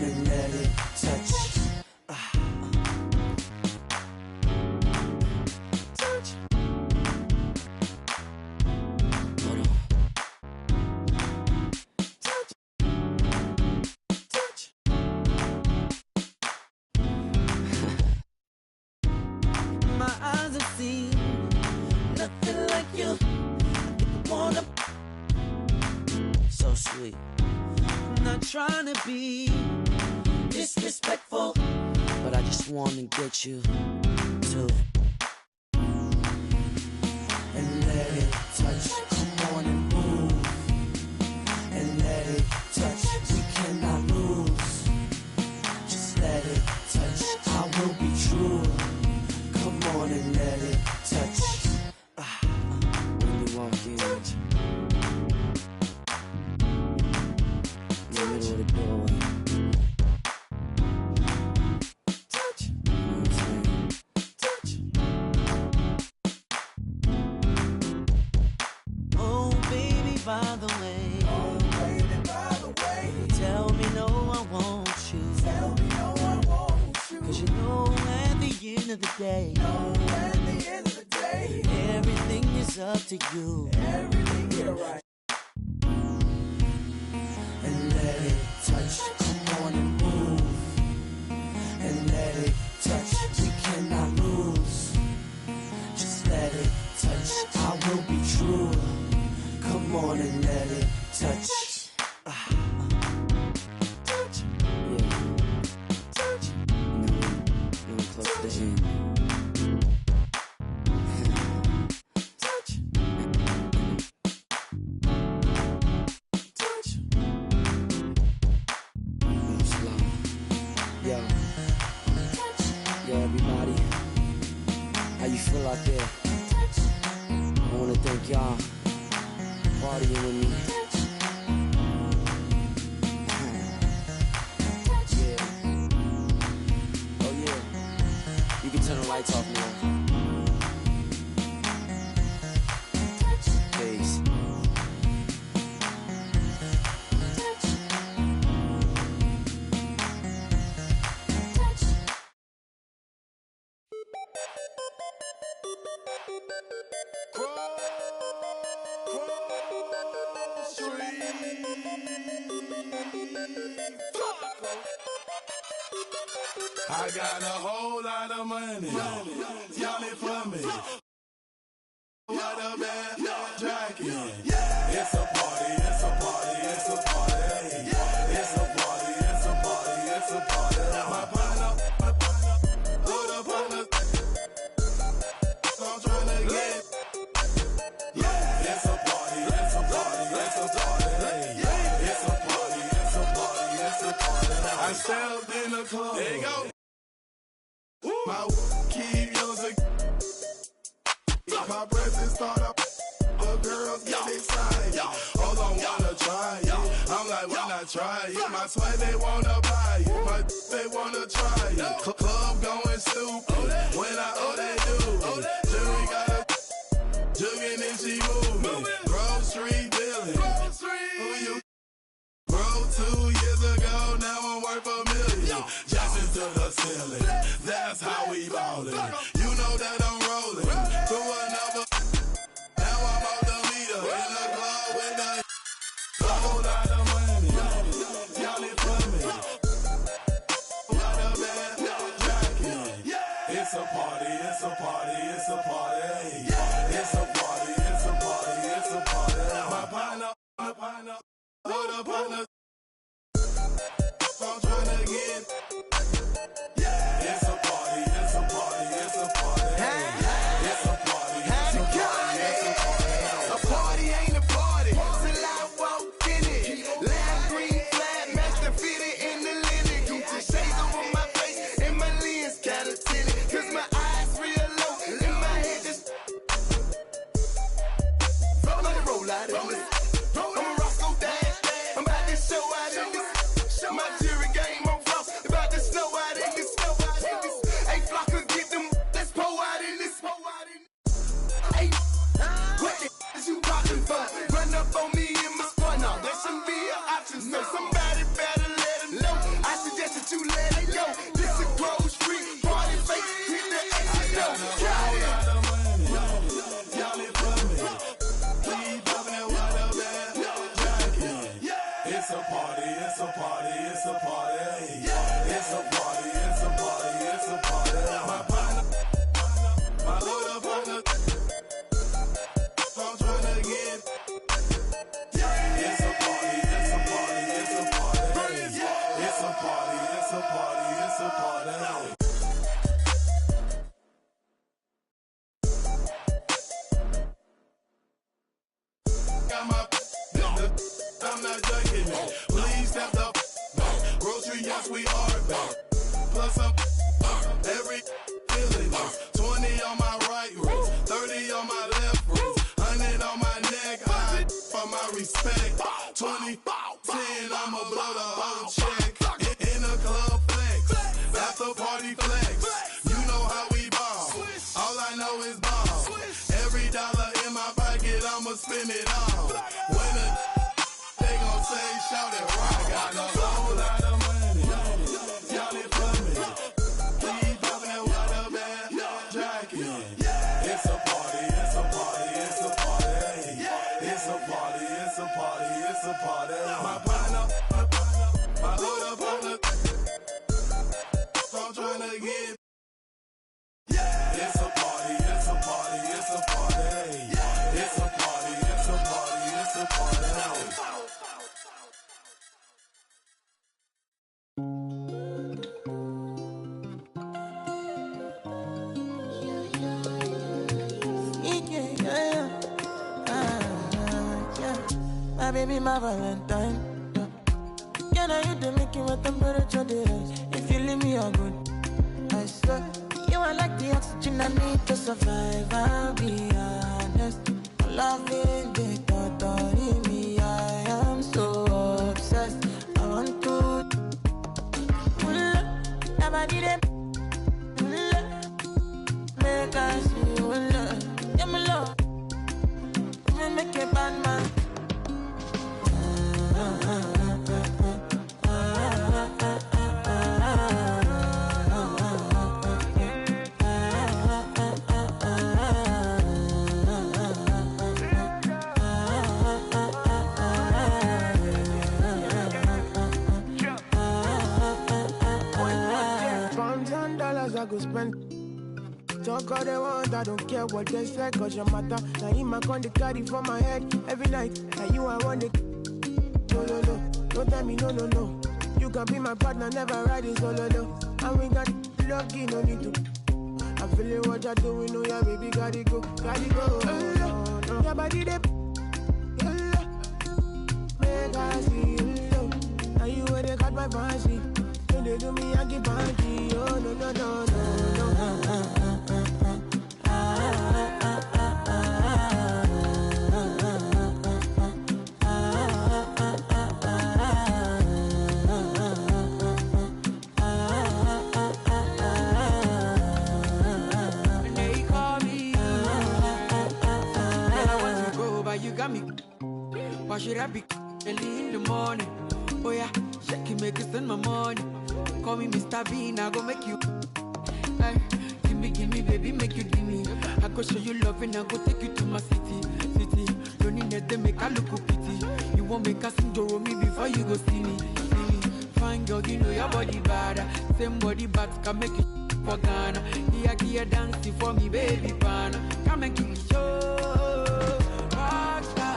on and let it touch. Touch. Hold on. Touch. Touch. My eyes have seen nothing like you. I wanna. So sweet. I'm not trying to be disrespectful, but I just want to get you to and let it touch. Come on and move and let it touch. We cannot lose. Just let it touch. I will be true. Come on and let it touch. When you walk in, touch. In the middle of the doorway. Touch. You know what I'm saying? Touch. Oh, baby, by the way. Oh, baby, by the way. Tell me no, I want you. Tell me no, I want you. 'Cause you know at the end of the day. No, at the end of the day. Everything is up to you. Everything, you're right. And let it touch. Come on and move and let it touch. We cannot lose. Just let it touch. I will be true. Come on and let it touch. Touch. Yeah. Touch. Now we're close to the end. Touch. Touch. Move slow. Yo. Yo, everybody. How you feel out there? I wanna thank y'all partying with me. Yeah. Oh yeah. You can turn the lights off now. Peace. I got a whole lot of money. Y'all it for me. What a bad jacket. It's a party, it's a party, it's a party. It's a party, it's a party, it's a party. My partner, put up on the. I'm trying to get. It's a party, it's a party, it's a party. It's a party, it's a party, it's a party. I stepped in the club. There you go. My keep using. My presence start up. The girls get excited. Hold on, wanna try it. I'm like, why not try it? My sweat, they wanna buy it. My they wanna try it. Club going stupid. When they do it. Jury got a jugging and she moving. Grocery dealing. Who you? Bro, 2 years ago, now I'm worth $1 million. Jumping to the ceiling. That's how we ballin'. You know that I'm rolling through another. Now I'm on the meter in the club with the whole lot of money. Y'all it for me. What a bad jacket. It's a party, it's a it's a party, it's a party. It's a party, it's a party, it's a party. My partner, my little partner, I'm trying to get. It's a party, it's a party, it's a party. It's a party, it's a party, it's a party. Got my I'm not joking. Please step up. Grocery, yes, we are back. Plus I'm every feeling. 20 on my right wrist, 30 on my left wrist, 100 on my neck. High for my respect. 20, 10, I'ma blow the whole check. In the club flex, after party flex. You know how we ball. All I know is ball. Every dollar in my pocket, I'ma spend it all. When they gon' say, shout it, rock. Got a whole lot of money. Y'all it for me. Keep popping that water bag. Jacket. It's a party, it's a party, it's a party. It's a party, it's a party, it's a party. My partner, my little partner, I'm trying to get. It's a party, it's a party, it's a party. It's a party, it's a party, it's a party. My baby, my Valentine. Can I hit the making my temperature rise? If you leave me a good, I swear. You are like the oxygen I need to survive. I'll be honest. Loving the thought of me. I am so obsessed. I want to never did it. Make us feel love. Yeah, my love. Make a bad man. $1,000 I go spend. Talk all they want, I don't care what they say, cause your matter. Now in my con, they carry for my head every night. Now you I want it. No, no, no, don't tell me no, no, no. You can be my partner, never ride it solo, no. And we got lucky, no need to. I feel it, what you're doing, oh yeah, baby, gotta go, gotta go. No, no. Your body, they make I see you, now you where they got my fancy. When they do me, I get panty. Oh, no, no, no, no, no. And they call me. Girl, I want to go, but you got me. Why should I be early in the morning? Oh yeah, shake it, make it spend my money. Call me Mr. Bean, I go make you. Ay, give me, baby, make you give me. I go show you love and I go take you to my city. Don't need that, they make I look pity. You won't make us enjoy me before you go see me. Fine girl, you know your body bad. Same body but can make you for Ghana. Here, dancing for me, baby, pan. Come and give me show. Rockstar.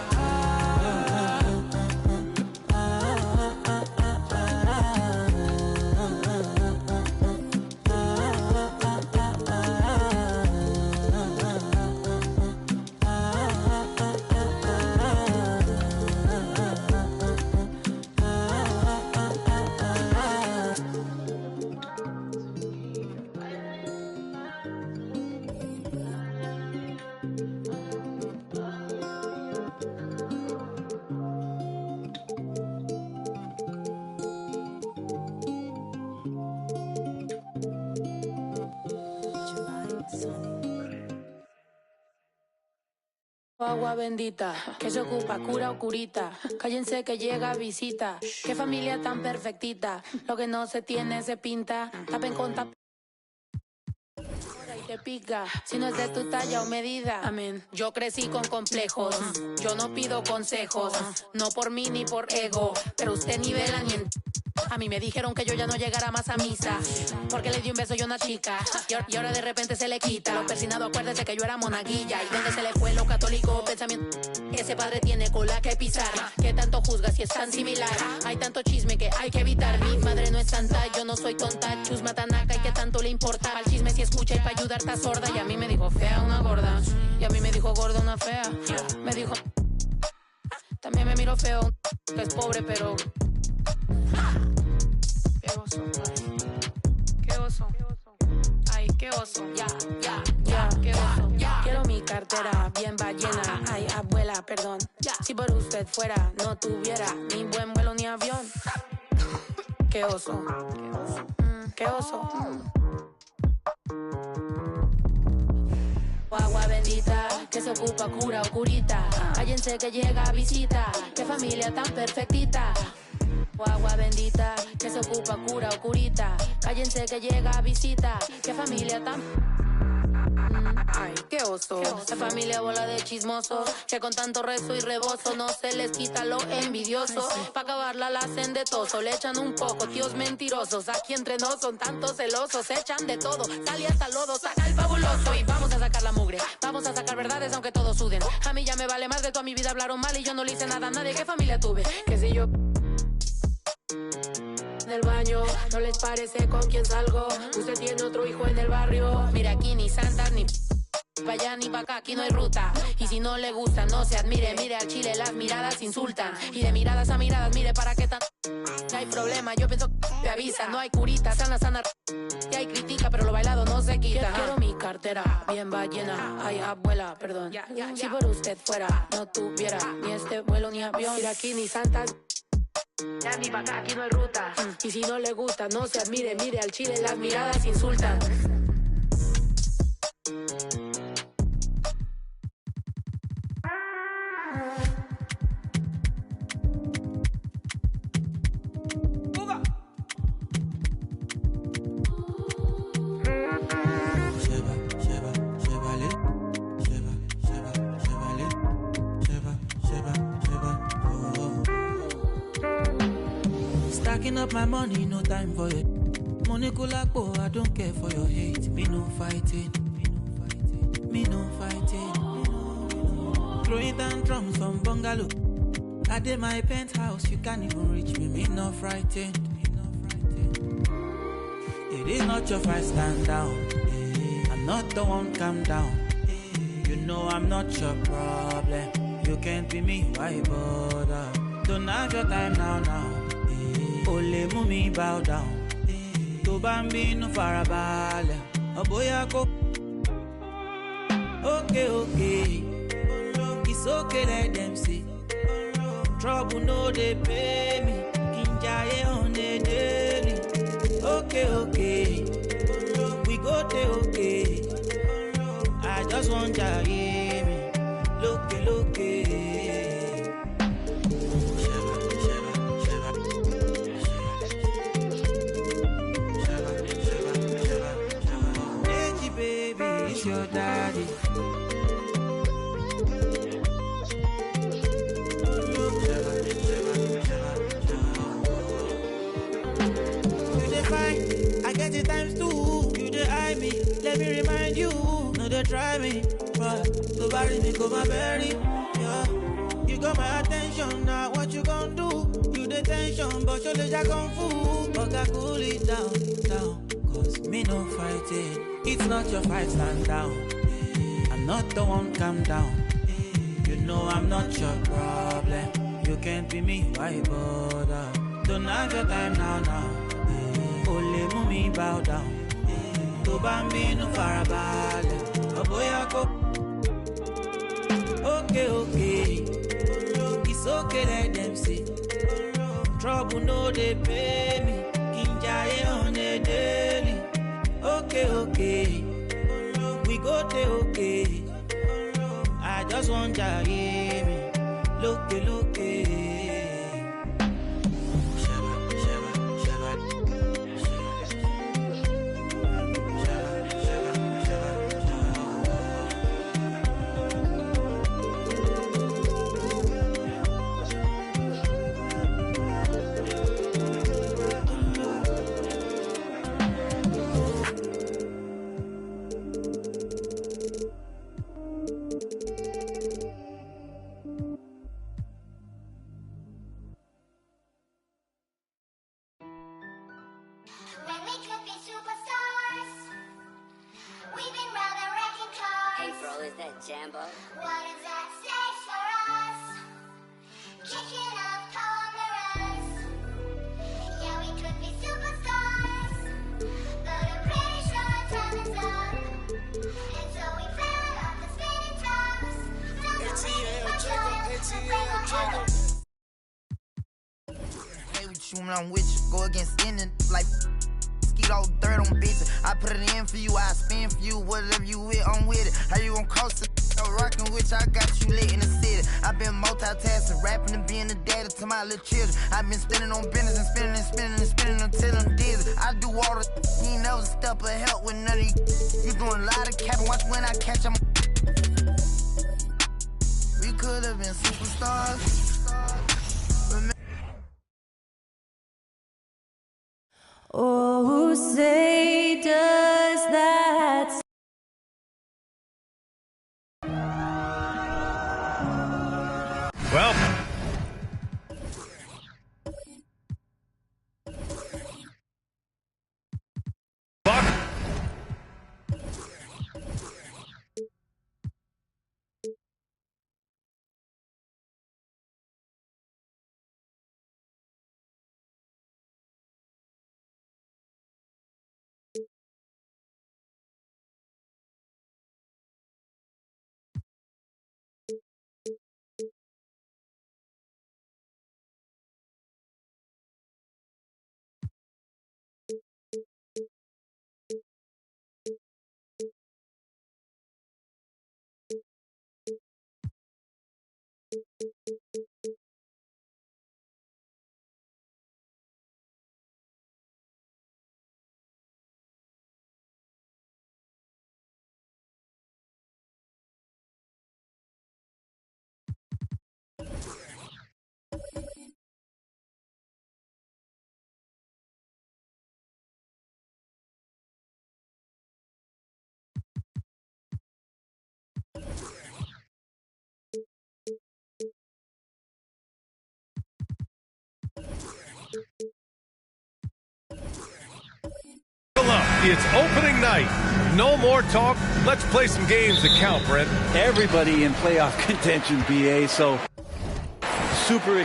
Agua bendita, que se ocupa, cura o curita. Cállense que llega visita. Qué familia tan perfectita. Lo que no se tiene se pinta. Tapen con tap. que pica, si no es de tu talla o medida. Amén. Yo crecí con complejos, yo no pido consejos, no por mí ni por ego, pero usted ni vela ni en... A mí me dijeron que yo ya no llegara más a misa, porque le di un beso yo a una chica, y ahora de repente se le quita. Lo persinado, acuérdese que yo era monaguilla, y donde se le fue lo católico pensamiento. Ese padre tiene cola que pisar, que tanto juzga si es tan similar. Hay tanto chisme que hay que evitar. Mi madre no es santa, yo no soy tonta. Chusma tanaca y que tanto le importa. Al chisme si escucha y para ayudar está sorda. Y a mí me dijo fea una gorda, y a mí me dijo gorda una fea. Me dijo, también me miro feo, que es pobre pero... Qué oso, ay. Qué oso. Ay, qué oso. Ya, qué oso. Quiero mi cartera bien ballena. Ay, abuela, perdón. Si por usted fuera, no tuviera ni buen vuelo ni avión. Qué oso. Qué oso. Agua bendita, que se ocupa cura o curita. Cállense que llega a visita. Qué familia tan perfectita. Agua bendita, que se ocupa cura o curita. Cállense que llega a visita. Qué familia tan... Ay, qué oso. La familia bola de chismosos, que con tanto rezo y rebozo no se les quita lo envidioso. Pa' acabarla la hacen de toso, le echan un poco, tíos mentirosos. Aquí entre nos son tantos celosos, echan de todo, sale hasta lodo, saca el fabuloso. Y vamos a sacar la mugre, vamos a sacar verdades aunque todos suden. A mí ya me vale más de toda mi vida, hablaron mal y yo no le hice nada a nadie. ¿Qué familia tuve? Que si yo... del baño, ¿no les parece con quién salgo? Usted tiene otro hijo en el barrio. Mira, aquí ni santas ni pa' allá ni pa' acá, aquí no hay ruta. Y si no le gusta, no se admire. Mire al chile, las miradas insultan. Y de miradas a miradas, mire para qué tan... No hay problema, yo pienso que me avisa. No hay curita, sana. Y hay critica, pero lo bailado no se quita. Quiero mi cartera bien ballena. Ay, abuela, perdón. Si por usted fuera, no tuviera ni este vuelo ni avión. Mira, aquí ni santas... ya ni pa' acá, aquí no hay ruta. Y si no le gusta, no se admire. Mire al chile, las miradas insultan. Stacking up my money, no time for it. Money kulakbo, I don't care for your hate. Me no fighting. Throwing down drums from bungalow. I did my penthouse, you can't even reach me. Me no frightened. It is not your fight, stand down. I'm not the one, calm down. You know I'm not your problem. You can't be me, why bother? Don't have your time now. Ole mumi bow down. To bambi no farabale. Oboya go. Okay. It's okay, let them see. Trouble no they pay me. Kinjaye on the daily. Okay. We go there, okay. I just want ya hear me. Look. Your daddy. You define, I get it times two. You dey eye me, let me remind you. No, they try me, but to bury me, go my berry. Yeah, you got my attention now. What you gonna do? You the tension, but your legs are kung fu. But I cool it down. Cause me no fighting. It's not your fight, stand down. I'm not the one, calm down. You know I'm not your problem. You can't be me, why bother? Don't have your time now. Ole mumi bow down. To bambi no farabale. Oboya go. Okay. It's okay, let them see. Trouble no they pay me. Kinjaye on the daily. Okay. We go there, okay. I just want ya hear me. Look. Rambo. What is at stake for us? Kicking up corners. Yeah, we could be superstars, but I'm pretty sure time is up. And so we fell off the spinning tops. ATL, Hey, with you when I'm with you, go against any like skeet all dirt on bitches. I put it in for you, I spin for you, whatever you with, I'm with it. How you gon' cross it? Rockin' with you, I got you lit in the city. I been multitasking, rapping and being the daddy to my little children. I been spinning on business and spinning and spinning and spinning until I'm dizzy. I do all the you ain't never step of help with none of you. You doing a lot of capping, watch when I catch them. We could have been superstars. Oh, say does that. Well, Buck. It's opening night. No more talk. Let's play some games that count, Brent. Everybody in playoff contention, BA, so super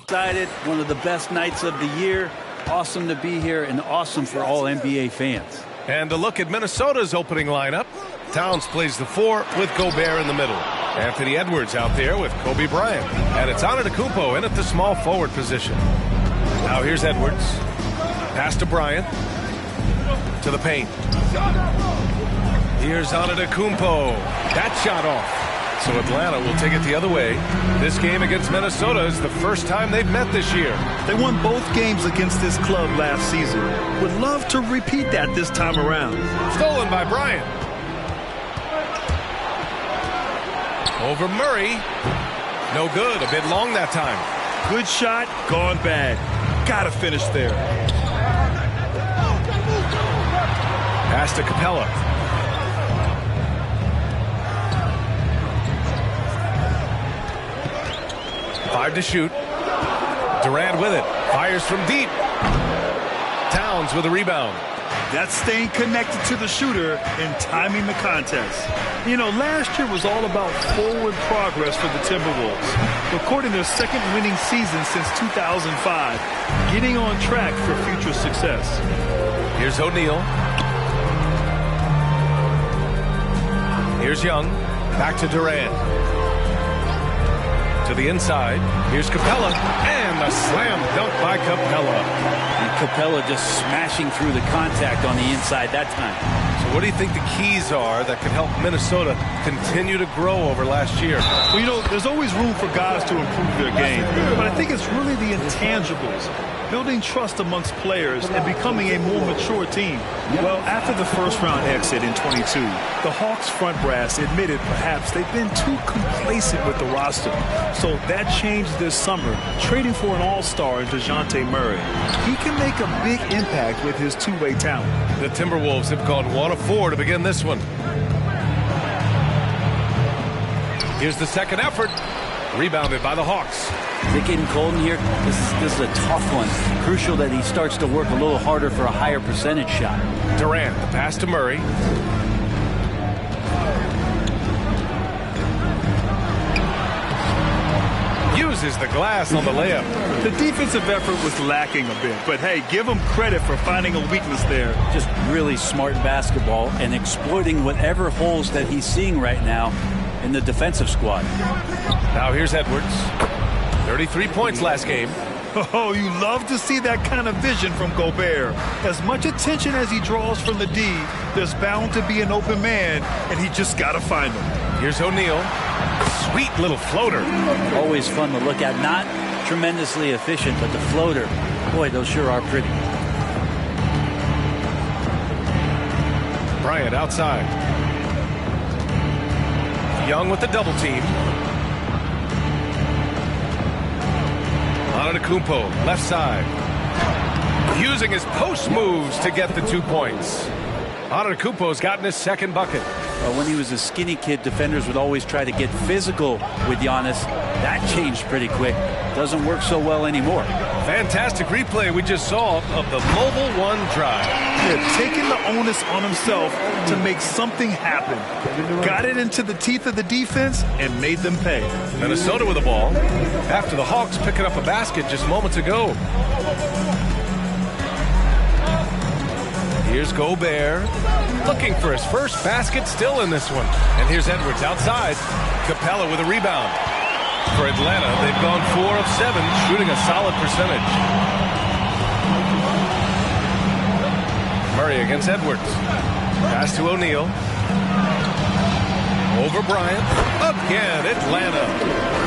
excited. One of the best nights of the year. Awesome to be here and awesome for all NBA fans. And to look at Minnesota's opening lineup, Towns plays the 4 with Gobert in the middle. Anthony Edwards out there with Kobe Bryant. And it's Antetokounmpo in at the small forward position. Now here's Edwards. Pass to Bryant. To the paint. Here's Antetokounmpo. That shot off. So Atlanta will take it the other way. This game against Minnesota is the first time they've met this year. They won both games against this club last season. Would love to repeat that this time around. Stolen by Bryant. Over Murray. No good. A bit long that time. Good shot, gone bad. Gotta finish there. Pass to Capella. Five to shoot. Durant with it. Fires from deep. Towns with a rebound. That's staying connected to the shooter and timing the contest. You know, last year was all about forward progress for the Timberwolves. Recording their second winning season since 2005. Getting on track for future success. Here's O'Neal. Here's Young. Back to Durant. To the inside. Here's Capella. And a slam dunk by Capella. And Capella just smashing through the contact on the inside that time. So what do you think the keys are that can help Minnesota continue to grow over last year? Well, you know, there's always room for guys to improve their game. But I think it's really the intangibles. Building trust amongst players and becoming a more mature team. Well, after the first-round exit in 22, the Hawks front brass admitted perhaps they've been too complacent with the roster. So that changed this summer, trading for an all-star in DeJounte Murray. He can make a big impact with his two-way talent. The Timberwolves have gone 1 of 4 to begin this one. Here's the second effort. Rebounded by the Hawks. Is it getting cold in here? This is a tough one. Crucial that he starts to work a little harder for a higher percentage shot. Durant, the pass to Murray. misses the glass on the layup. The defensive effort was lacking a bit, but hey, give him credit for finding a weakness there. Just really smart basketball and exploiting whatever holes that he's seeing right now in the defensive squad. Now here's Edwards. 33 points last game. Oh, you love to see that kind of vision from Gobert. As much attention as he draws from the D, there's bound to be an open man, and he just got to find him. Here's O'Neal. Sweet little floater. Always fun to look at. Not tremendously efficient, but the floater, boy, those sure are pretty. Bryant outside. Young with the double team. Antetokounmpo, left side. Using his post moves to get the 2 points. Antetokounmpo's gotten his second bucket. When he was a skinny kid, defenders would always try to get physical with Giannis. That changed pretty quick. Doesn't work so well anymore. Fantastic replay we just saw of the mobile one drive. Yeah, taking the onus on himself to make something happen. Got it into the teeth of the defense and made them pay. Minnesota with the ball after the Hawks picking up a basket just moments ago. Here's Gobert looking for his first basket, still in this one. And here's Edwards outside. Capella with a rebound. For Atlanta, they've gone 4 of 7, shooting a solid percentage. Murray against Edwards. Pass to O'Neal. Over Bryant. Again, Atlanta.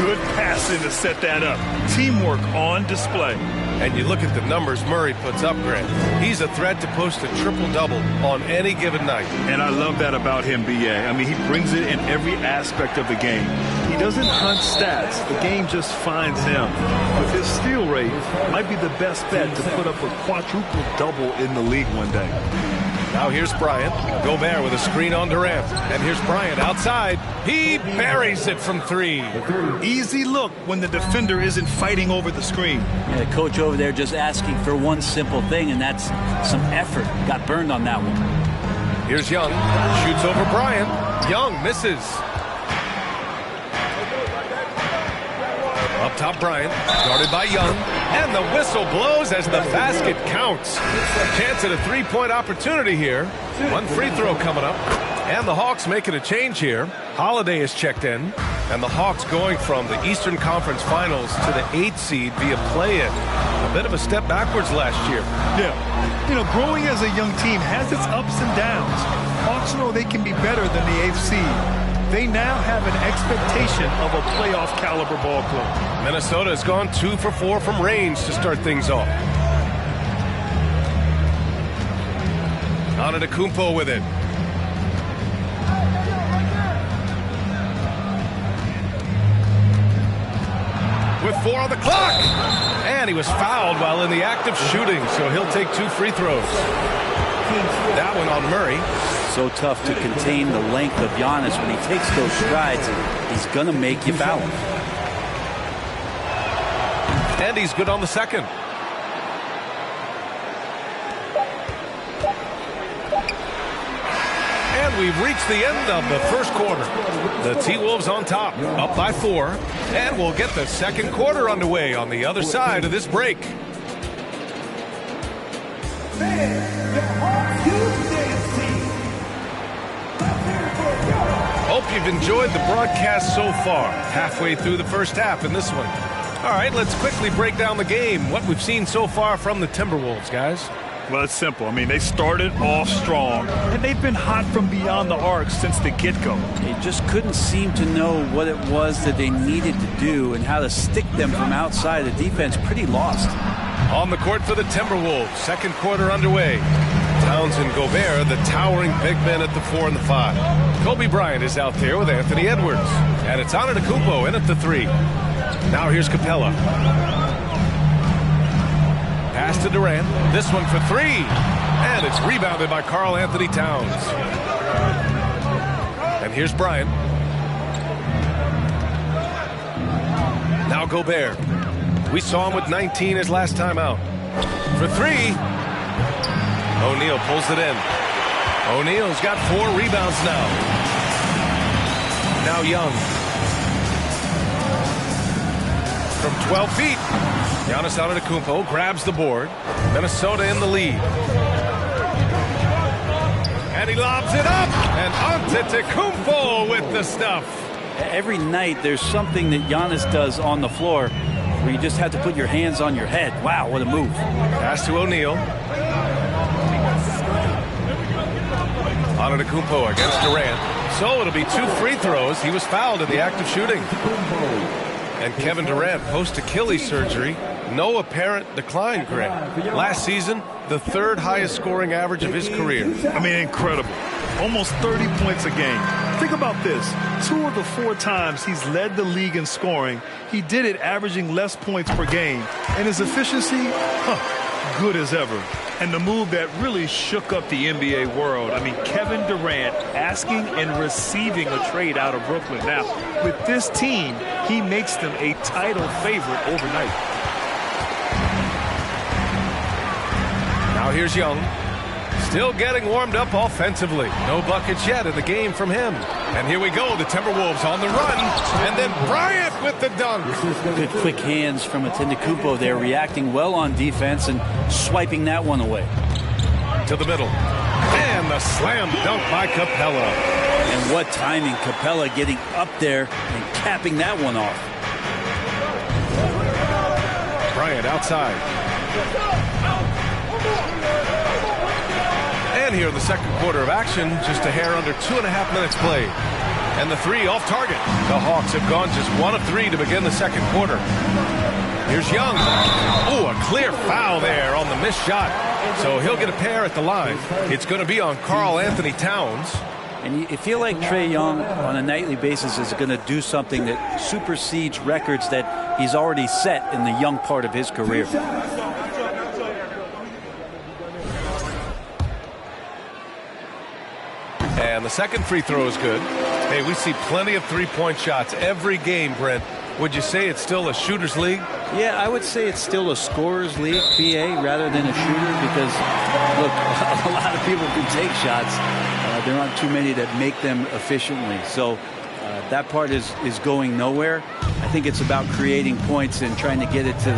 Good passing to set that up. Teamwork on display. And you look at the numbers Murray puts up, Grant. He's a threat to post a triple-double on any given night. And I love that about him, B.A. I mean, he brings it in every aspect of the game. He doesn't hunt stats. The game just finds him. With his steal rate, might be the best bet to put up a quadruple-double in the league one day. Now here's Bryant. Gobert with a screen on Durant. And here's Bryant outside. He buries it from 3. Easy look when the defender isn't fighting over the screen. Yeah, the coach over there just asking for one simple thing, and that's some effort. Got burned on that one. Here's Young. Shoots over Bryant. Young misses. Up top, Bryant. Guarded by Young. And the whistle blows as the basket counts. Chance at a three-point opportunity here. One free throw coming up. And the Hawks making a change here. Holiday is checked in. And the Hawks going from the Eastern Conference Finals to the 8th seed via play-in. A bit of a step backwards last year. Yeah. You know, growing as a young team has its ups and downs. Hawks know they can be better than the 8th seed. They now have an expectation of a playoff caliber ball club. Minnesota has gone 2 for 4 from range to start things off. Antetokounmpo with it. With 4 on the clock. And he was fouled while in the act of shooting, so he'll take 2 free throws. That one on Murray. So tough to contain the length of Giannis when he takes those strides. He's going to make you foul him. And he's good on the second. And we've reached the end of the first quarter. The T-Wolves on top, up by 4. And we'll get the second quarter underway on the other side of this break. Hope you've enjoyed the broadcast so far. Halfway through the first half in this one. All right, let's quickly break down the game. What we've seen so far from the Timberwolves, guys. Well, it's simple. I mean, they started off strong, and they've been hot from beyond the arc since the get-go. They just couldn't seem to know what it was that they needed to do and how to stick them from outside. The defense pretty lost. On the court for the Timberwolves, second quarter underway. Towns and Gobert, the towering big men at the 4 and the 5. Kobe Bryant is out there with Anthony Edwards. And it's Antetokounmpo in at the 3. Now here's Capella. Pass to Durant. This one for 3. And it's rebounded by Karl Anthony Towns. And here's Bryant. Now Gobert. We saw him with 19 his last time out. For 3. O'Neal pulls it in. O'Neal's got 4 rebounds now. Now Young. From 12 feet. Giannis Antetokounmpo grabs the board. Minnesota in the lead. And he lobs it up. And Antetokounmpo with the stuff. Every night there's something that Giannis does on the floor where you just have to put your hands on your head. Wow, what a move. Pass to O'Neal. Antetokounmpo against Durant. So it'll be 2 free throws. He was fouled in the act of shooting. And Kevin Durant, post-Achilles surgery, no apparent decline, Greg. Last season, the 3rd highest scoring average of his career. I mean, incredible. Almost 30 points a game. Think about this. 2 of the 4 times he's led the league in scoring, he did it averaging less points per game. And his efficiency, good as ever. And the move that really shook up the NBA world. I mean, Kevin Durant asking and receiving a trade out of Brooklyn. Now, with this team, he makes them a title favorite overnight. Now here's Young. Still getting warmed up offensively. No buckets yet in the game from him. And here we go. The Timberwolves on the run. And then Bryant with the dunk. Good quick hands from Antetokounmpo there, reacting well on defense and swiping that one away. To the middle. And the slam dunk by Capella. And what timing. Capella getting up there and capping that one off. Bryant outside. And here in the second quarter of action, just a hair under 2.5 minutes played. And the 3 off target. The Hawks have gone just 1 of 3 to begin the second quarter. Here's Young. Oh, a clear foul there on the missed shot. So he'll get a pair at the line. It's going to be on Karl-Anthony Towns. And you feel like Trae Young on a nightly basis is going to do something that supersedes records that he's already set in the young part of his career. And the second free throw is good. Hey, we see plenty of three-point shots every game, Brent. Would you say it's still a shooter's league? Yeah, I would say it's still a scorer's league, PA, rather than a shooter, because, look, a lot of people can take shots. There aren't too many that make them efficiently. So that part is going nowhere. I think it's about creating points and trying to get it to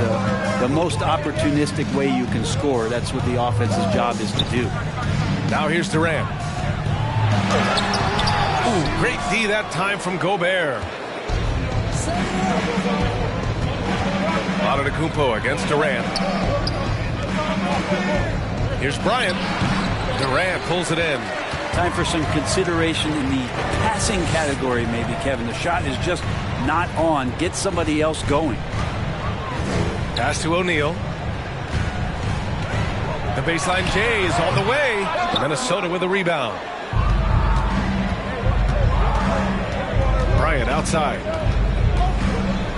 the most opportunistic way you can score. That's what the offense's job is to do. Now here's Durant. Ooh, great D that time from Gobert. Antetokounmpo against Durant. Here's Bryant. Durant pulls it in. Time for some consideration in the passing category, maybe, Kevin. The shot is just not on. Get somebody else going. Pass to O'Neal. The baseline J is on the way. Minnesota with a rebound. Bryant outside.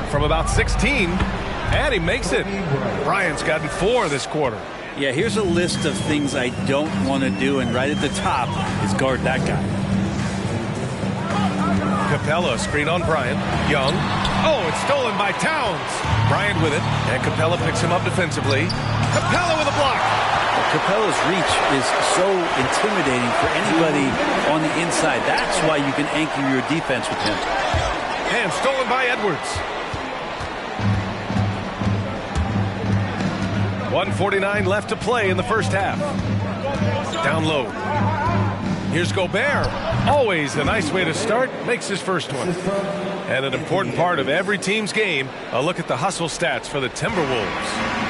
From about 16. And he makes it. Bryant's gotten 4 this quarter. Yeah, here's a list of things I don't want to do, and right at the top is guard that guy. Capella screen on Bryant. Young. Oh, it's stolen by Towns. Bryant with it, and Capella picks him up defensively. Capella with a block. Capella's reach is so intimidating for anybody on the inside. That's why you can anchor your defense with him. And stolen by Edwards. 1:49 left to play in the first half. Down low. Here's Gobert. Always a nice way to start. Makes his first one. And an important part of every team's game, a look at the hustle stats for the Timberwolves.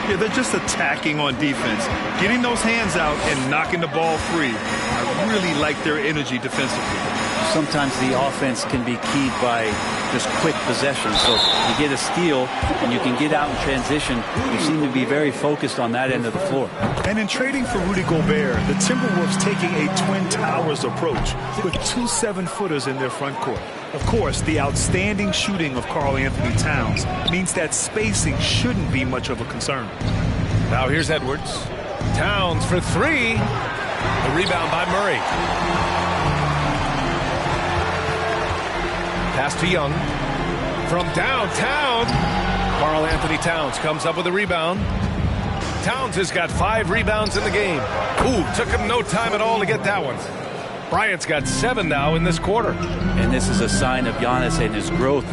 Yeah, they're just attacking on defense. Getting those hands out and knocking the ball free. I really like their energy defensively. Sometimes the offense can be keyed by just quick possession. So you get a steal and you can get out in transition. You seem to be very focused on that end of the floor. And in trading for Rudy Gobert, the Timberwolves taking a Twin Towers approach with 2 7-footers in their front court. Of course, the outstanding shooting of Karl-Anthony Towns means that spacing shouldn't be much of a concern. Now here's Edwards. Towns for 3. The rebound by Murray. Pass to Young. From downtown. Karl-Anthony Towns comes up with a rebound. Towns has got 5 rebounds in the game. Ooh, took him no time at all to get that one. Bryant's got 7 now in this quarter. And this is a sign of Giannis and his growth.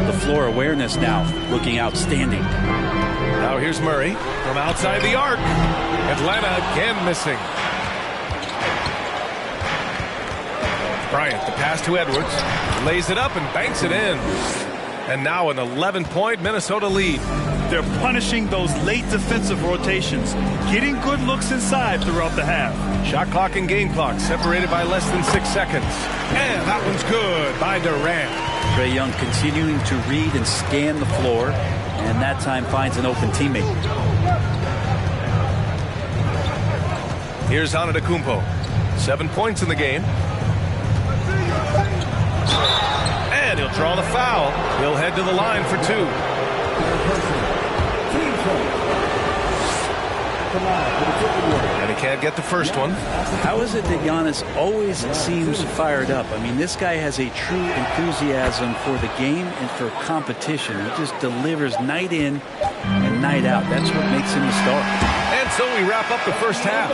The floor awareness now looking outstanding. Now here's Murray from outside the arc. Atlanta again missing. Bryant, the pass to Edwards, lays it up and banks it in. And now an 11-point Minnesota lead. They're punishing those late defensive rotations, getting good looks inside throughout the half. Shot clock and game clock separated by less than 6 seconds. And that one's good by Durant. Trae Young continuing to read and scan the floor, and that time finds an open teammate. Here's Antetokounmpo. 7 points in the game. And he'll draw the foul. He'll head to the line for 2. And he can't get the first one. How is it that Giannis always seems fired up? I mean, this guy has a true enthusiasm for the game and for competition. He just delivers night in and night out. That's what makes him a star. And so we wrap up the first half.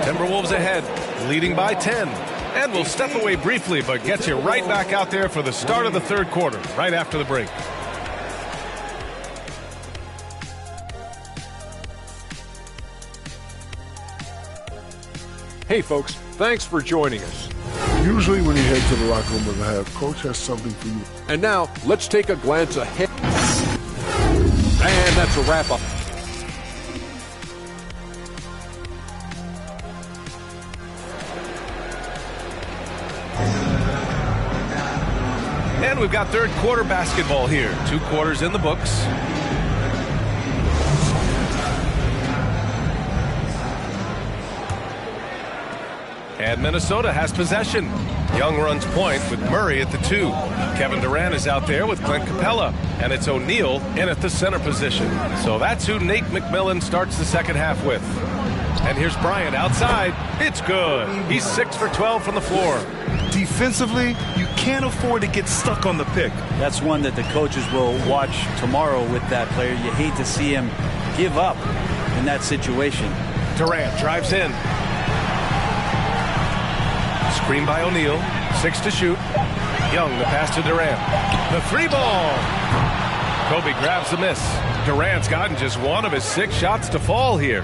Timberwolves ahead, leading by 10. And we'll step away briefly, but get you right back out there for the start of the third quarter, right after the break. Hey folks, thanks for joining us. Usually when you head to the locker room of the half, coach has something for you. And now, let's take a glance ahead. And that's a wrap-up. And we've got third quarter basketball here. 2 quarters in the books. And Minnesota has possession. Young runs point with Murray at the 2. Kevin Durant is out there with Clint Capella. And it's O'Neal in at the center position. So that's who Nate McMillan starts the second half with. And here's Bryant outside. It's good. He's 6 for 12 from the floor. Defensively, you can't afford to get stuck on the pick. That's one that the coaches will watch tomorrow with that player. You hate to see him give up in that situation. Durant drives in. Screen by O'Neal. 6 to shoot. Young, the pass to Durant. The 3 ball. Kobe grabs the miss. Durant's gotten just 1 of his 6 shots to fall here.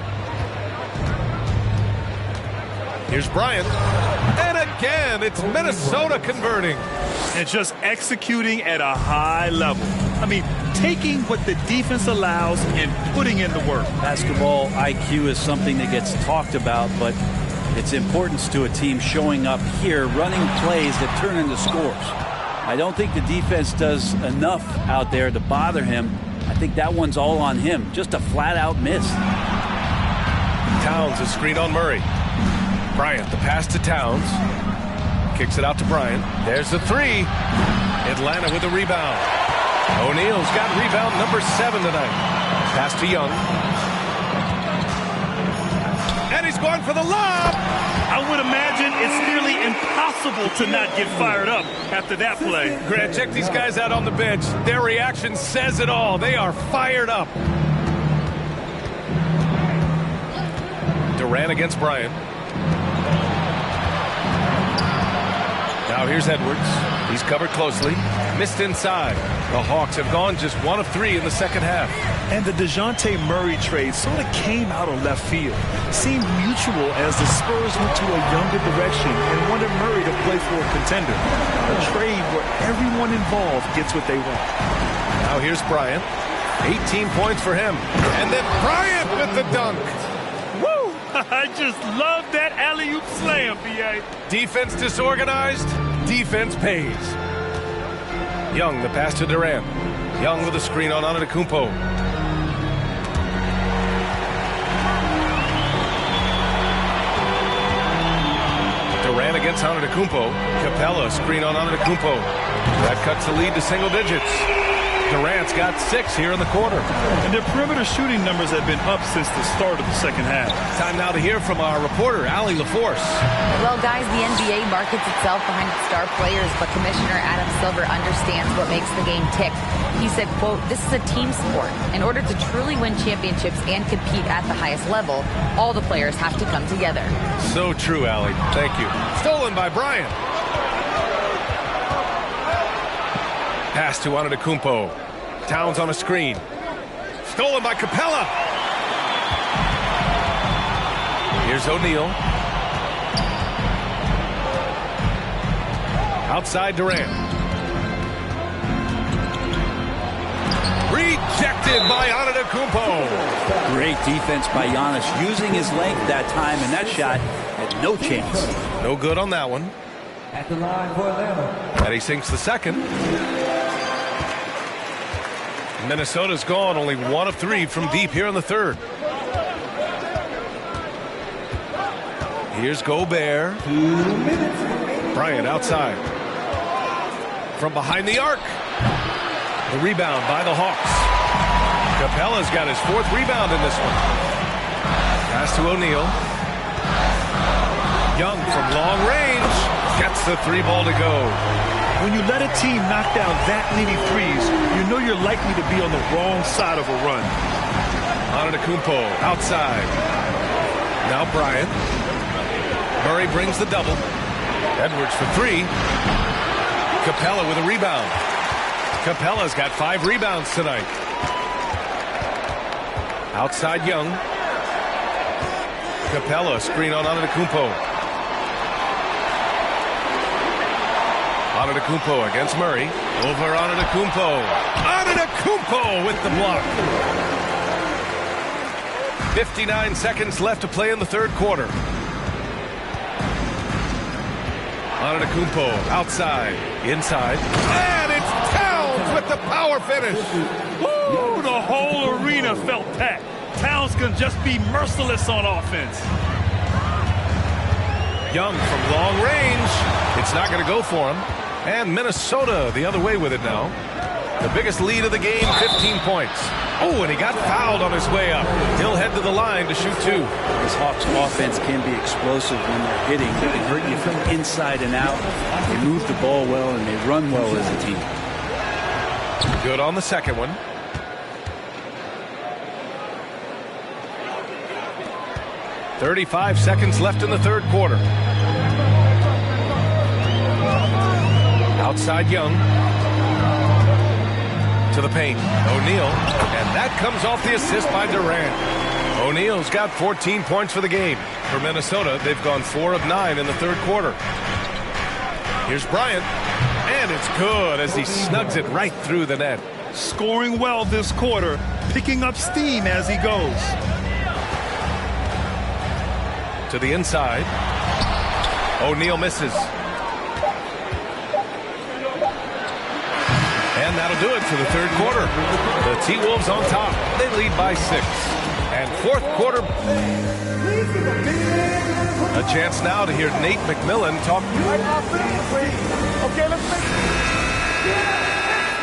Here's Bryant. And again, it's Minnesota converting. And just executing at a high level. I mean, taking what the defense allows and putting in the work. Basketball IQ is something that gets talked about, but its importance to a team showing up here, running plays that turn into scores. I don't think the defense does enough out there to bother him. I think that one's all on him. Just a flat-out miss. Towns is screen on Murray. Bryant, the pass to Towns. Kicks it out to Bryant. There's the 3. Atlanta with a rebound. O'Neal's got rebound number 7 tonight. Pass to Young. And he's going for the lob. I would imagine it's nearly impossible to not get fired up after that play. Grant, check these guys out on the bench. Their reaction says it all. They are fired up. Durant against Bryant. Now here's Edwards. He's covered closely. Missed inside. The Hawks have gone just 1 of 3 in the second half. And the DeJounte Murray trade sort of came out of left field. Seemed mutual as the Spurs went to a younger direction and wanted Murray to play for a contender. A trade where everyone involved gets what they want. Now here's Bryant. 18 points for him. And then Bryant with the dunk. Woo! I just love that alley-oop slam, B.A. Defense disorganized. Defense pays. Young, the pass to Durant. Young with a screen on Antetokounmpo. Durant against Antetokounmpo. Capella, screen on Antetokounmpo. That cuts the lead to single digits. Durant's got 6 here in the quarter. And their perimeter shooting numbers have been up since the start of the second half. Time now to hear from our reporter, Allie LaForce. Well, guys, the NBA markets itself behind its star players, but Commissioner Adam Silver understands what makes the game tick. He said, quote, "This is a team sport. In order to truly win championships and compete at the highest level, all the players have to come together." So true, Allie. Thank you. Stolen by Bryant. Pass to Antetokounmpo. Towns on a screen. Stolen by Capella. Here's O'Neal. Outside Durant. Rejected by Antetokounmpo. Great defense by Giannis, using his length that time, and that shot had no chance. No good on that one. At the line for Atlanta. And he sinks the second. Minnesota's gone only 1 of 3 from deep here in the third. Here's Gobert. Bryant outside. From behind the arc. The rebound by the Hawks. Capella's got his 4th rebound in this one. Pass to O'Neal. Young from long range. Gets the 3-ball to go. When you let a team knock down that many threes, you know you're likely to be on the wrong side of a run. Antetokounmpo outside. Now Bryant. Murray brings the double. Edwards for 3. Capella with a rebound. Capella's got 5 rebounds tonight. Outside Young. Capella screen on Antetokounmpo. Antetokounmpo against Murray. Over Antetokounmpo. Antetokounmpo with the block. 59 seconds left to play in the third quarter. Antetokounmpo outside. Inside. And it's Towns with the power finish. Woo! The whole arena felt packed. Towns can just be merciless on offense. Young from long range. It's not going to go for him. And Minnesota the other way with it now. The biggest lead of the game, 15 points. Oh, and he got fouled on his way up. He'll head to the line to shoot 2. This Hawks offense can be explosive when they're hitting. They can hurt you from inside and out. They move the ball well, and they run well as a team. Good on the second one. .35 seconds left in the third quarter. Outside Young. To the paint. O'Neal. And that comes off the assist by Durant. O'Neal's got 14 points for the game. For Minnesota, they've gone 4 of 9 in the third quarter. Here's Bryant. And it's good as he snugs it right through the net. Scoring well this quarter. Picking up steam as he goes. To the inside. O'Neal misses. And that'll do it for the third quarter. The T-Wolves on top. They lead by 6. And fourth quarter. A chance now to hear Nate McMillan talk.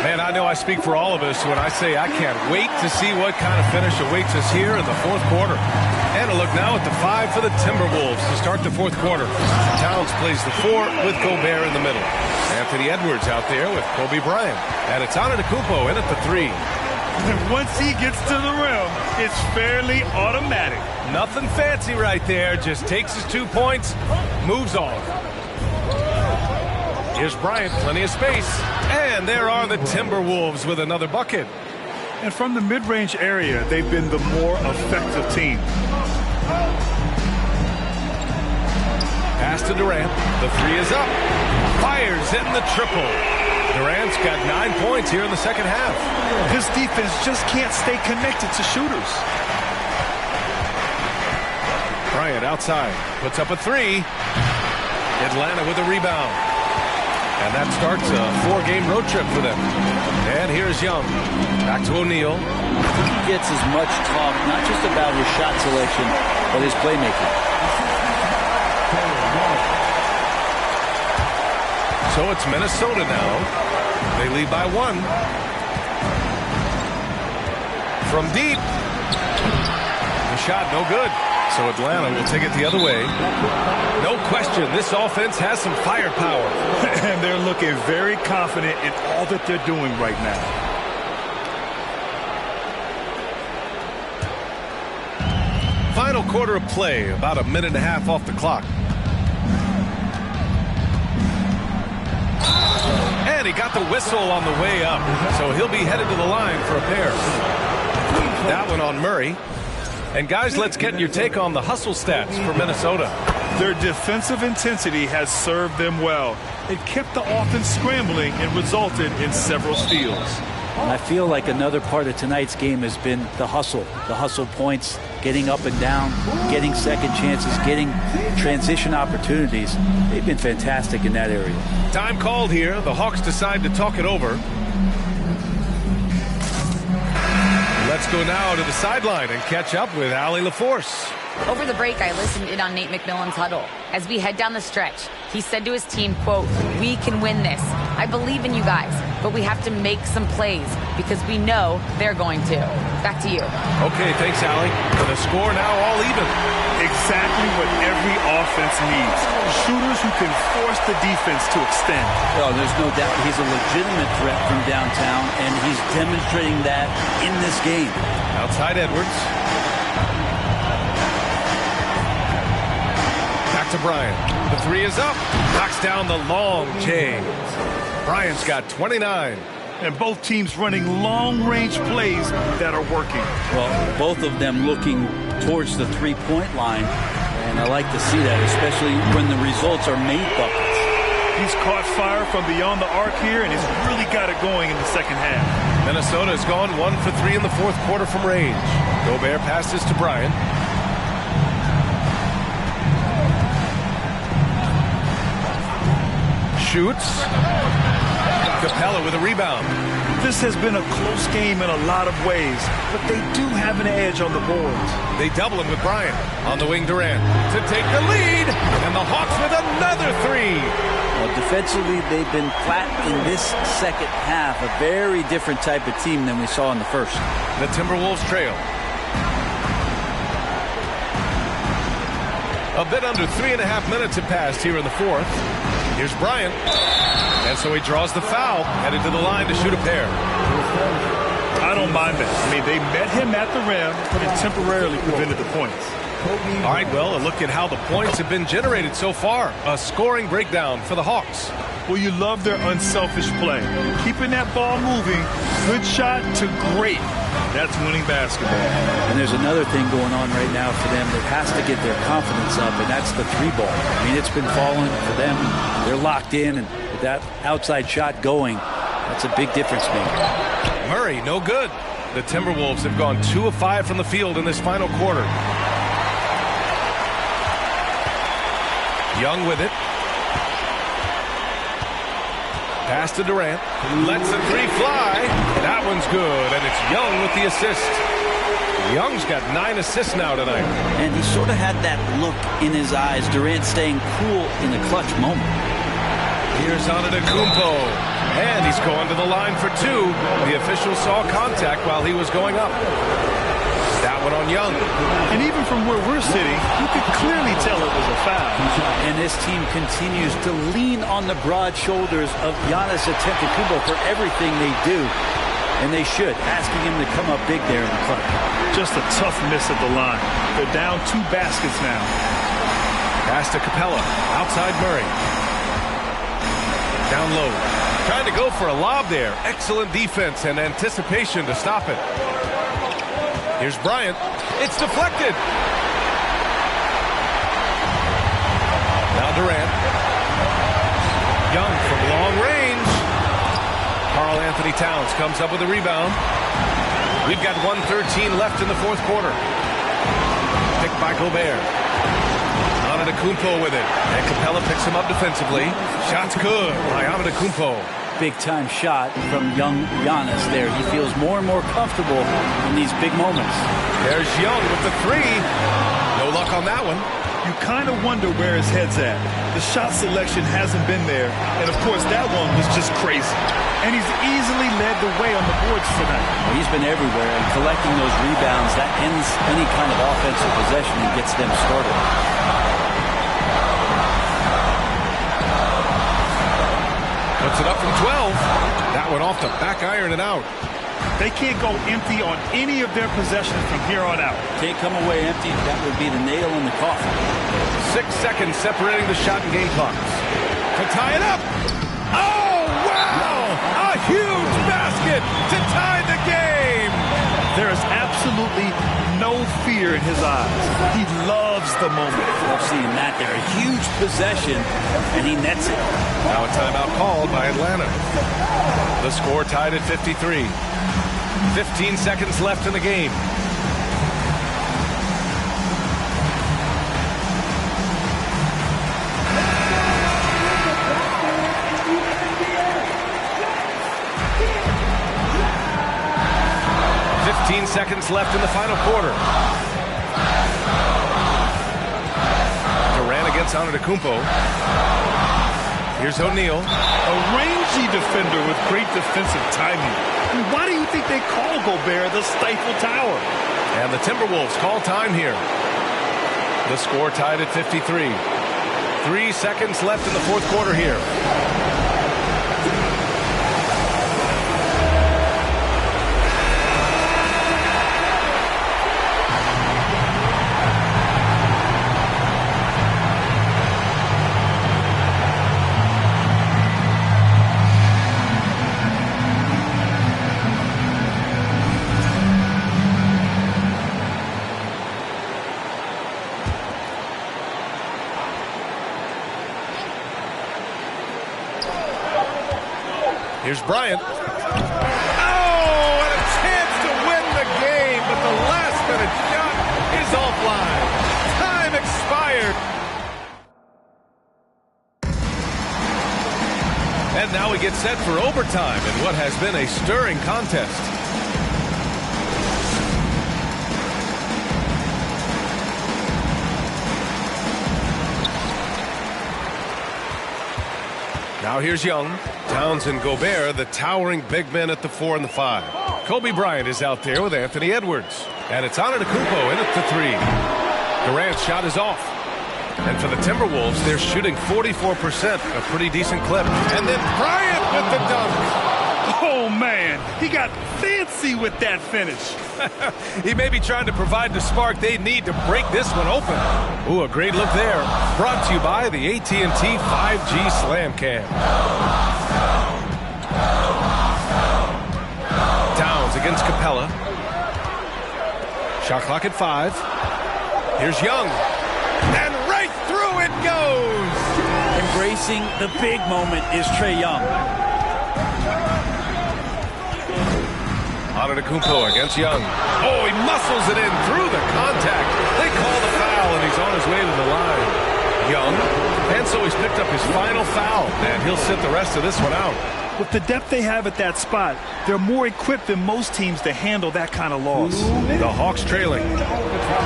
Man, I know I speak for all of us when I say I can't wait to see what kind of finish awaits us here in the fourth quarter. And a look now at the 5 for the Timberwolves to start the fourth quarter. Towns plays the 4 with Gobert in the middle. Anthony Edwards out there with Kobe Bryant. And it's Antetokounmpo in at the 3. And once he gets to the rim, it's fairly automatic. Nothing fancy right there. Just takes his 2 points, moves on. Here's Bryant, plenty of space. And there are the Timberwolves with another bucket. And from the mid-range area, they've been the more effective team. Pass to Durant. The 3 is up. Fires in the triple. Durant's got 9 points here in the second half. His defense just can't stay connected to shooters. Bryant outside. Puts up a 3. Atlanta with a rebound. And that starts a 4-game road trip for them. And here's Young. Back to O'Neal. He gets as much talk, not just about his shot selection, but his playmaking. So it's Minnesota now. They lead by 1. from deep. The shot no good. So Atlanta will take it the other way. No question, this offense has some firepower. And they're looking very confident in all that they're doing right now. Final quarter of play, about a minute and a half off the clock. And he got the whistle on the way up, so he'll be headed to the line for a pair. That one on Murray. And guys, let's get your take on the hustle stats for Minnesota. Their defensive intensity has served them well. It kept the offense scrambling and resulted in several steals. And I feel like another part of tonight's game has been the hustle points, getting up and down, getting second chances, getting transition opportunities. They've been fantastic in that area. Time called here. The Hawks decide to talk it over. Let's go now to the sideline and catch up with Allie LaForce. Over the break, I listened in on Nate McMillan's huddle. As we head down the stretch, he said to his team, quote, "We can win this. I believe in you guys, but we have to make some plays because we know they're going to." Back to you. Okay, thanks, Allie. For the score now all even. Exactly what every offense needs. Shooters who can force the defense to extend. Well, there's no doubt he's a legitimate threat from downtown, and he's demonstrating that in this game. Outside Edwards. Back to Bryant. The three is up. Knocks down the long J. Bryant's got 29. And both teams running long-range plays that are working. Well, both of them looking towards the three-point line, and I like to see that, especially when the results are made buckets. He's caught fire from beyond the arc here, and he's really got it going in the second half. Minnesota has gone 1 for 3 in the fourth quarter from range. Gobert passes to Bryant. Shoots. Capella with a rebound. This has been a close game in a lot of ways, but they do have an edge on the boards. They double him with Bryant. On the wing, Durant to take the lead, and the Hawks with another three. Well, defensively, they've been flat in this second half. A very different type of team than we saw in the first. The Timberwolves trail. A bit under 3.5 minutes have passed here in the fourth. Here's Bryant. And so he draws the foul, headed to the line to shoot a pair. I don't mind that. I mean, they met him at the rim and temporarily prevented the points. All right, well, a look at how the points have been generated so far. A scoring breakdown for the Hawks. Well, you love their unselfish play. Keeping that ball moving, good shot to great. That's winning basketball. And there's another thing going on right now for them that has to get their confidence up, and that's the three ball. I mean, it's been falling for them. They're locked in, and with that outside shot going, that's a big difference maker. Murray, no good. The Timberwolves have gone 2 of 5 from the field in this final quarter. Young with it. Pass to Durant. Lets the three fly. That one's good, and it's Young with the assist. Young's got 9 assists now tonight. And he sort of had that look in his eyes. Durant staying cool in the clutch moment. Here's Antetokounmpo. And he's going to the line for 2. The official saw contact while he was going up. That one on Young. And even from where we're sitting, you could clearly tell it was a foul. And this team continues to lean on the broad shoulders of Giannis Antetokounmpo for everything they do. And they should, asking him to come up big there in the clutch. Just a tough miss at the line. They're down 2 baskets now. Pass to Capella. Outside Murray. Down low. Trying to go for a lob there. Excellent defense and anticipation to stop it. Here's Bryant. It's deflected. Now Durant. Young from long range. Karl-Anthony Towns comes up with a rebound. We've got 1:13 left in the fourth quarter. Picked by Gobert. Antetokounmpo with it. And Capella picks him up defensively. Shot's good by Antetokounmpo. Big-time shot from young Giannis there. He feels more and more comfortable in these big moments. There's Young with the three. No luck on that one. you kind of wonder where his head's at. The shot selection hasn't been there, and of course that one was just crazy. And he's easily led the way on the boards tonight. Well, he's been everywhere, and collecting those rebounds, that ends any kind of offensive possession and gets them started. Puts it up from 12. That one off the back iron and out. They can't go empty on any of their possessions from here on out. Can't come away empty. That would be the nail in the coffin. 6 seconds separating the shot and game clocks. To tie it up. Oh, wow! A huge basket to tie the game. There is absolutely no fear in his eyes. He loves the moment. Love seeing that there. A huge possession, and he nets it. Now a timeout called by Atlanta. The score tied at 53. 15 seconds left in the game. Seconds left in the final quarter. Durant against Antetokounmpo. Here's O'Neal. A rangy defender with great defensive timing. Why do you think they call Gobert the Stifle Tower? And the Timberwolves call time here. The score tied at 53. 3 seconds left in the fourth quarter here. Here's Bryant. Oh, and a chance to win the game, but the last-minute shot is offline. Time expired. And now we get set for overtime in what has been a stirring contest. Now here's Young. Towns and Gobert, the towering big men at the 4 and the 5. Kobe Bryant is out there with Anthony Edwards. And it's Antetokounmpo in at the 3. Durant's shot is off. And for the Timberwolves, they're shooting 44%, a pretty decent clip. And then Bryant with the dunk. Oh, man, he got fancy with that finish. He may be trying to provide the spark they need to break this one open. Ooh, a great look there. Brought to you by the AT&T 5G Slam Cam. Towns against Capella. Shot clock at 5. Here's Young. And right through it goes. Embracing the big moment is Trae Young. Antetokounmpo against Young. Oh, he muscles it in through the contact. They call the foul, and he's on his way to the line. Young. And so he's picked up his final foul, and he'll sit the rest of this one out. With the depth they have at that spot, they're more equipped than most teams to handle that kind of loss. The Hawks trailing.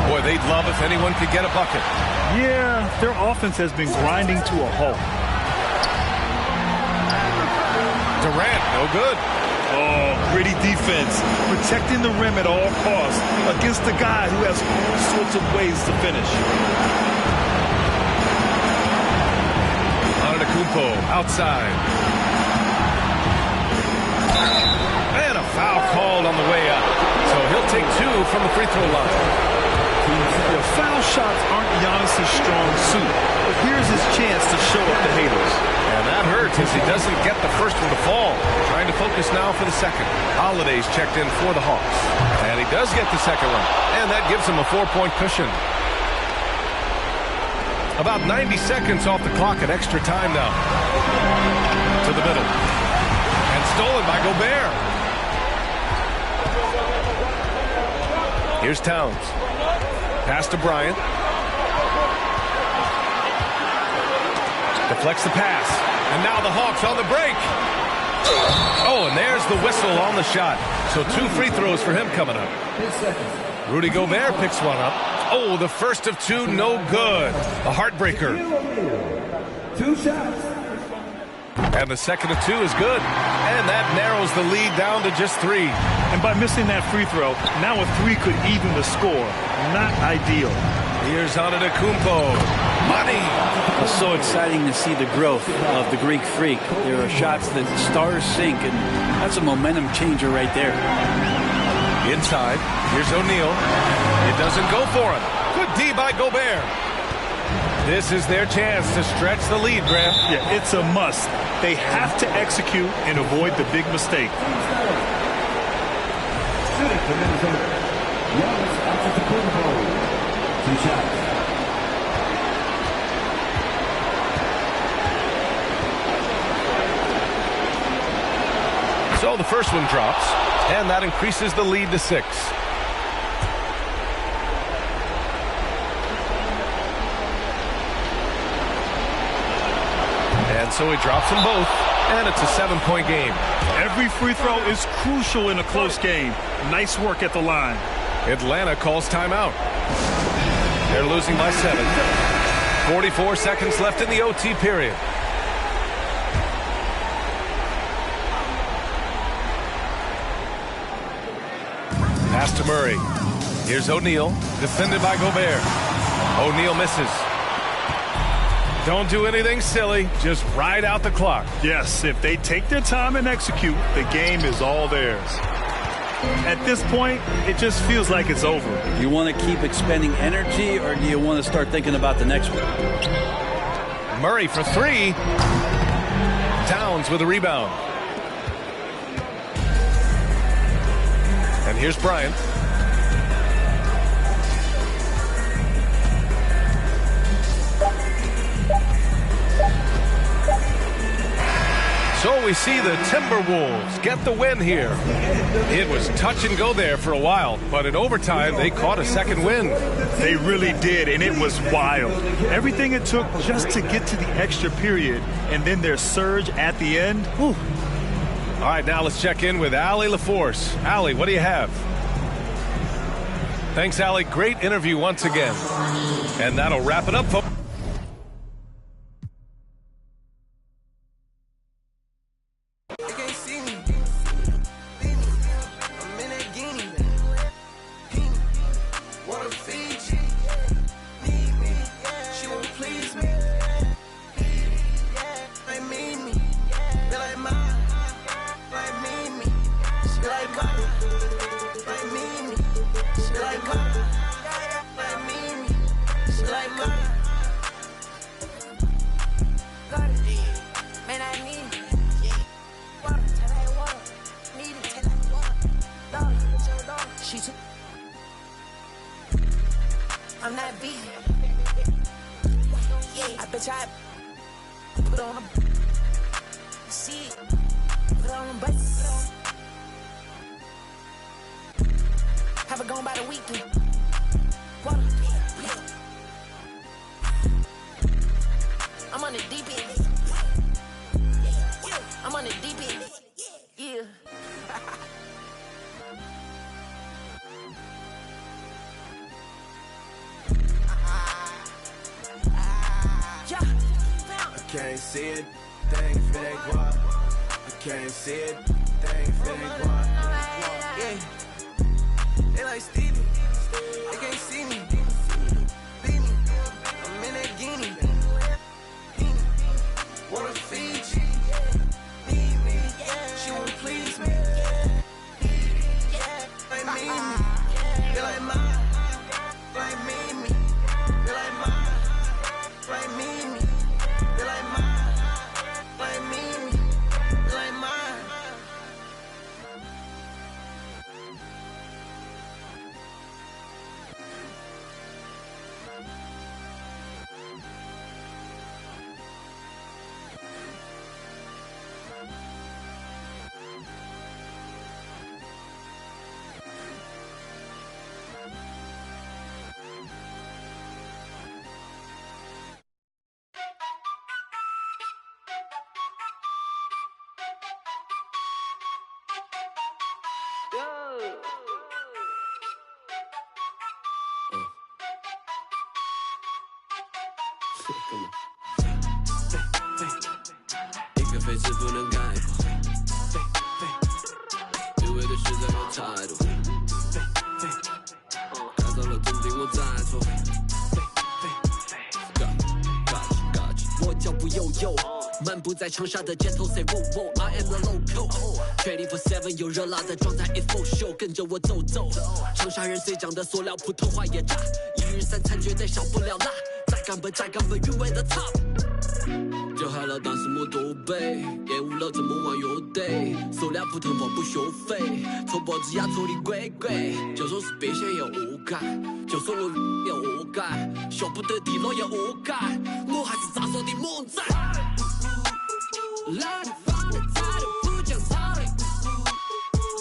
Boy, they'd love if anyone could get a bucket. Yeah, their offense has been grinding to a halt. Durant, no good. Oh, gritty defense. Protecting the rim at all costs against a guy who has all sorts of ways to finish. Antetokounmpo outside. And a foul called on the way up. So he'll take 2 from the free throw line. The foul shots aren't Giannis's strong suit, but here's his chance to show up the haters. And that hurts as he doesn't get the first one to fall. Trying to focus now for the second. Holiday's checked in for the Hawks. And he does get the second one. And that gives him a 4-point cushion. About 90 seconds off the clock at extra time now. To the middle. And stolen by Gobert. Here's Towns. Pass to Bryant. Deflects the pass. And now the Hawks on the break. Oh, and there's the whistle on the shot. So 2 free throws for him coming up. Rudy Gobert picks one up. Oh, the first of two, no good. A heartbreaker. 2 shots. And the second of two is good. And that narrows the lead down to just 3. And by missing that free throw, now a 3 could even the score. Not ideal. Here's Antetokounmpo. Money! It's so exciting to see the growth of the Greek Freak. There are shots that stars sink, and that's a momentum changer right there. Inside, here's O'Neal. It doesn't go for him. Good D by Gobert. This is their chance to stretch the lead, Grant. Yeah, it's a must. They have to execute and avoid the big mistake. So the first one drops, and that increases the lead to 6. And so he drops them both, and it's a 7-point game. Every free throw is crucial in a close game. Nice work at the line. Atlanta calls timeout. They're losing by 7. 44 seconds left in the OT period. Pass to Murray. Here's O'Neal, defended by Gobert. O'Neal misses. Don't do anything silly. Just ride out the clock. Yes, if they take their time and execute, the game is all theirs. At this point, it just feels like it's over. You want to keep expending energy, or do you want to start thinking about the next one? Murray for 3. Towns with a rebound. And here's Bryant. So we see the Timberwolves get the win here. It was touch and go there for a while, but in overtime, they caught a second win. They really did, and it was wild. Everything it took just to get to the extra period, and then their surge at the end. Whew. All right, now let's check in with Allie LaForce. Allie, what do you have? Thanks, Allie. Great interview once again. And that'll wrap it up, folks. I'm not beat. I bet I put on a see, put on a bus. Have it gone by the weekend. What? I'm on the deep end. I'm on the deep end. Yeah. Can't see it, thing if it ain't guap. I can't see it, thing if it ain't guap. Yeah, they like Stevie, they can't see me. Beanie, I'm in that guinea. Wanna feed you, need me, she won't please me. Like me, they like mine, like me, they like mine, like me. 一个飞字不能概括，对为的事在有态度，改造了总比我再错。我脚步悠悠，漫步在长沙的街头 ，say wo wo，I am the local。24/7有热辣的状态 ，it for show， 跟着我走走。长沙人最讲的塑料普通话也炸，一日三餐绝对少不了辣，再干杯再干杯，韵味的 top。就嗨了，但是没多背，厌恶了这么玩乐队，塑料普通话不学费，错脖子压错的鬼鬼，就算是变现也恶改，就算我也恶改，学不得地了也恶改，我还是咋说的猛仔。来你放的态度不讲道理，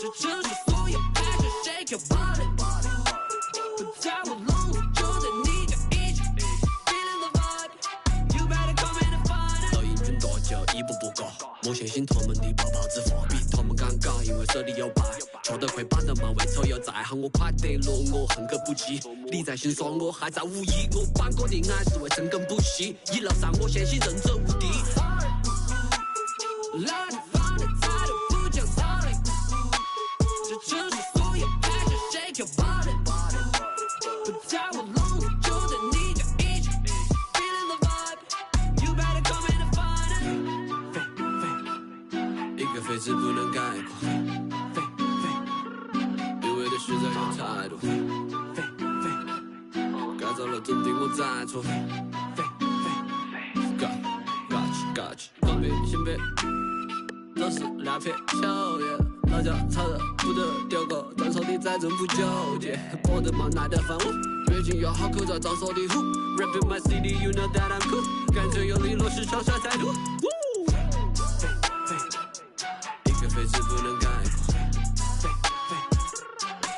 这城市所有 passion shake your body， 不在我笼子就在你家一起 feeling the vibe， you better come in and find it。老英俊大叫一步步高，莫相信他们的泡泡之话，比他们敢搞，因为手里有牌，球队会办的嘛，为错又再喊我快得落，我恨个不羁，你在心酸我还在无意，我办过的爱是为深耕不息，1楼3我相信人者无敌。来你放的态度不讲道理，这城市所有 passion shake your body， 不在我笼子就在你家一起 feeling the vibe， you better come in and find it。一个飞字不能概括，对为的事在有态度，改造了总比我再错。Gotcha，光别先别。都是两片秋叶，老家吵得不得丢个，专手的再真不纠结，我的妈耐得烦我，越近越好口罩招手的虎 ，Rapping my city you know that I'm cool， 干脆用力落实长沙态度。一个飞字不能概括，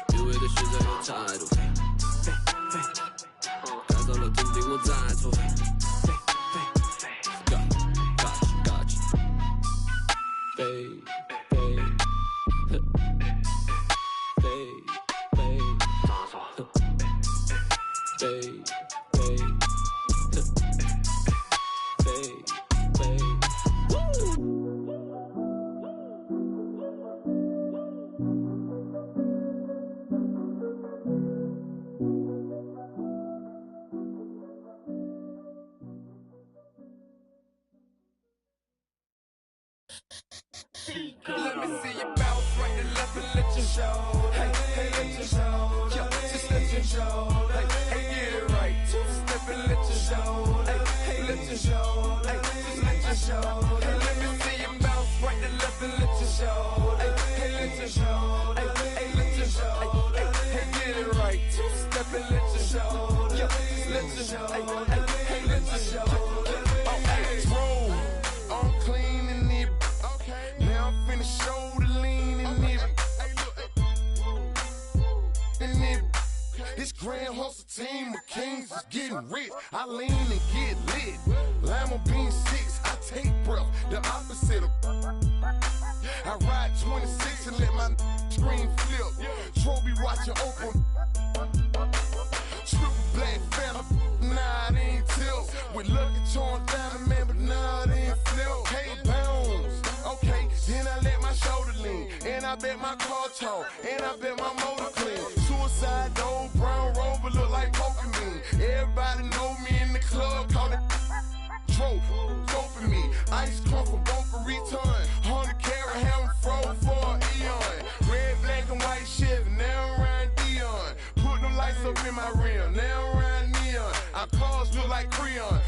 对为的事在有态度，改造了总比我再错。Let me see you bounce right and left and let you show. Hey, hey, let you show. Yo, just let you show. Hey, hey, get it right. Two-step and let you show. Hey, hey, let you show. Hey, just let you show. Hey, let me see you bounce right and left and let you show. Hey, hey, let you show. Hey, hey, let you show. Hey, hey, get it right. Two-step and let you show. Yo, just let you show. Hey, hey, hey, let you show. Oh, hey, roll. I'm clean and it. Now I'm finna show the lean in it. This grand hustle team of kings is getting rich. I lean and get lit. Lima bean 6, I take breath. The opposite of. I ride 26 and let my screen flip. Trophy watching open. Triple black phantom. Nah, it ain't tilt. With lucky charms down the man, but nah, it ain't flip. Hey, bounce. Okay, then I let my shoulder lean. And I bet my car tall. And I bet my motor clean. Suicide door, brown rover look like Pokemon. Everybody know me in the club, call it Tro, doping me. Ice come from Boca Raton. 100 carat ham froze for an eon. Red, black, and white Chevy, now I'm riding Dion. Put them lights up in my rim, now I'm riding neon. Our cars look like Creon.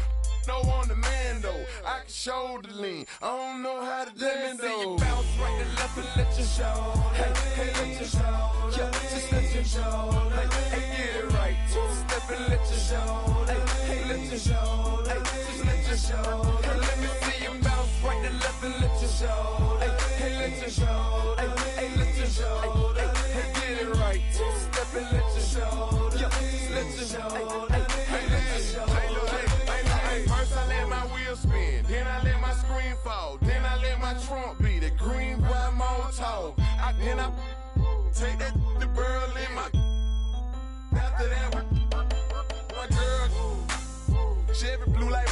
No on the man though, I can show the lean. I don't know how to dance though. Let me see you bounce right and left and let you show. Hey, hey, let you show. Yeah, just let you show. Hey, hey, get it right. Two-step and let you show. Hey, hey, let you show. Hey, just let you show. Hey, let me see you bounce right and left and let you show. Hey, hey, let you show. Hey, hey, let you show. Hey, hey, get it right. Two-step and let you show. Yeah, just let you show. Hey, hey, let you show. First I let my wheel spin, then I let my screen fall, then I let my trunk be the green boy motor. Then I take that the girl in my. After that, my girl Chevy blue like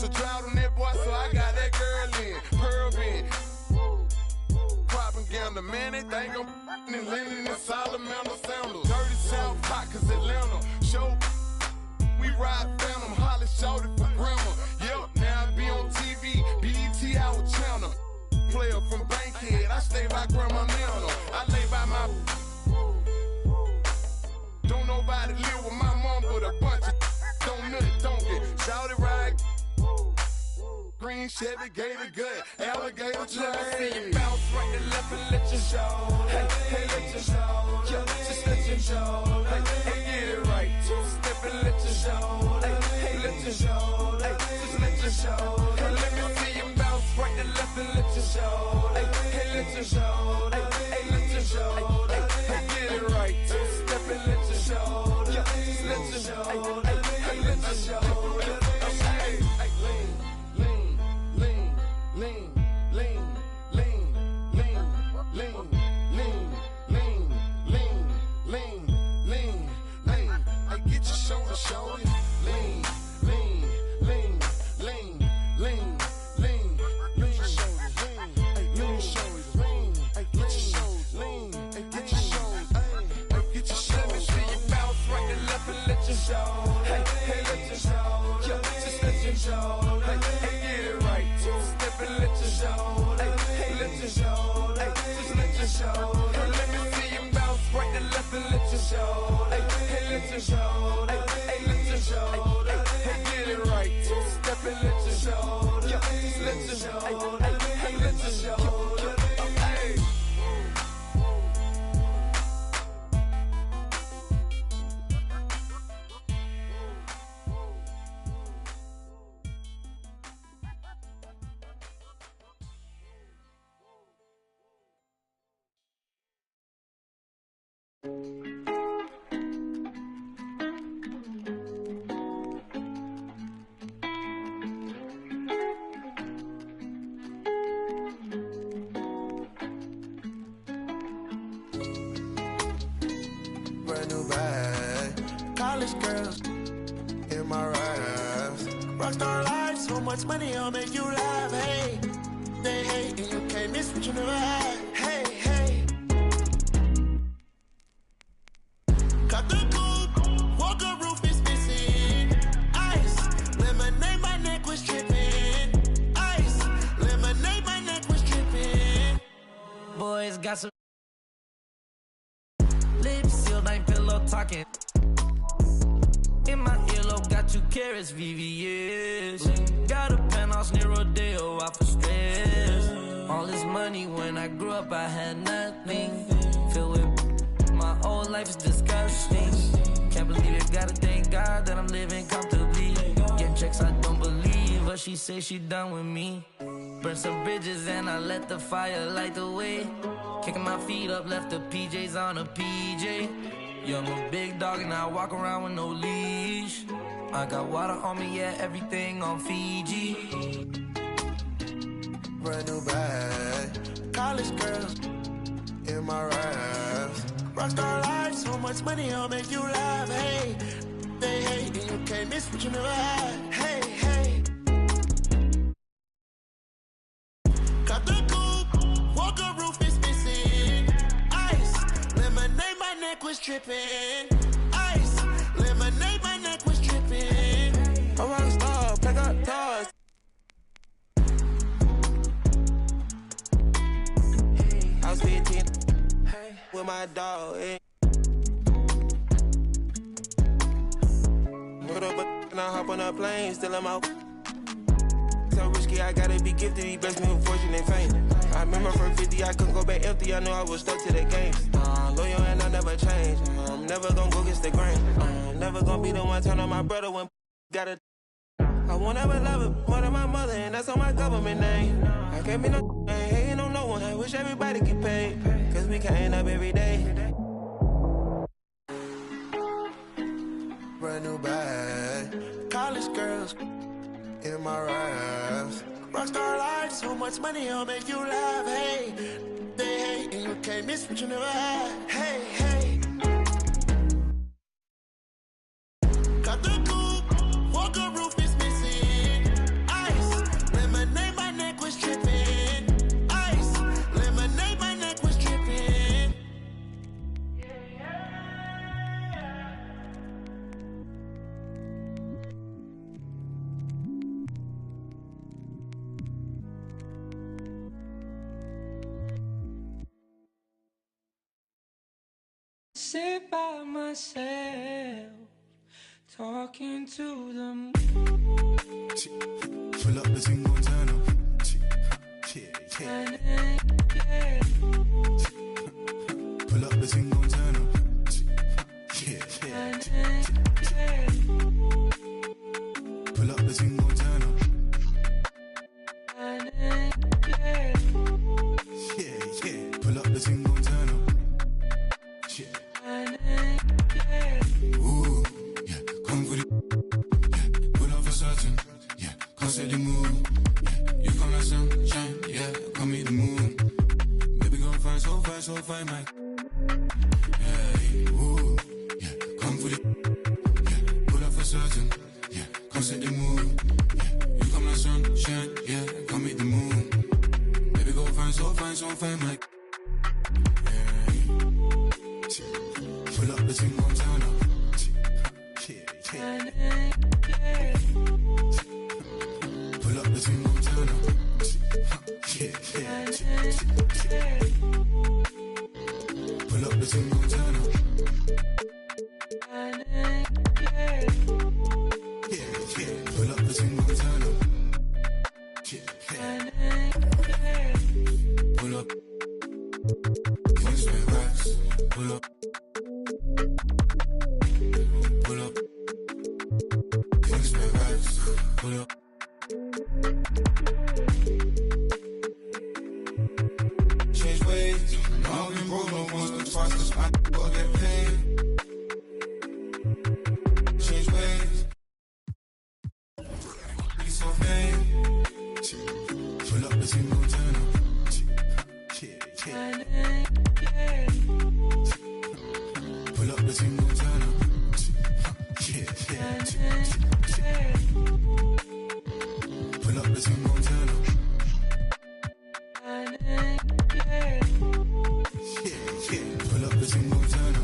It's a drought on that boy, so I got that girl in. Pearl in. Propaganda, man, they think I'm in Lennon and Salamander sandals. Dirty South hot, cause Atlanta. Show, we ride Phantom, Holly shouted for grandma. Yep, now I be on TV, BET our channel. Player from Bankhead, I stay by Grandma Nana. I lay by my. Don't nobody live with my mom, but a bunch of don't nut, don't get shouted right. Green Chevy, gator gut, alligator train. Let me see you bounce right to left and let you show. Hey, hey, let you show. Yeah, just let you show. Hey, hey, get it right. Step and let you show. Hey, hey, let you show. Hey, just let you show. Hey, let me see you bounce right to left and let you show. Hey, hey, let you show. Hey, hey, let you show. Hey, hey, get it right. Step and let you show. Yeah, just let you show. Hey, hey, let you show. Brand new bag, college girls in my raps. Rockstar life, so much money, I'll make you laugh. Hey, they hate and you can't miss what you never had. Hey, hey. Cut the coupe, walker roof is missing. Ice, lemonade, my neck was tripping. Ice, lemonade, my neck was tripping. Boys got some lips sealed, ain't pillow talking. In my earlobe, got 2 carats, VVS. Got a penthouse near Rodeo, out for stress. All this money, when I grew up, I had nothing. Filled with my whole life is disgusting. Can't believe it, gotta thank God that I'm living comfortably. Getting checks, I don't believe, but she say she done with me. Burn some bridges and I let the fire light the way. Kicking my feet up, left the PJs on a PJ. Yeah, I'm a big dog and I walk around with no leash. I got water on me, yeah, everything on Fiji. Brand new bag, college girls in my raps. Rockstar life, so much money, I'll make you laugh. Hey, they hate and you can't miss what you never had. Hey, hey. Cut the coupe, walker roof is missing. Ice, lemonade, my neck was tripping. Ice, lemonade, my neck was tripping. A rock star, pack up toys. I was 15 with my dog. Put up and I hop on a plane, still I'm out. So risky, I gotta be gifted. He blessed me with fortune and fame. I remember from 50, I couldn't go back empty. I know I was stuck to the game. Loyal and I never change. I'm never gonna go against the grain. I'm never gonna be the one turn on my brother when gotta. I won't ever love it more than my mother, and that's on my government name. I can't be no ain't hating on no one. I wish everybody get paid, cause we can't up every day. Brand new bag, college girls in my raps. Rockstar life, so much money, I'll make you laugh. Hey, they hate and you can't miss what you never had. Hey, hey. Got the coupe, walker roof is missing. sit by myself, talking to the moon. Pull up the single turn up. Pull up the single turn up. Pull up the single turn up. Pull up the single turn up. Ooh, yeah, come for the. Yeah, pull up for certain. Yeah, come set the mood. Yeah, you come like sunshine. Yeah, come meet the moon. Baby, go fine, so fine, Mike. Hey, ooh, yeah, come for the. Yeah, pull up for certain. Yeah, come set the mood. Yeah, you come like sunshine. Yeah, come meet the moon. Baby, go fine, so fine, Mike. Pull up the single turn up. Pull up the single turn up. Pull up the single turn up. Pull up the single turn up. Pull up. Kingston racks. Pull up. Pull up. Kingston racks. Pull up. Change ways. I've been broke no once or twice, cause I will get paid. Change ways. Be so vain. Pull up the single turn up. Pull up the single turn up. Pull up the single turn up. Pull up the single turn up.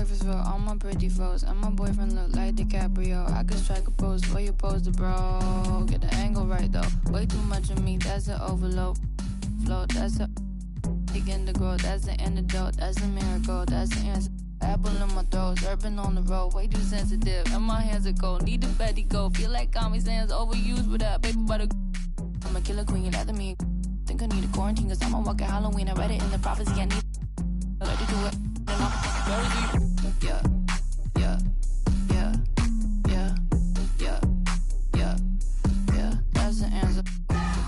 breakfast for all my pretty foes. And my boyfriend look like DiCaprio. I could strike a pose for you pose the bro. Get the angle right though. Way too much of me, that's an overload. Flow, that's a begin to grow. That's the antidote, that's a miracle, that's the answer. Apple in my throat, surfing on the road, way too sensitive. And my hands are cold, need the fatty go. Feel like Kami Sands overused with that paper butter. I'm a killer queen, you're after me. Think I need a quarantine, cause I'm a walking Halloween. I read it in the prophecy, I need I like to do it. And I'm very deep. Yeah, yeah, yeah, yeah, yeah, yeah, yeah. That's the answer.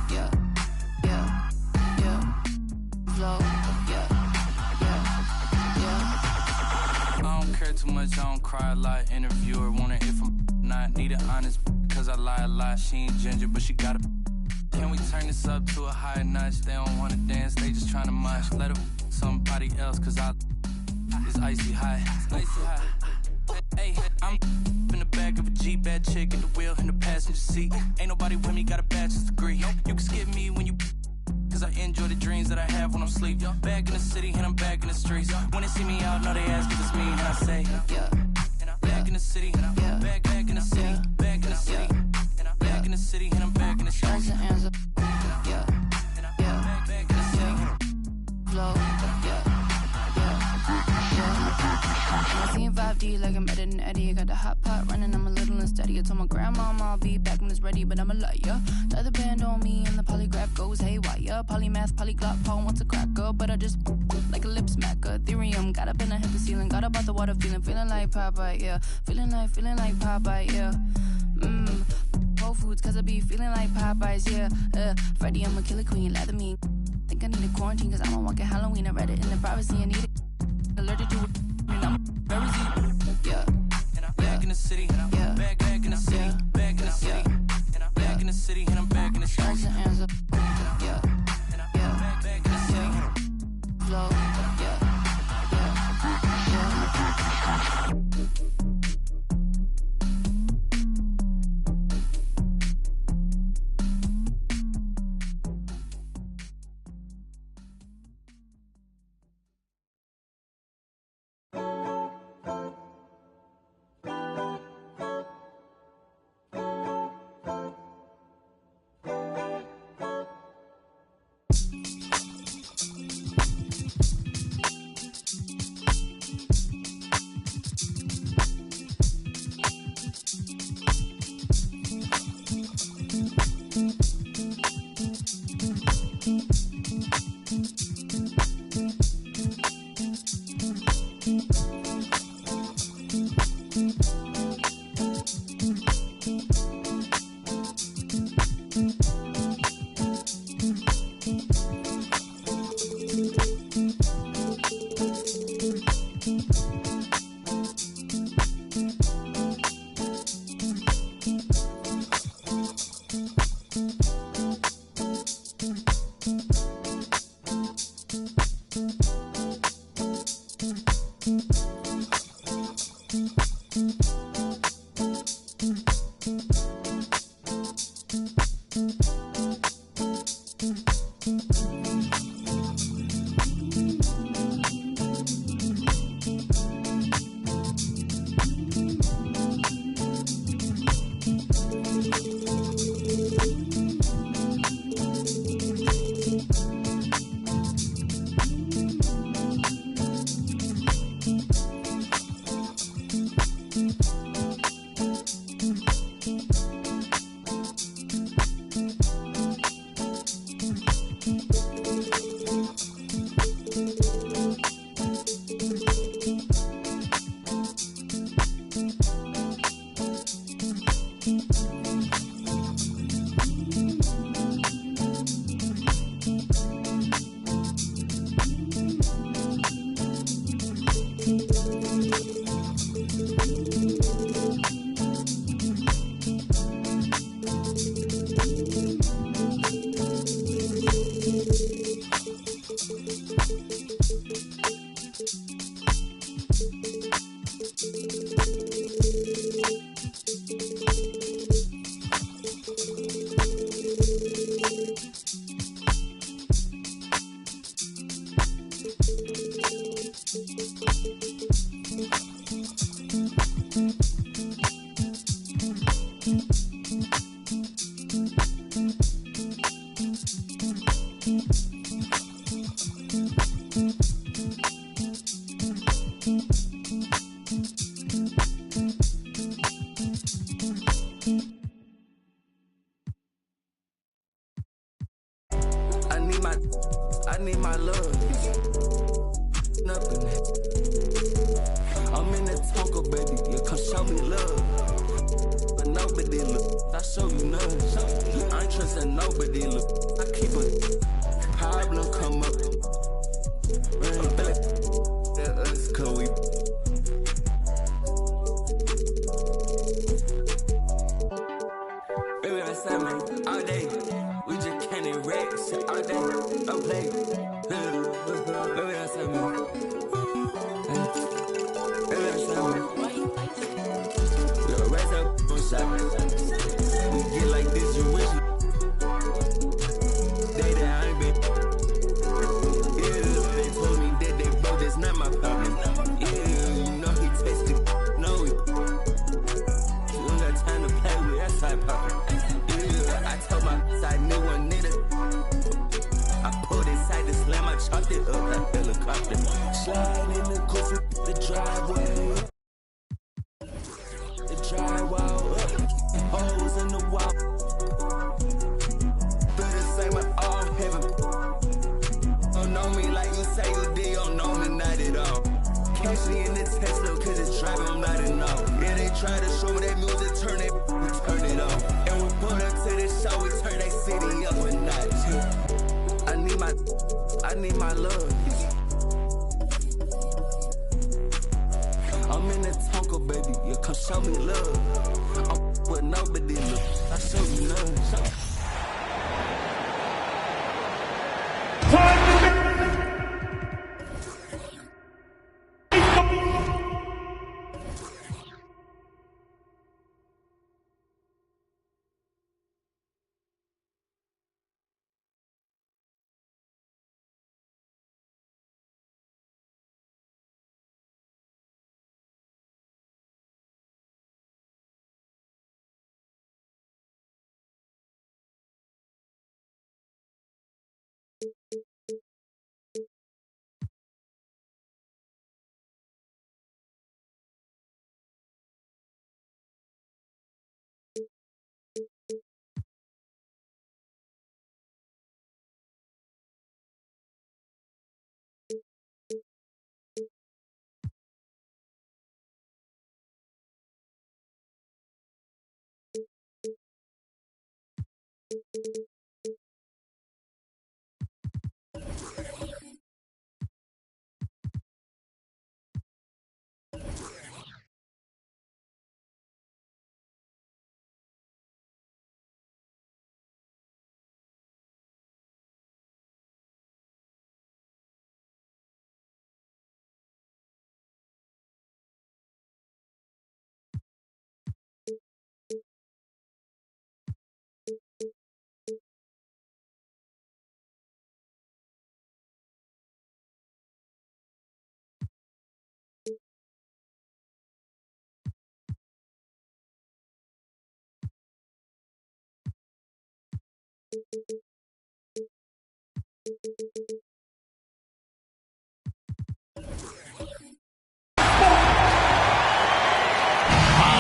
Yeah, yeah, yeah. Flow, yeah, yeah, yeah. I don't care too much, I don't cry a lot. Interviewer wanna hear from not need it honest, cause I lie a lot. She ain't ginger, but she got a. Can we turn this up to a higher notch? They don't wanna dance, they just tryna mosh. Let her somebody else, cause it's icy hot. Icy hot. Hey, I'm in the back of a Jeep, bad chick at the wheel in the passenger seat. Ain't nobody with me, got a bachelor's degree. You can skip me when you, cause I enjoy the dreams that I have when I'm asleep. Back in the city and I'm back in the streets. When they see me out, know they ask if it's me, and I say, yeah. Back in the city, back in the city, back in the city, back in the city, and I'm back in the streets. That's the answer. Yeah, yeah, back in the city. Flow, yeah, yeah. I seen 5D like I'm editing Eddie. I got the hot pot running, I'm a little unsteady. I told my grandma I'll be back when it's ready, but I'm a liar. The other band on me and the polygraph goes haywire. Polymath, polyglot, Paul wants a cracker, but I just like a lip smacker. Ethereum, got up and I hit the ceiling. Got up out the water, feeling like Popeye, yeah. Feeling like Popeye, yeah. Whole Foods, cause I be feeling like Popeyes, yeah. Freddy, I'm a killer queen, lather me. Think I need a quarantine, cause I'm a walking Halloween. I read it in the privacy, I need it. Allergic to it, and I'm very deep. Yeah. Back in the city, yeah. Back in the city, back in the city, back in the city, and I'm back in the streets. That's the answer. Yeah, yeah, back in the city. Flow, yeah, yeah, yeah. I need my love. Nothing. I'm in the Tonka, baby. You come show me love. But nobody look. I show you none. I ain't trusting nobody look. I keep a problem come up. Rain back. That us, cause we. Baby, that's me all day. We just can't erect shit all day. Don't play. Baby, that's me. Baby, that's me. We'll raise up on shot. We get like this, you wish you. Day that I ain't been. Yeah, they told me that they broke, that's not my problem. Yeah, you know he tasted. No, you don't got time to play with that side poppin'. I told my side new one nigga. I pulled inside the slam, I chopped it up like helicopter. Slide in the coffee, the driveway. The drywall up, holes in the wall. Feel the same at all heaven. Don't know me like you say you did, don't know me not at all. Catch me in the Tesla, cause it's driving, I'm not enough. Yeah, they try to show me that music, turn it, we turn it off. And we pull up to the show, we turn that city up a notch. I need my love. I'm in the Tonka, baby, you come show me love. I'm with nobody look, I show you love.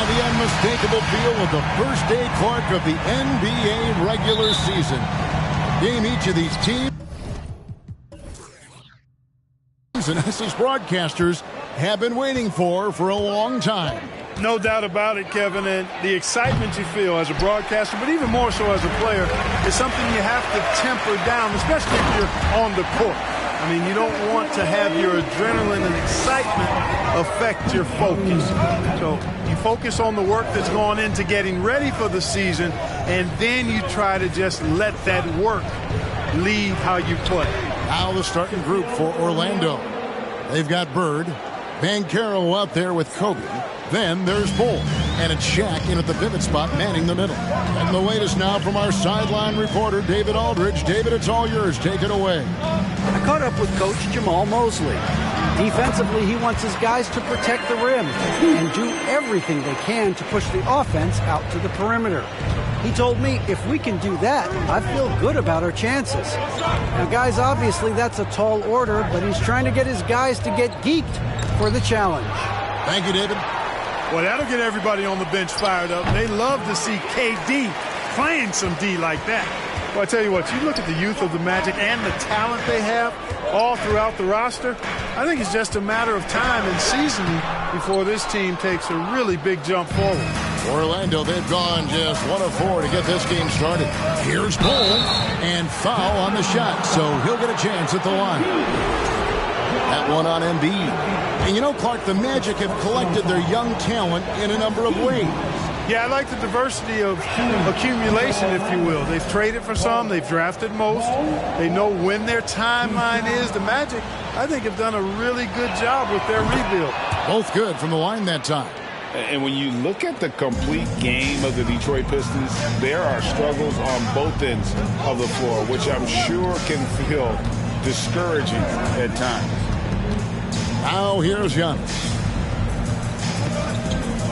The unmistakable feel of the first day Clark of the NBA regular season. Game each of these teams and us as broadcasters have been waiting for a long time. No doubt about it, Kevin, and the excitement you feel as a broadcaster, but even more so as a player, is something you have to temper down, especially if you're on the court. I mean, you don't want to have your adrenaline and excitement affect your focus. So you focus on the work that's gone into getting ready for the season, and then you try to just let that work lead how you play. Now the starting group for Orlando. They've got Bird, Banchero out there with Kobe. Then there's Bull, and it's Shaq in at the pivot spot, manning the middle. And the latest now from our sideline reporter, David Aldridge. David, it's all yours. Take it away. I caught up with Coach Jamal Mosley. Defensively, he wants his guys to protect the rim and do everything they can to push the offense out to the perimeter. He told me if we can do that, I feel good about our chances. Now, guys, obviously that's a tall order, but he's trying to get his guys to get geeked for the challenge. Thank you, David. Well, that'll get everybody on the bench fired up. They love to see KD playing some D like that. Well, I tell you what, you look at the youth of the Magic and the talent they have all throughout the roster. I think it's just a matter of time and seasoning before this team takes a really big jump forward. Orlando, they've gone just 1 of 4 to get this game started. Here's Bull, and foul on the shot, so he'll get a chance at the line. That one on Embiid. And you know, Clark, the Magic have collected their young talent in a number of ways. Yeah, I like the diversity of accumulation, if you will. They've traded for some. They've drafted most. They know when their timeline is. The Magic, I think, have done a really good job with their rebuild. Both good from the line that time. And when you look at the complete game of the Detroit Pistons, there are struggles on both ends of the floor, which I'm sure can feel discouraging at times. Now here's Giannis.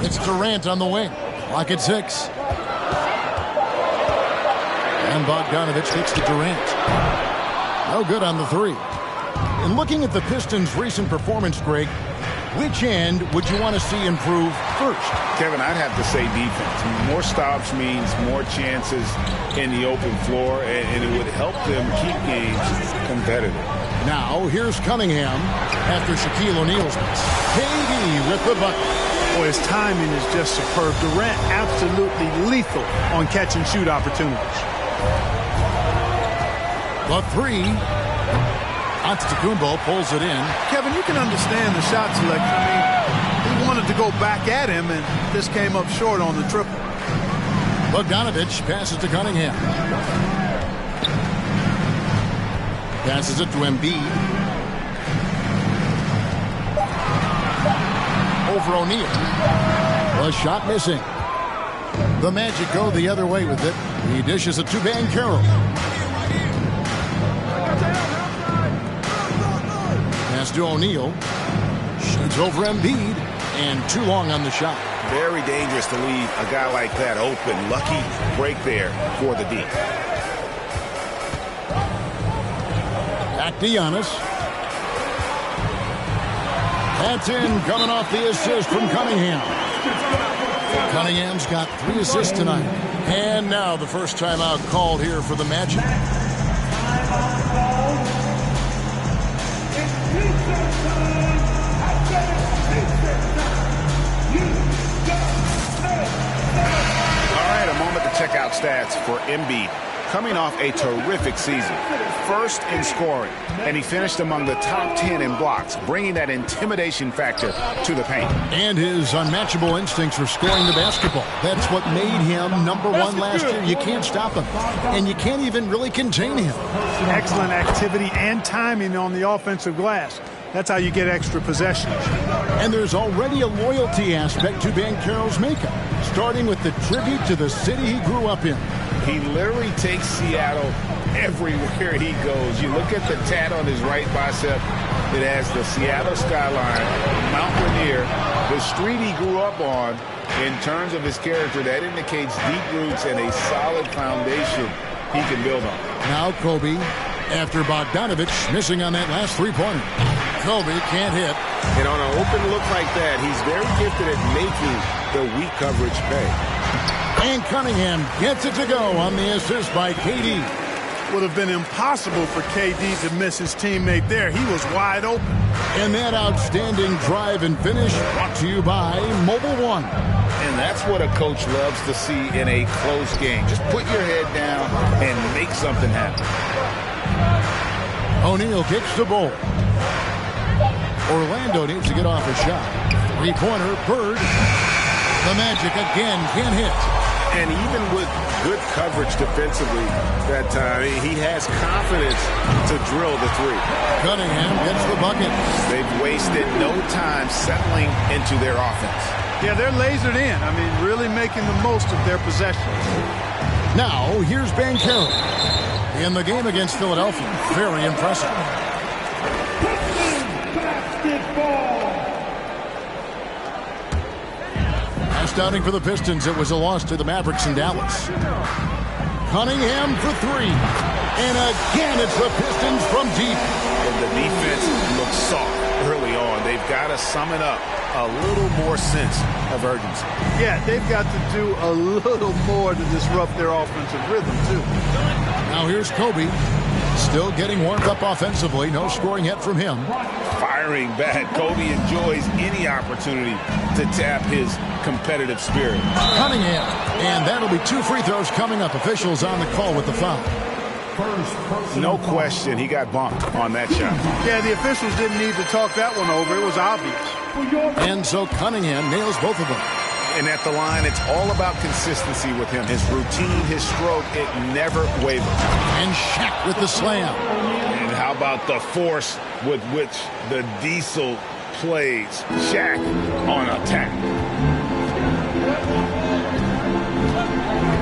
It's Durant on the wing. Clock at 6. And Bogdanovich hits to Durant. No good on the 3. And looking at the Pistons' recent performance, Greg, which end would you want to see improve first? Kevin, I'd have to say defense. More stops means more chances in the open floor, and it would help them keep games competitive. Now, here's Cunningham after Shaquille O'Neal's miss. KD with the bucket. Boy, his timing is just superb. Durant absolutely lethal on catch and shoot opportunities. The 3. Antetokounmpo pulls it in. Kevin, you can understand the shot selection. I mean, he wanted to go back at him, and this came up short on the triple. Bogdanovich passes to Cunningham. Passes it to Embiid. Over O'Neal. The shot missing. The Magic go the other way with it. He dishes it to Banchero. Pass to O'Neal. Shoots over Embiid. And too long on the shot. Very dangerous to leave a guy like that open. Lucky break there for the D. Back to Giannis. That's in, coming off the assist from Cunningham. Cunningham's got 3 assists tonight. And now the first timeout called here for the Magic. All right, a moment to check out stats for Embiid. Coming off a terrific season. First in scoring, and he finished among the top 10 in blocks, bringing that intimidation factor to the paint. And his unmatchable instincts for scoring the basketball. That's what made him #1 last year. You can't stop him, and you can't even really contain him. Excellent activity and timing on the offensive glass. That's how you get extra possessions. And there's already a loyalty aspect to Banchero's makeup, starting with the tribute to the city he grew up in. He literally takes Seattle everywhere he goes. You look at the tat on his right bicep. It has the Seattle skyline, Mount Rainier, the street he grew up on. In terms of his character, that indicates deep roots and a solid foundation he can build on. Now Kobe, after Bogdanovich missing on that last 3-pointer. Kobe can't hit. And on an open look like that, he's very gifted at making the weak coverage pay. And Cunningham gets it to go on the assist by KD. Would have been impossible for KD to miss his teammate there. He was wide open. And that outstanding drive and finish brought to you by Mobile One. And that's what a coach loves to see in a close game. Just put your head down and make something happen. O'Neal kicks the ball. Orlando needs to get off a shot. 3-pointer, Bird. The Magic again can't hit. And even with good coverage defensively that time, he has confidence to drill the 3. Cunningham gets the bucket. They've wasted no time settling into their offense. Yeah, they're lasered in. I mean, really making the most of their possessions. Now, here's Banchero. In the game against Philadelphia, very impressive. Last outing for the Pistons, it was a loss to the Mavericks in Dallas. Cunningham for 3. And again, it's the Pistons from deep. And the defense looks soft early on. They've got to sum it up. A little more sense of urgency. Yeah, they've got to do a little more to disrupt their offensive rhythm, too. Now here's Kobe. Still getting warmed up offensively. No scoring yet from him. Firing back. Kobe enjoys any opportunity to tap his competitive spirit. Cunningham. And that'll be 2 free throws coming up. Officials on the call with the foul. No question, he got bumped on that shot. Yeah, the officials didn't need to talk that one over. It was obvious. And so Cunningham nails both of them. And at the line, it's all about consistency with him. His routine, his stroke, it never wavers. And Shaq with the slam. And how about the force with which the Diesel plays? Shaq on attack.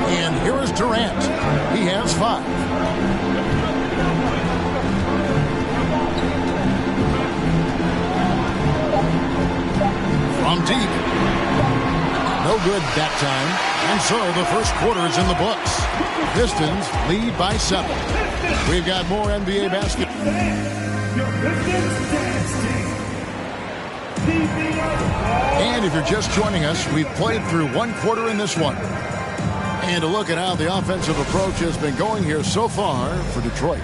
And here is Durant. He has 5. From deep. No good that time. And so the first quarter is in the books. Pistons lead by 7. We've got more NBA basketball. And if you're just joining us, we've played through 1 quarter in this one. And a look at how the offensive approach has been going here so far for Detroit.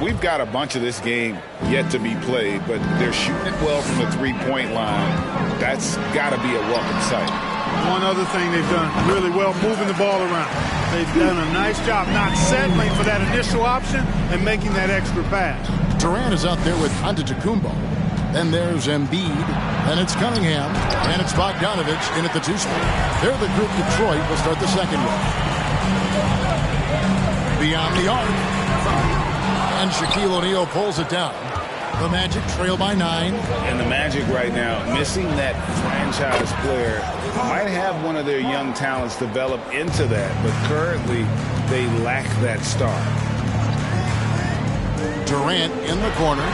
We've got a bunch of this game yet to be played, but they're shooting it well from the three-point line. That's got to be a welcome sight. One other thing they've done really well, moving the ball around. They've done a nice job not settling for that initial option and making that extra pass. Durant is out there with Antetokounmpo. Then there's Embiid. Then it's Cunningham. And it's Bogdanovich in at the 2 spot. They're the group Detroit will start the second with. Beyond the arc. And Shaquille O'Neal pulls it down. The Magic trail by 9. And the Magic right now, missing that franchise player, might have one of their young talents develop into that, but currently they lack that star. Durant in the corner.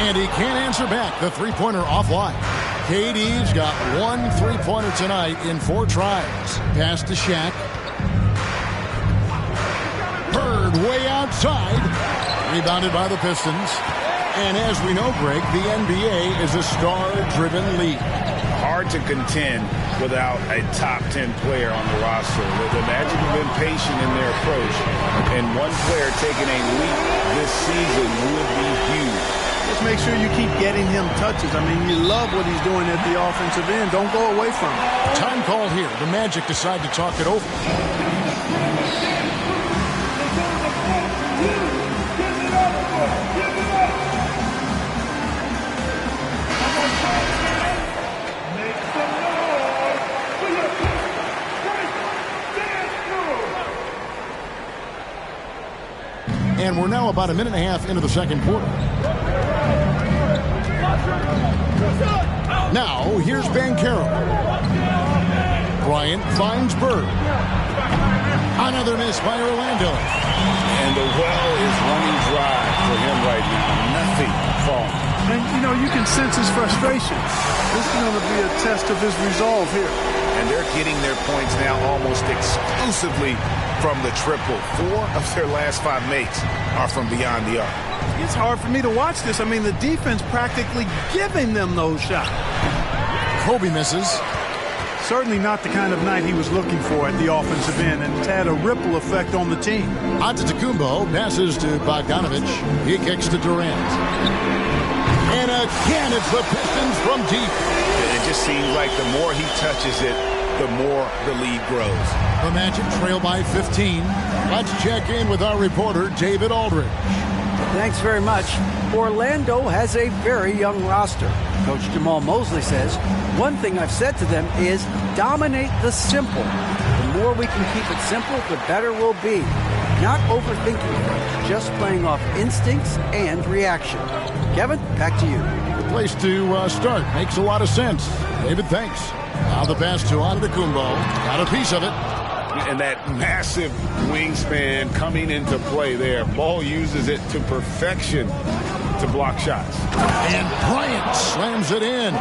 And he can't answer back. The three-pointer offline. KD's got 1 3-pointer tonight in 4 tries. Pass to Shaq. Bird way outside. Rebounded by the Pistons. And as we know, Greg, the NBA is a star-driven league. Hard to contend without a top 10 player on the roster. The Magic have been patient in their approach. And one player taking a leap this season would be huge. Just make sure you keep getting him touches. I mean, you love what he's doing at the offensive end. Don't go away from it. Time called here. The Magic decide to talk it over. And we're now about a minute and a half into the second quarter. Now, here's Banchero. Bryant finds Bird. Another miss by Orlando. And the well is running dry for him right now. Nothing falling. And, you know, you can sense his frustration. This is going to be a test of his resolve here. And they're getting their points now almost exclusively from the triple. 4 of their last 5 makes are from beyond the arc. It's hard for me to watch this. I mean, the defense practically giving them those shots. Kobe misses. Certainly not the kind of night he was looking for at the offensive end, and it's had a ripple effect on the team. Antetokounmpo passes to Bogdanovich. He kicks to Durant. And again, it's the Pistons from deep. It just seems like the more he touches it, the more the lead grows. The Magic trail by 15. Let's check in with our reporter, David Aldridge. Thanks very much. Orlando has a very young roster. Coach Jamal Mosley says, one thing I've said to them is dominate the simple. The more we can keep it simple, the better we'll be. Not overthinking things, just playing off instincts and reaction. Kevin, back to you. The place to start. Makes a lot of sense. David, thanks. Now the pass to Antetokounmpo. Got a piece of it. And that massive wingspan coming into play there. Ball uses it to perfection to block shots. And Bryant slams it in.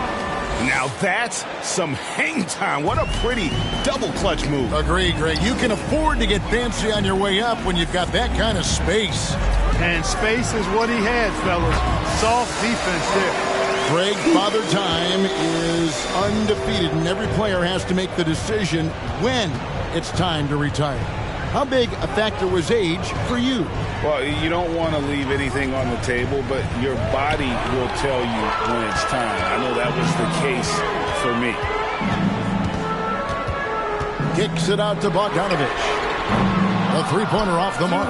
Now that's some hang time. What a pretty double clutch move. Agreed, Greg. You can afford to get fancy on your way up when you've got that kind of space. And space is what he had, fellas. Soft defense there. Greg, Father Time is undefeated, and every player has to make the decision when it's time to retire. How big a factor was age for you? Well, you don't want to leave anything on the table, but your body will tell you when it's time. I know that was the case for me. Kicks it out to Bogdanovich. A three-pointer off the mark.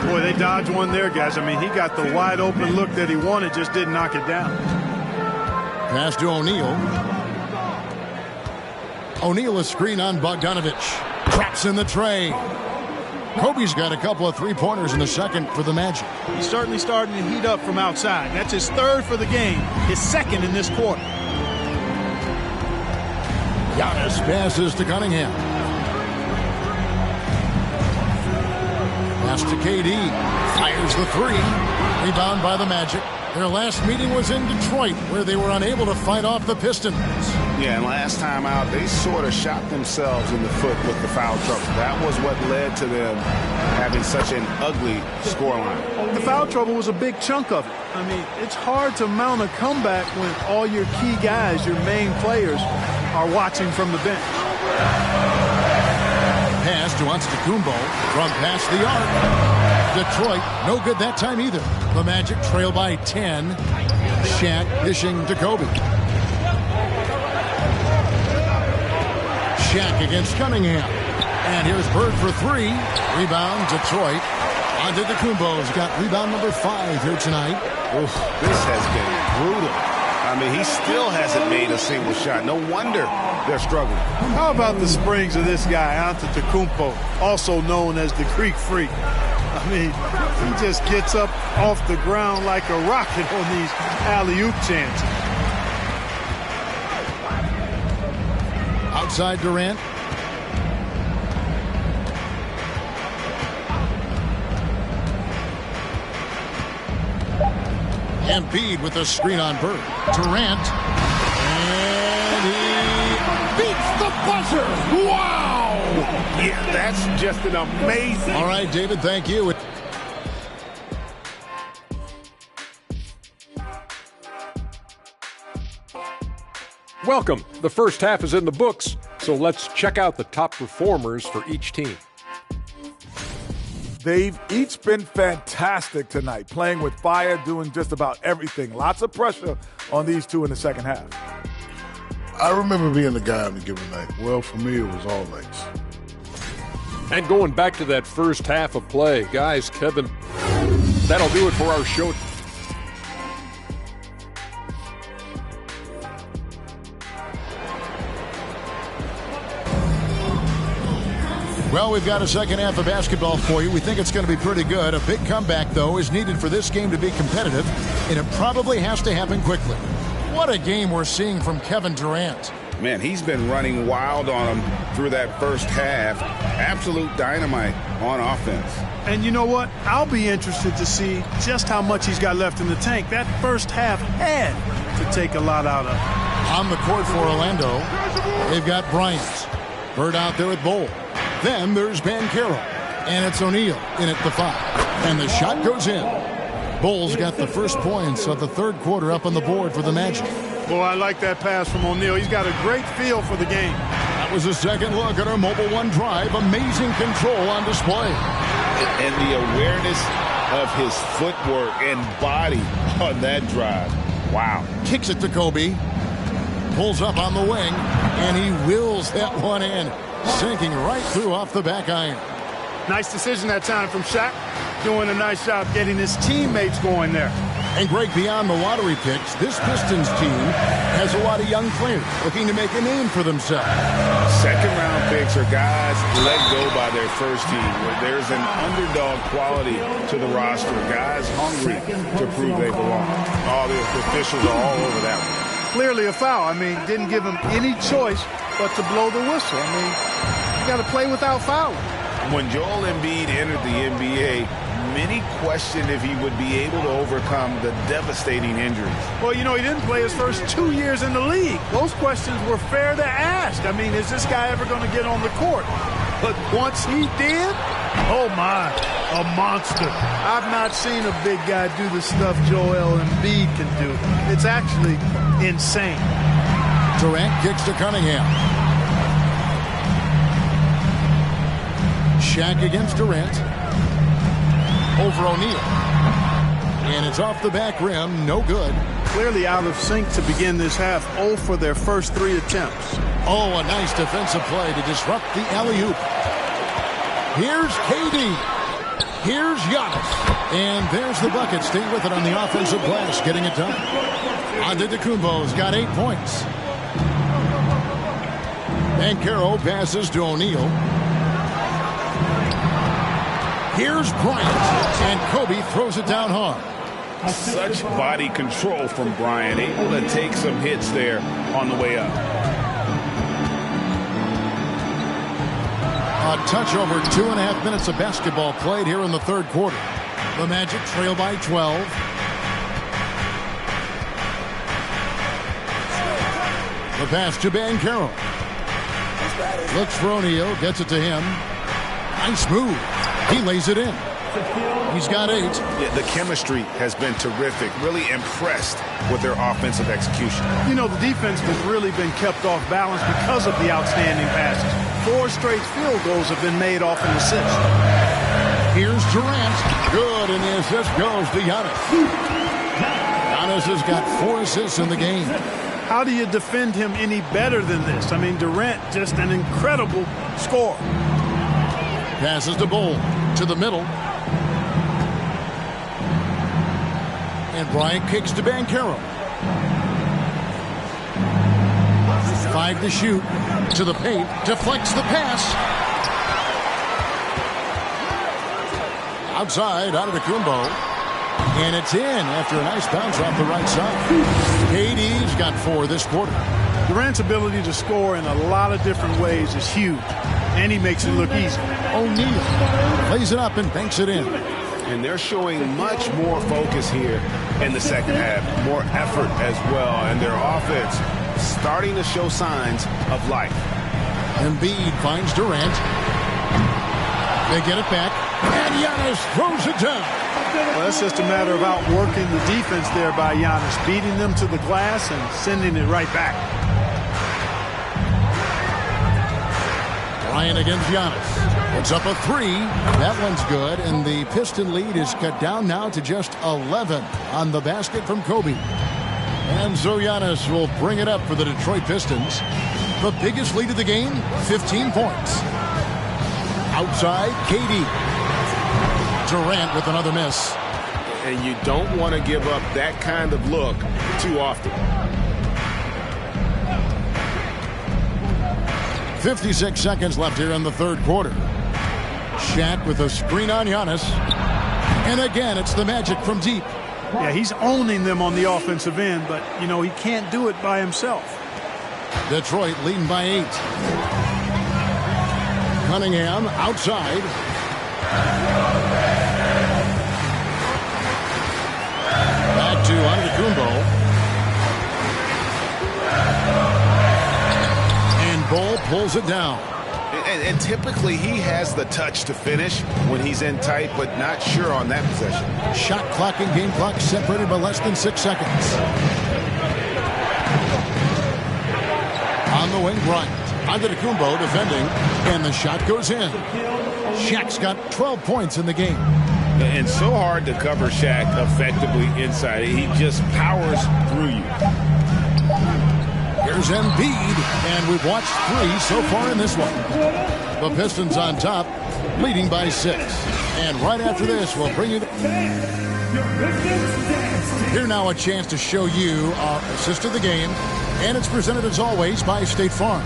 Boy, they dodged one there, guys. I mean, he got the wide open look that he wanted, just didn't knock it down. Pass to O'Neal. O'Neal a screen on Bogdanovich. Traps in the tray. Kobe's got a couple of three-pointers in the second for the Magic. He's certainly starting to heat up from outside. That's his third for the game, his second in this quarter. Giannis passes to Cunningham. Pass to KD. Fires the three. Rebound by the Magic. Their last meeting was in Detroit, where they were unable to fight off the Pistons. Yeah, and last time out, they sort of shot themselves in the foot with the foul trouble. That was what led to them having such an ugly scoreline. The foul trouble was a big chunk of it. I mean, it's hard to mount a comeback when all your key guys, your main players, are watching from the bench. Pass to Antetokounmpo from past the arc. Detroit, no good that time either. The Magic trail by 10. Shaq dishing to Kobe. Shaq against Cunningham. And here's Bird for three. Rebound, Detroit. Antetokounmpo's got rebound number 5 here tonight. Oof, this has been brutal. I mean, he still hasn't made a single shot. No wonder they're struggling. How about the springs of this guy, Antetokounmpo, also known as the Greek Freak? I mean, he just gets up off the ground like a rocket on these alley-oop chances. Outside Durant. Embiid with a screen on Bird. Durant. And he beats the buzzer. Wow! Yeah, that's just an amazing. All right, David, thank you. Welcome. The first half is in the books, so let's check out the top performers for each team. They've each been fantastic tonight, playing with fire, doing just about everything. Lots of pressure on these two in the second half. I remember being the guy on the given night. Well, for me, it was all nights. And going back to that first half of play, guys, Kevin, that'll do it for our show. Well, we've got a second half of basketball for you. We think it's going to be pretty good. A big comeback, though, is needed for this game to be competitive, and it probably has to happen quickly. What a game we're seeing from Kevin Durant. Man, he's been running wild on him through that first half. Absolute dynamite on offense. And you know what? I'll be interested to see just how much he's got left in the tank. That first half had to take a lot out of him. On the court for Orlando, they've got Bryant. Bird out there at Bowl. Then there's Banchero, and it's O'Neal in at the 5. And the shot goes in. Bulls got the first points of the third quarter up on the board for the Magic. Boy, I like that pass from O'Neal. He's got a great feel for the game. That was a second look at our Mobile One drive. Amazing control on display. And the awareness of his footwork and body on that drive. Wow. Kicks it to Kobe. Pulls up on the wing, and he wills that one in. Sinking right through off the back iron. Nice decision that time from Shaq. Doing a nice job getting his teammates going there. And Greg, beyond the lottery picks, this Pistons team has a lot of young players looking to make a name for themselves. Second-round picks are guys let go by their first team, where there's an underdog quality to the roster. Guys hungry to prove they belong. All the officials are all over that one. Clearly a foul. I mean, didn't give him any choice but to blow the whistle. I mean, you got to play without fouling. When Joel Embiid entered the NBA, many questioned if he would be able to overcome the devastating injuries. Well, you know, he didn't play his first 2 years in the league. Those questions were fair to ask. I mean, is this guy ever going to get on the court? But once he did, oh my, a monster. I've not seen a big guy do the stuff Joel Embiid can do. It's actually insane. Durant kicks to Cunningham. Shaq against Durant. Over O'Neal. And it's off the back rim. No good. Clearly out of sync to begin this half. 0 for their first 3 attempts. Oh, a nice defensive play to disrupt the alley-oop. Here's KD. Here's Giannis. And there's the bucket. Staying with it on the offensive glass. Getting it done. Antetokounmpo's got 8 points. Banchero passes to O'Neal. Here's Bryant. And Kobe throws it down hard. Such body control from Bryant. Able to take some hits there on the way up. A touch over 2.5 minutes of basketball played here in the third quarter. The Magic trail by 12. The pass to Banchero. Looks for O'Neal, gets it to him. Nice move. He lays it in. He's got 8. Yeah, the chemistry has been terrific. Really impressed with their offensive execution. You know, the defense has really been kept off balance because of the outstanding passes. 4 straight field goals have been made off an assist. Here's Durant. Good, and the assist goes to Giannis. Giannis has got 4 assists in the game. How do you defend him any better than this? I mean, Durant, just an incredible scorer. Passes to Bull to the middle. And Bryant kicks to Banchero. 5 to shoot. To the paint. Deflects the pass. Outside, Antetokounmpo. And it's in after a nice bounce off the right side. KD's got 4 this quarter. Durant's ability to score in a lot of different ways is huge. And he makes it look easy. O'Neal lays it up and banks it in. And they're showing much more focus here in the second half. More effort as well. And their offense starting to show signs of life. Embiid finds Durant. They get it back. And Giannis throws it down. Well, that's just a matter of outworking the defense there by Giannis. Beating them to the glass and sending it right back. Bryant against Giannis. It's up a 3. That one's good. And the Piston lead is cut down now to just 11 on the basket from Kobe. And so Giannis will bring it up for the Detroit Pistons. The biggest lead of the game, 15 points. Outside, KD. Durant with another miss. And you don't want to give up that kind of look too often. 56 seconds left here in the third quarter. Shaq with a screen on Giannis. And again, it's the Magic from deep. Yeah, he's owning them on the offensive end, but, you know, he can't do it by himself. Detroit leading by 8. Cunningham outside. Back to Antetokounmpo. And Bull pulls it down. And typically he has the touch to finish when he's in tight, but not sure on that possession. Shot clock and game clock separated by less than 6 seconds. On the wing, Bryant. Antetokounmpo defending, and the shot goes in. Shaq's got 12 points in the game. And so hard to cover Shaq effectively inside. He just powers through you. Here's Embiid, and we've watched 3 so far in this one. The Pistons on top, leading by 6. And right after this, we'll bring you here now a chance to show you our assist of the game, and it's presented as always by State Farm.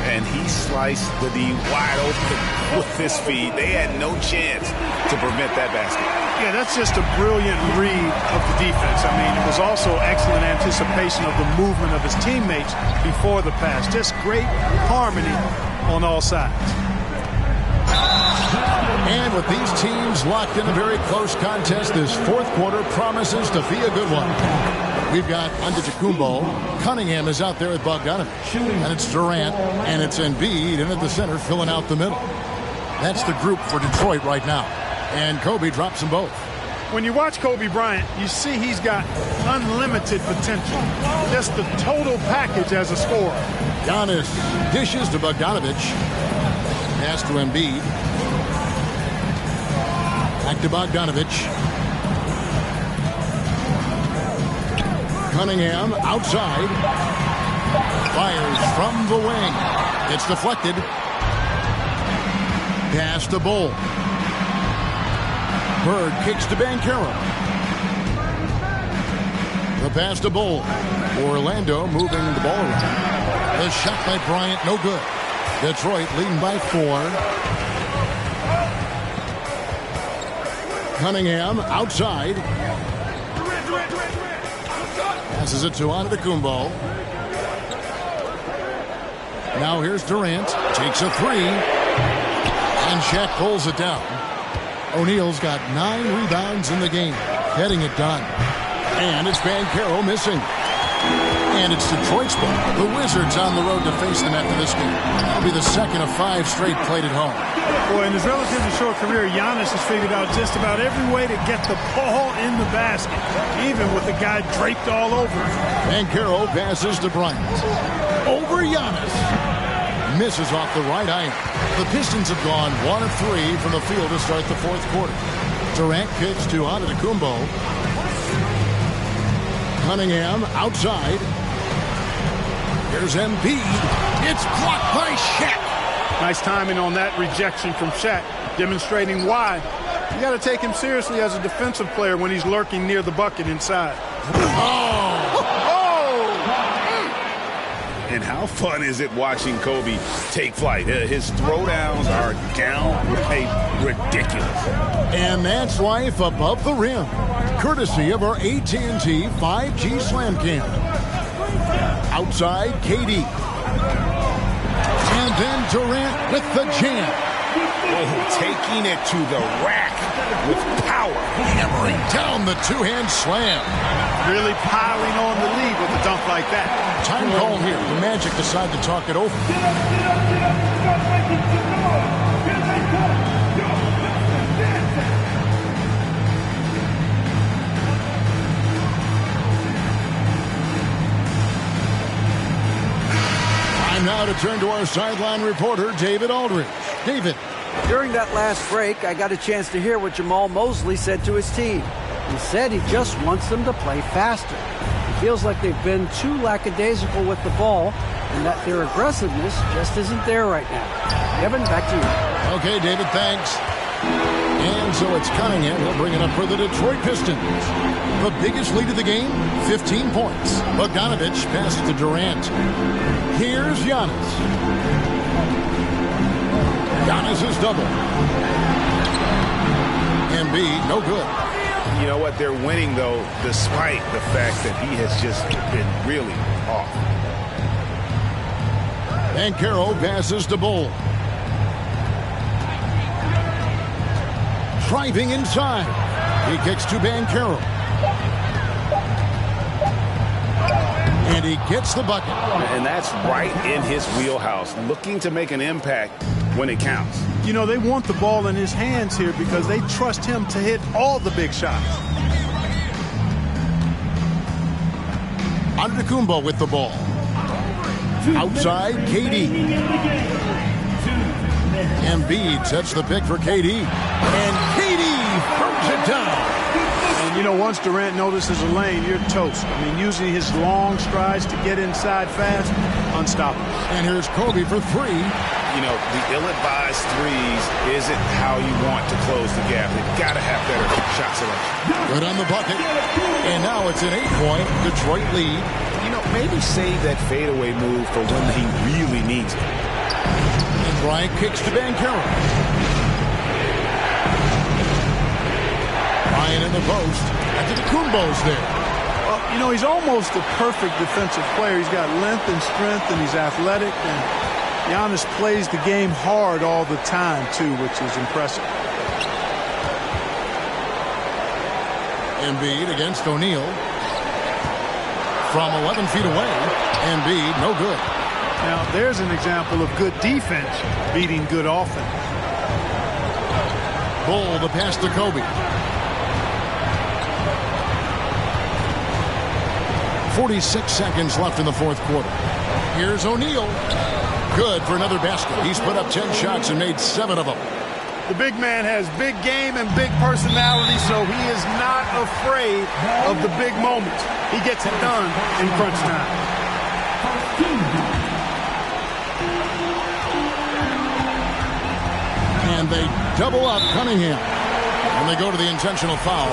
And he sliced the D wide open with this feed. They had no chance to prevent that basket. Yeah, that's just a brilliant read of the defense. I mean, it was also excellent anticipation of the movement of his teammates before the pass. Just great harmony on all sides. And with these teams locked in a very close contest, this fourth quarter promises to be a good one. We've got Antetokounmpo. Cunningham is out there with Bogdanovich. And it's Durant. And it's Embiid in at the center, filling out the middle. That's the group for Detroit right now. And Kobe drops them both. When you watch Kobe Bryant, you see he's got unlimited potential. Just the total package as a scorer. Giannis dishes to Bogdanovich. Pass to Embiid. Back to Bogdanovich. Cunningham outside. Fires from the wing. It's deflected. Pass to Bull. Bird kicks to Banchero. The pass to Bull. Orlando moving the ball around. The shot by Bryant, no good. Detroit leading by 4. Cunningham outside. Passes it to Antetokounmpo. Now here's Durant. Takes a 3. And Shaq pulls it down. O'Neal's got 9 rebounds in the game. Getting it done. And it's Banchero missing. And it's Detroit's ball. The Wizards on the road to face them after this game. That'll be the second of 5 straight played at home. Boy, in his relatively short career, Giannis has figured out just about every way to get the ball in the basket, even with the guy draped all over him. Banchero passes to Bryant. Over Giannis. Misses off the right iron. The Pistons have gone 1 of 3 from the field to start the fourth quarter. Durant kicks to Antetokounmpo. Cunningham outside. Here's Embiid. It's blocked by Shaq. Nice timing on that rejection from Shaq, demonstrating why you got to take him seriously as a defensive player when he's lurking near the bucket inside. And how fun is it watching Kobe take flight? His throwdowns are downright ridiculous. And that's life above the rim, courtesy of our AT&T 5G Slam Cam. Outside, KD. And then Durant with the jam. Taking it to the rack with power. Hammering down the two-hand slam. Really piling on the lead with a dunk like that. Time call here. The Magic decide to talk it over. Time now to turn to our sideline reporter, David Aldridge. David. During that last break, I got a chance to hear what Jamal Mosley said to his team. He said he just wants them to play faster. He feels like they've been too lackadaisical with the ball and that their aggressiveness just isn't there right now. Kevin, back to you. Okay, David, thanks. And so it's Cunningham. He'll bring it up for the Detroit Pistons. The biggest lead of the game, 15 points. Bogdanovich passes to Durant. Here's Giannis. Giannis is double. Embiid, no good. You know what? They're winning, though, despite the fact that he has just been really off. Banchero passes to Bull. Driving inside. He kicks to Banchero. And he gets the bucket. And that's right in his wheelhouse, looking to make an impact when it counts. You know, they want the ball in his hands here because they trust him to hit all the big shots. Antetokounmpo with the ball. Outside, KD. Embiid sets the pick for KD. And KD throws it down. And, you know, once Durant notices a lane, you're toast. I mean, using his long strides to get inside fast, unstoppable. And here's Kobe for 3. You know, the ill-advised threes isn't how you want to close the gap. They've got to have better shot selection. Good on the bucket. And now it's an 8-point Detroit lead. You know, maybe save that fadeaway move for when he really needs it. And Bryant kicks to Banchero. Bryant in the post. Antetokounmpo's there. Well, you know, he's almost a perfect defensive player. He's got length and strength, and he's athletic. And Giannis plays the game hard all the time, too, which is impressive. Embiid against O'Neal. From 11 feet away. Embiid, no good. Now, there's an example of good defense beating good offense. Bull, the pass to Kobe. 46 seconds left in the fourth quarter. Here's O'Neal. Good for another basket. He's put up 10 shots and made 7 of them. The big man has big game and big personality, so he is not afraid of the big moments. He gets it done in crunch time. And they double up Cunningham. And they go to the intentional foul.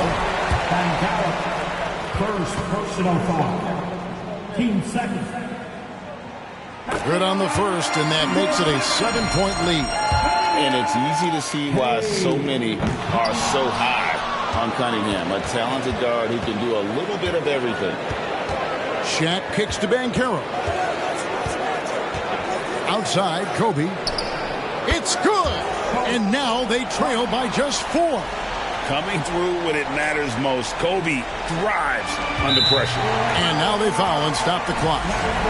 First personal foul. Team second. Good on the first, and that makes it a 7-point lead. And it's easy to see why so many are so high on Cunningham. A talented guard who can do a little bit of everything. Shaq kicks to Banchero. Outside, Kobe. It's good! And now they trail by just 4. Coming through when it matters most. Kobe thrives under pressure. And now they foul and stop the clock.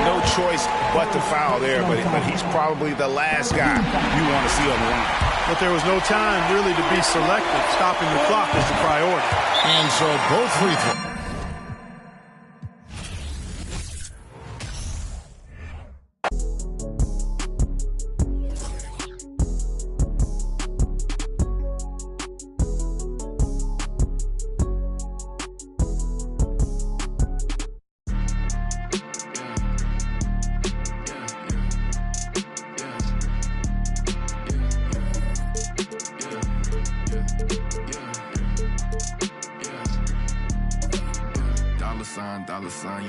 No choice but to foul there, but he's probably the last guy you want to see on the line. But there was no time really to be selective. Stopping the clock is the priority. And so both free throws.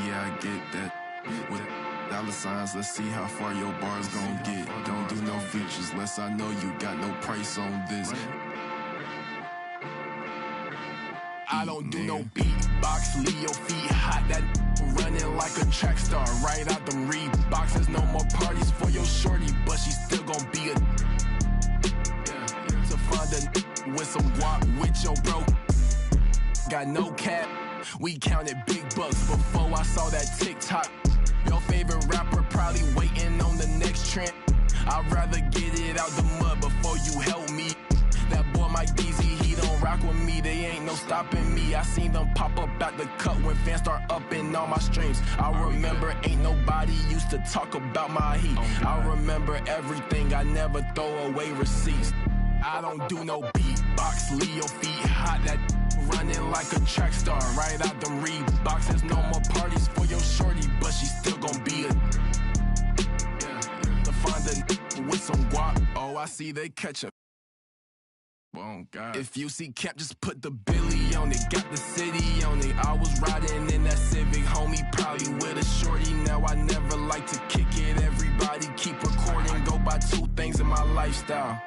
Yeah, I get that. With dollar signs, let's see how far your bar's gon' get. Don't do no features, less I know you got no price on this. I don't do no beatbox, leave your feet hot. That running like a track star, right out them Reeboks. There's no more parties for your shorty, but she still gon' be a to find a with some guap with your bro. Got no cap. We counted big bucks before I saw that TikTok. Your favorite rapper probably waiting on the next trend. I'd rather get it out the mud before you help me. That boy Mike DZ, he don't rock with me. They ain't no stopping me. I seen them pop up at the cut when fans start upping all my streams. I remember ain't nobody used to talk about my heat. I remember everything, I never throw away receipts. I don't do no beatbox, leave your feet hot. That running like a track star, right out them Reeboks. There's no more parties for your shorty, but she still gon' be a to find a with some guap. Oh, I see they catch up. Oh, God. If you see Cap, just put the Billy on it. Got the city on it. I was riding in that Civic, homie, probably with a shorty. Now I never like to kick it. Everybody keep recording. Go by 2 things in my lifestyle: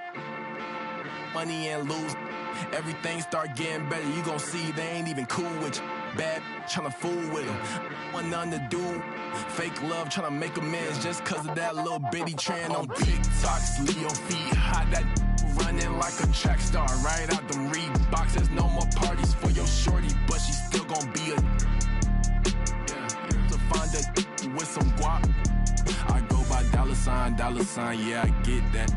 money and lose. Everything start getting better. You gon' see they ain't even cool with you. Bad tryna fool with them. Want nothing to do. Fake love tryna make amends just cause of that little bitty trend on TikToks. Leave your feet hot. That running like a track star, right out them Reeboks. There's no more parties for your shorty, but she still gon' be a to find a with some guap. I go by dollar sign, yeah, I get that.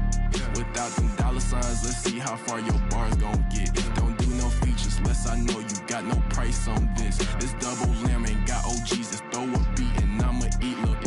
Without them dollar signs, let's see how far your bars gon' get. Don't do no features, less I know you got no price on this. This double lamb ain't got OGs, just throw a beat and I'ma eat, look.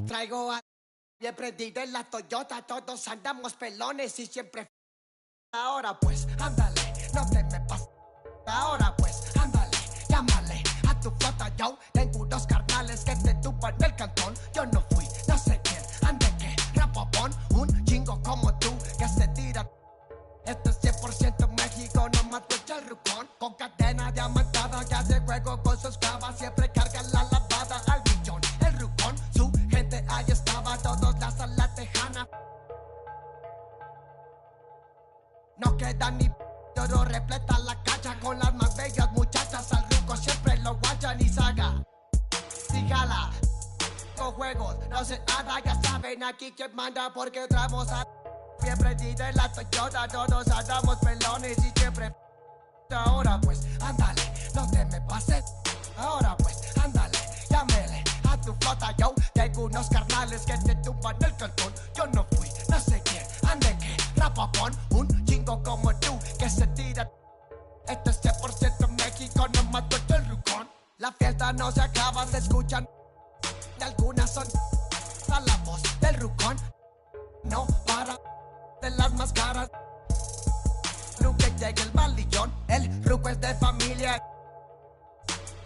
Traigo a bien prendido en la Toyota, todos andamos pelones y siempre. Ahora pues, ándale, no te me pases. Ahora pues, ándale, llámale a tu flota. Yo tengo unos carnales que te tupan del cantón. Yo no fui, no sé quién, ande que rapopón. Un chingo como tú que se tira. Esto es 100% México, no mato el rucón. Con cadena diamantada, ya de juego con sus clavas. Siempre carga la lavada al millón. El rucón, su gente ahí estaba, todos las a la tejana. No queda ni oro, repleta la cacha con las más bellas muchachas. Al ruco siempre lo guachan y saga. Siga sígala. Con juegos, no se anda, ya saben aquí quién manda porque entramos a bien prendida en la Toyota, todos andamos pelones y siempre. Ahora pues, ándale, no te me pases. Ahora pues, ándale, llámele a tu flota, yo tengo unos carnales que te tumban el cantón. Yo no fui, no sé quién, ande que rapapón, un chingo como tú que se tira. Esto es 100% México, no mato el rucón. La fiesta no se acaba, se escuchan. De algunas son a la voz del rucón. No para de las máscaras. Nunca llega el malillón, el ruco es de familia.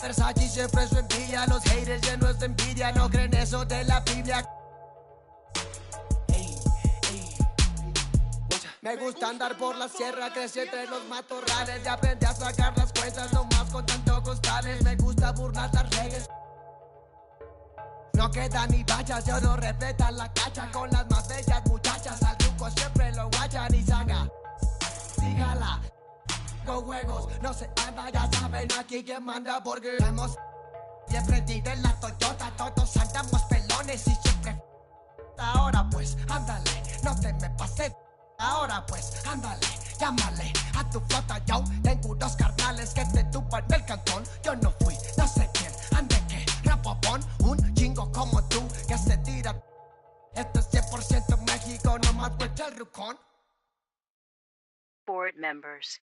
Versace siempre su envidia, los haters llenos de envidia, no creen eso de la Biblia. Me gusta andar por la sierra, crecí entre los matorrales y aprendí a sacar las cuentas, no más con tanto costales. Me gusta burlar las reglas. No queda ni bachas, yo no respetan la cacha con las más bellas muchachas. Al truco siempre lo guachan y saga. Sígala, con juegos, no se anda, ya saben aquí quién manda porque estamos bien prendidos en la Toyota, todos andamos pelones y siempre. Ahora pues, ándale, no te me pases. Ahora pues, ándale, llámale a tu flota, yo tengo unos carnales que te tumban el cantón. Yo no fui, no sé quién, ande que rapapón, un chingo como tú que se tira. Esto es 100% México, no más vuelta el rucón. Board members.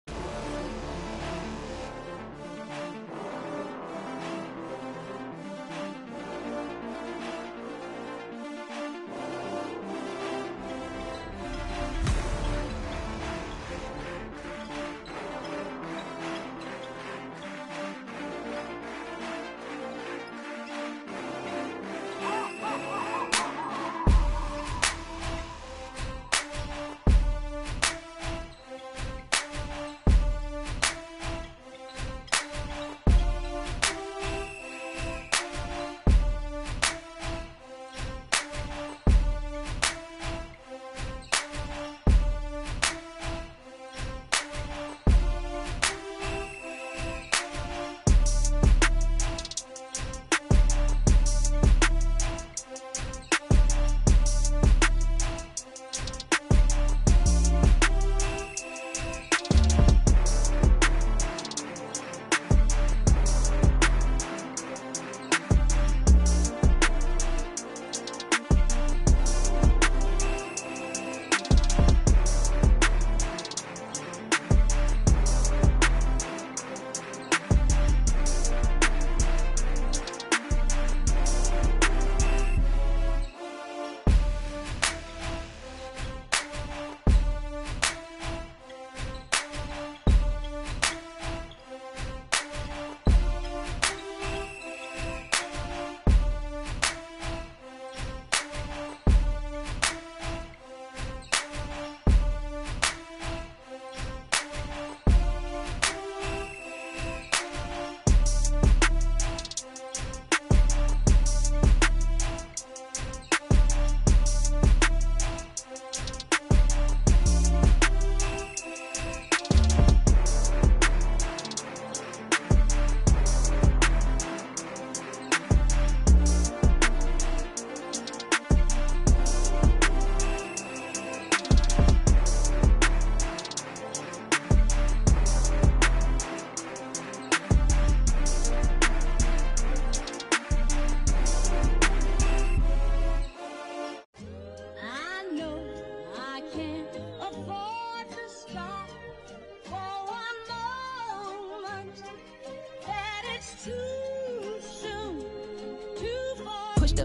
Push the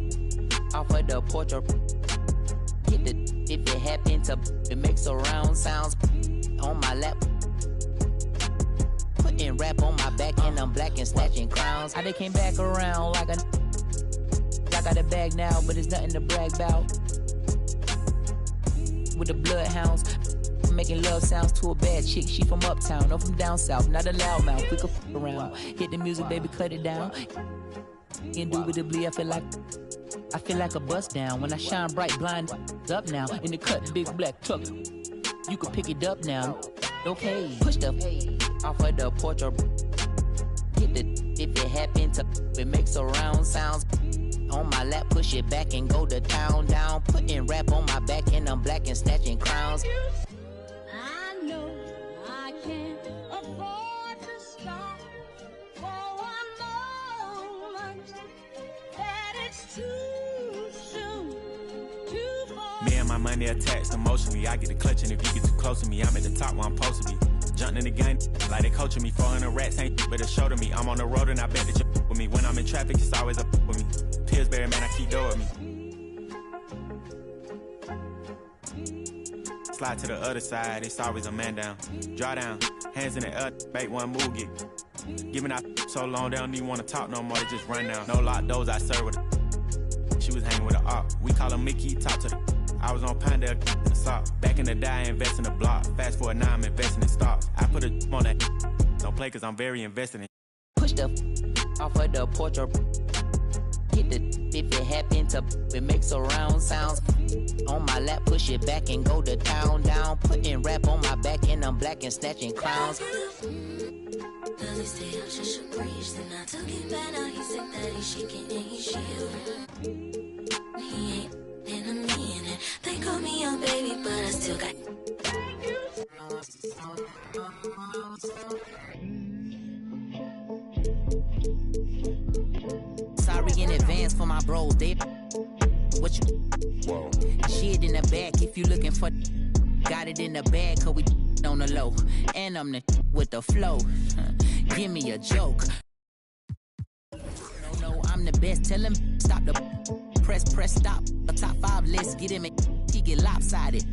off of the porch or hit the if it happen to it makes a round sounds on my lap. Putting rap on my back and I'm black and snatching crowns. How they came back around like a I got a bag now, but it's nothing to brag about. With the bloodhounds, making love sounds to a bad chick. She from uptown, no from down south, not a loudmouth. We could f around. Hit the music, baby, cut it down. Indubitably, I feel like a bust down. When I shine bright, blind up now. In the cut, big black tuck. You can pick it up now. Okay, push the off of the porch or hit the if it happen to it makes a round sounds On my lap, push it back and go to town down. Putting rap on my back and I'm black and snatching crowns. I know I can't afford to stop for one moment. That it's too soon to fall. Me and my money attached emotionally. I get the clutch, and if you get too close to me, I'm at the top where I'm supposed to be. Jumping in the game like they coaching me. 400 rats ain't but a show to me. I'm on the road and I bet that you with me. When I'm in traffic, it's always up with me. Pillsbury, man, I keep door with me. Slide to the other side, it's always a man down. Draw down, hands in the air, make one move, get. Giving out so long, they don't even want to talk no more, they just run down. No lock doors, I serve with a. She was hanging with a op. We call her Mickey, talk to the. I was on Pinedale in the sock. Back in the day, I invest in the block. Fast forward now, I'm investing in stocks. I put a on that. Don't play cause I'm very invested in. Push the off of the porch or hit the if it happen to it makes surround sounds. On my lap, push it back and go to town down. Putting rap on my back and I'm black and snatching crowns. Does he stay up just a breeze? Then I took it back, now he said that he's shaking and he's shivering. He ain't in a minute. They call me young baby, but I still got. Sorry in advance for my bros, they what you whoa. Shit in the back if you looking for. Got it in the bag cause we on the low. And I'm the with the flow. Give me a joke. No, I'm the best. Tell him stop the press stop. A top 5 list, get him and he get lopsided.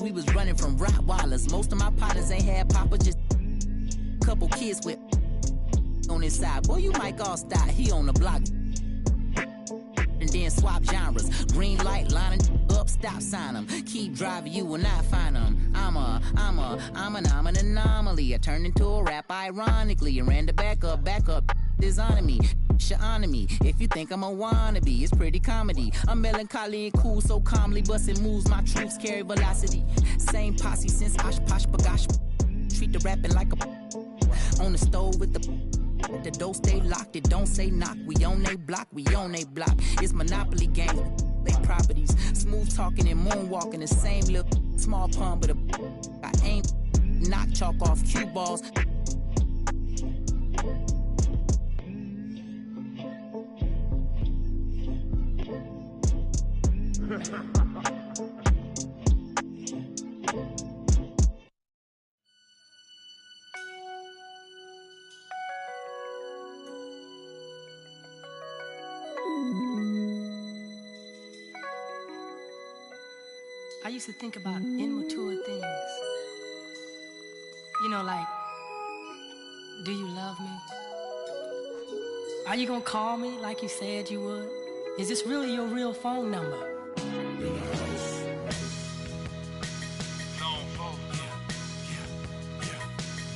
We was running from Rottweilers. Most of my partners ain't had papa, just couple kids with on his side. Boy, you might all stop. He on the block. And then swap genres. Green light lining up, stop sign them. Keep driving, you will not find them. I'm an anomaly. I turned into a rap ironically and ran the back up. Designing me, honor me. If you think I'm a wannabe, it's pretty comedy. I'm melancholy and cool, so calmly busting moves. My troops carry velocity. Same posse since Osh Posh Bagash. Treat the rapping like a on the stove with the door stay locked, it don't say knock. We on they block, It's Monopoly game, they properties. Smooth talking and moonwalking, the same little small pun, but I ain't knock chalk off cue balls. I used to think about immature things. You know, like, do you love me? Are you gonna call me like you said you would? Is this really your real phone number?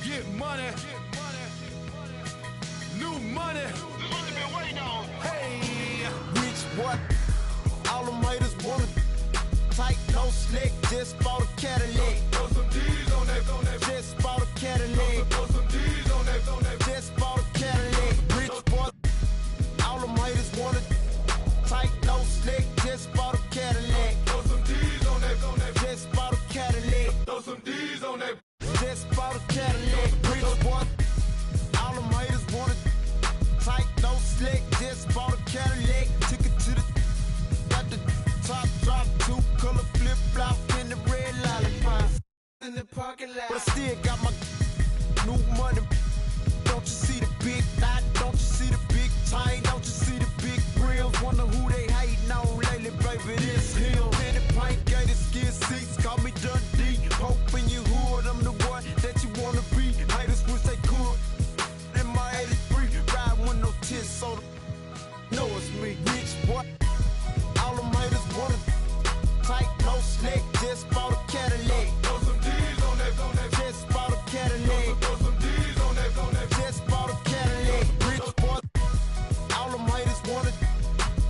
Get money. New money. This is what you've been waiting on. Hey, rich boy. All them haters wanna tight, no slick. Just bought a Cadillac. Throw some D's on that. Just bought a Cadillac. Throw some D's on that. Just bought a Cadillac. Rich boy. All them haters wanna tight, no slick. Just bought a Cadillac. Throw some D's on that. Just bought a Cadillac. Throw some D's on that. Just bought a Cadillac. Rich boy. All them haters wanna tight, no slick. Just bought a Cadillac. Took it to the got the top drop, 2-color flip flop in the red lollipop in the parking lot. But I still got my new money. Don't you see the big knot? Don't you see the big chain? Don't you see the big grills? Wonder who they hating on lately, baby. This him. Penny paint, gated skin seats. Call me Dundee. Hoping you hood. I'm the one that you wanna be. Haters wish they could. In my 83, ride with no tits, so know it's me, rich boy. All them haters wanna tight, no slick. Just bought a Cadillac. Throw some D's on that. Just bought a Cadillac. Throw some D's on that. Just bought a Cadillac. Rich boy. All them haters wanna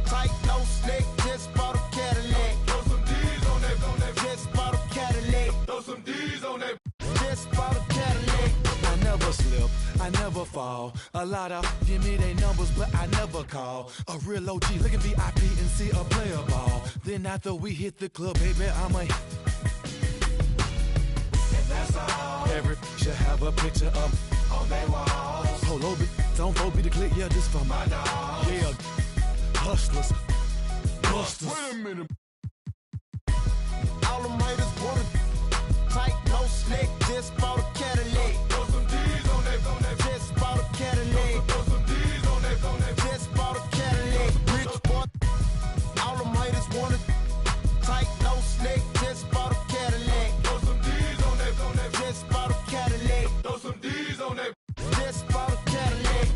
tight, no slick. Just bought a Cadillac. Throw some D's on that. Just bought a Cadillac. Throw some D's on that. Just bought a Cadillac. I never slip, I never fall. A lot of give me their numbers, but I never call. A real OG, look at VIP and see a player ball. Then after we hit the club, baby, I'm a. That's all. Every should have a picture up on their walls. Polo, don't go be the click, yeah, this for my dog. Yeah, hustlers, busters. Wait a minute. All the haters wanna tight, no slick, just bought a Cadillac. Throw some D's on that, just bought a Cadillac. Throw some D's on that, just bought a Cadillac. Rich boy, all the haters wanna tight, no slick, just bought a Cadillac. Throw some D's on that, just bought a Cadillac. Throw some D's on that, just bought a Cadillac.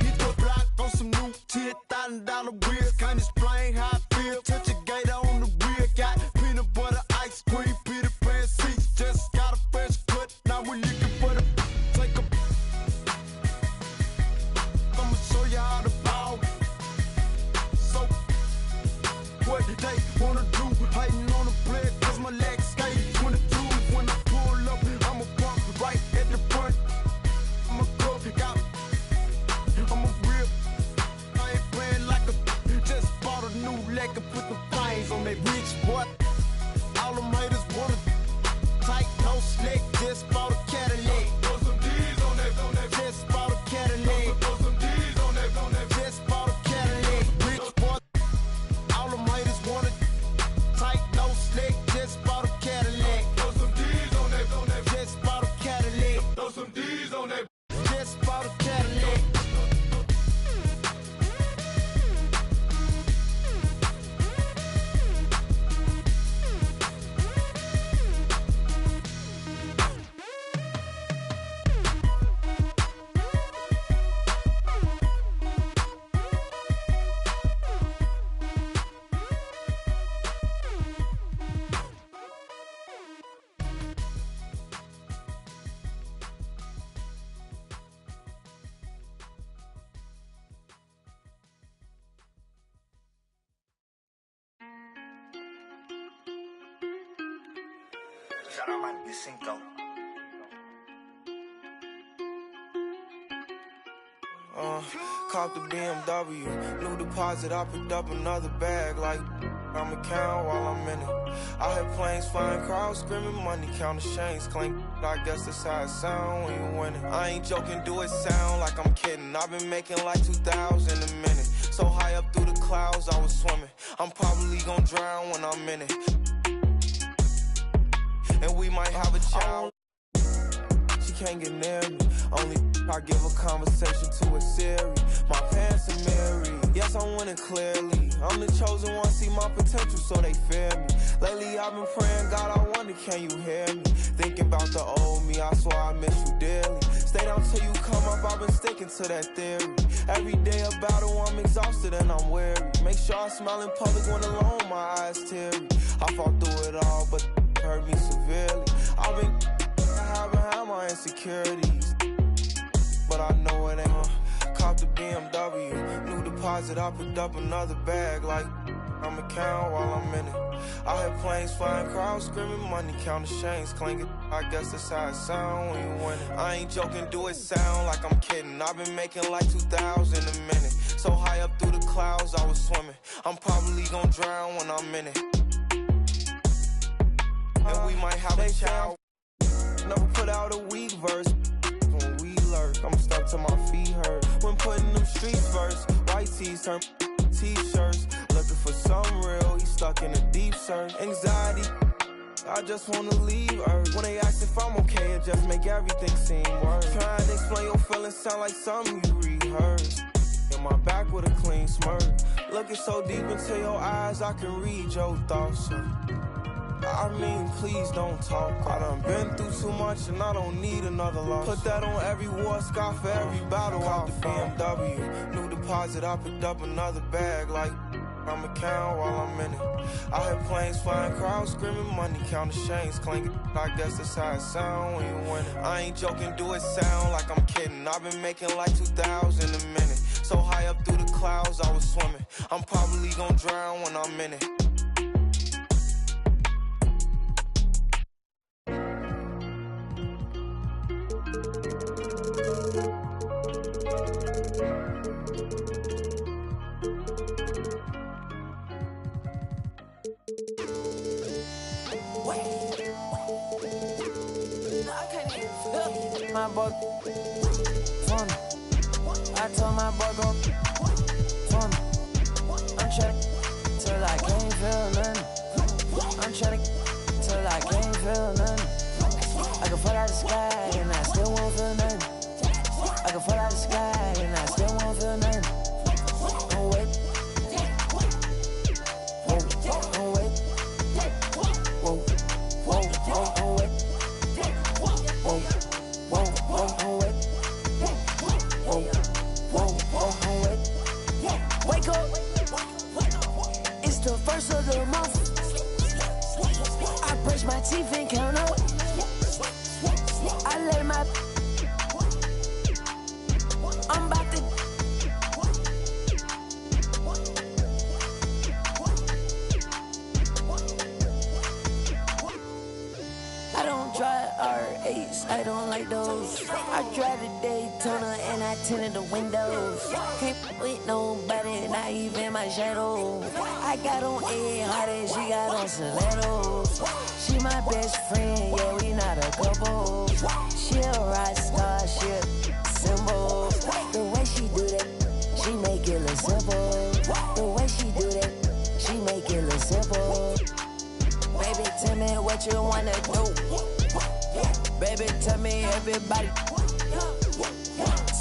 Hit the block on some new $10,000 wheels. Can't explain how I feel. Touch a gator on the wheel. Got peanut butter, ice cream, Peter Pan seats. Just got a fresh cut. Now we looking for the take a. I'ma show you how to ball. So what they wanna do? Hating on the play, cause my legs skate 22. When I pull up, I'ma park right at the front. I'ma go, I'm a real. I ain't playing like a. Just bought a new leg and put the flames on that rich boy. All them haters wanna tight, no slick. Just bought a Cadillac. throw some D's on that, Just bought a Cadillac. throw some D's on that, Just bought a Cadillac. Rich boy. All them haters wanna tight, no slick. Just bought a Cadillac. throw some D's on that, Just bought a Cadillac. throw some D's on that. Just bought a Cadillac. Shout out my nigga Cinco. Caught the BMW, new deposit, I picked up another bag like I'ma count while I'm in it. I hear planes flying, crowds screaming, money counting chains clink. I guess that's how it sound when you winning. I ain't joking, do it sound like I'm kidding. I've been making like 2,000 a minute. So high up through the clouds, I was swimming. I'm probably gonna drown when I'm in it. And we might have a child. She can't get near me. Only I give a conversation to a Siri. My pants are mirrored. Yes, I'm winning clearly. I'm the chosen one, see my potential, so they fear me. Lately I've been praying, God, I wonder, can you hear me? Thinking about the old me, I swear I miss you dearly. Stay down till you come up, I've been sticking to that theory. Every day a battle, I'm exhausted and I'm weary. Make sure I smile in public when alone, my eyes teary. I fought through it all, but hurt me severely. I've been behind my insecurities, but I know it ain't. Cop the BMW, new deposit, I picked up another bag like I'ma count while I'm in it. I hear planes flying, crowds screaming, money counting chains clinking. I guess that's how it sound when you winning. I ain't joking, do it sound like I'm kidding. I've been making like 2,000 a minute. So high up through the clouds, I was swimming. I'm probably gonna drown when I'm in it. And we might have a child. Never put out a weak verse. When we lurk, I'm stuck till my feet hurt. When putting them streets first, white tees turn t-shirts. Looking for some real, he stuck in a deep search. Anxiety, I just wanna leave Earth. When they ask if I'm okay, it just make everything seem worse. Trying to explain your feelings sound like something you rehearsed. In my back with a clean smirk. Looking so deep into your eyes, I can read your thoughts. I mean, please don't talk. I done been through too much and I don't need another loss. Put that on every war scar for every battle. Caught the BMW, new deposit, I picked up another bag like I'ma count while I'm in it. I hear planes flying, crowds screaming, money counting chains clinking. I guess that's how it sound when you winning. I ain't joking, do it sound like I'm kidding. I've been making like 2,000 a minute. So high up through the clouds, I was swimming. I'm probably gonna drown when I'm in it. My boy, fun. I told my boy go fun. I'm trying till I can't feel nothing. I'm trying till I can't feel nothing. I can fall out the sky and I still won't feel nothing. I can fall out the sky and I still won't feel nothing. Don't wait. Whoa, don't wait. Whoa, whoa, whoa, don't wait. Whoa, whoa, whoa, don't wait. Whoa, whoa, whoa, don't wait. Wake up. It's the first of the month. I brush my teeth and count up. I let my I'm about to I don't drive R8s, I don't like those. I drive the Daytona and I tinted the windows. Can't with nobody, not even my shadow. I got on A hard and she got on stilettos. She my best friend, yeah, we not a couple. She a rock star, she a symbol. The way she do that, she make it look simple. The way she do that, she make it look simple. Baby, tell me what you wanna do. Baby, tell me everybody.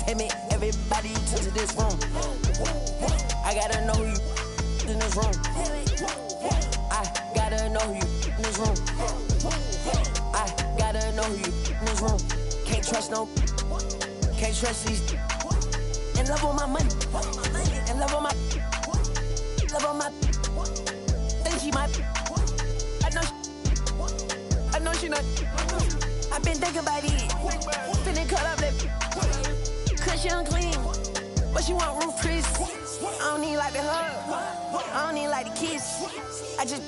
Tell me everybody to this room. I gotta know you in this room. I gotta know you in this room. I gotta know you in this room. Can't trust no. Can't trust these. In love on my money. In love on my. Love on my. Think she might. I know she not. I've been thinking about it. Finna cut up that. Cause she unclean. But she want roof Chris. I don't need like the hug. I don't need like the kiss. I just.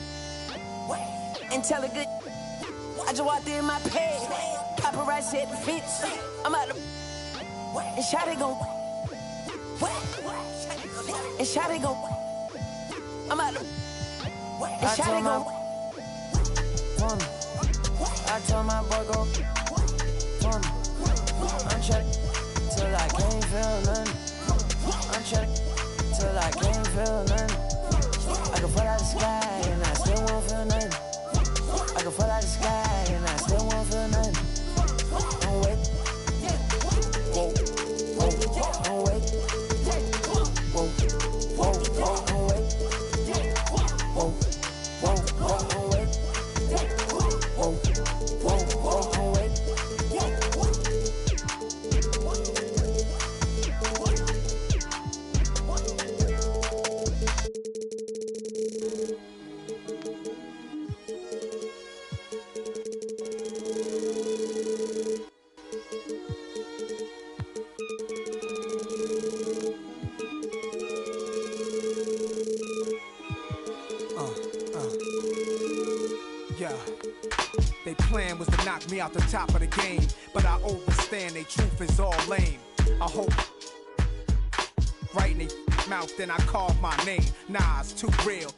And tell her good. I just walked in my pad. Paparazzi at the fence. I'm out the. And Shawty gon'. And Shawty gon'. I'm out the. And Shawty gon'. I told my boy go fun. I'm trying till I can't feel nothing. I'm trying till I can't feel nothing. I can fall out the sky and I still won't feel nothing. I can fall out the sky and I still won't feel nothing. Don't wait. Whoa, whoa, don't wait. Whoa, whoa, whoa, don't wait. Whoa, whoa, whoa, don't wait. Whoa, whoa, whoa, don't wait. Yeah. They plan was to knock me out the top of the game, but I overstand they truth is all lame. I hope right in they mouth, then I carve my name. Nah, it's too real.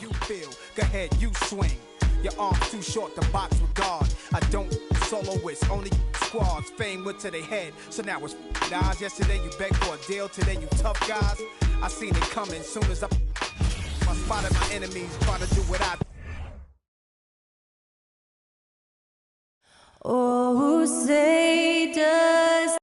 You feel, go ahead, you swing. Your arms too short to box with God. I don't soloist, only squads. Fame went to their head, so now it's guys. Yesterday you begged for a deal, today you tough guys. I seen it coming soon as I spotted my enemies, try to do what I. Oh, say does.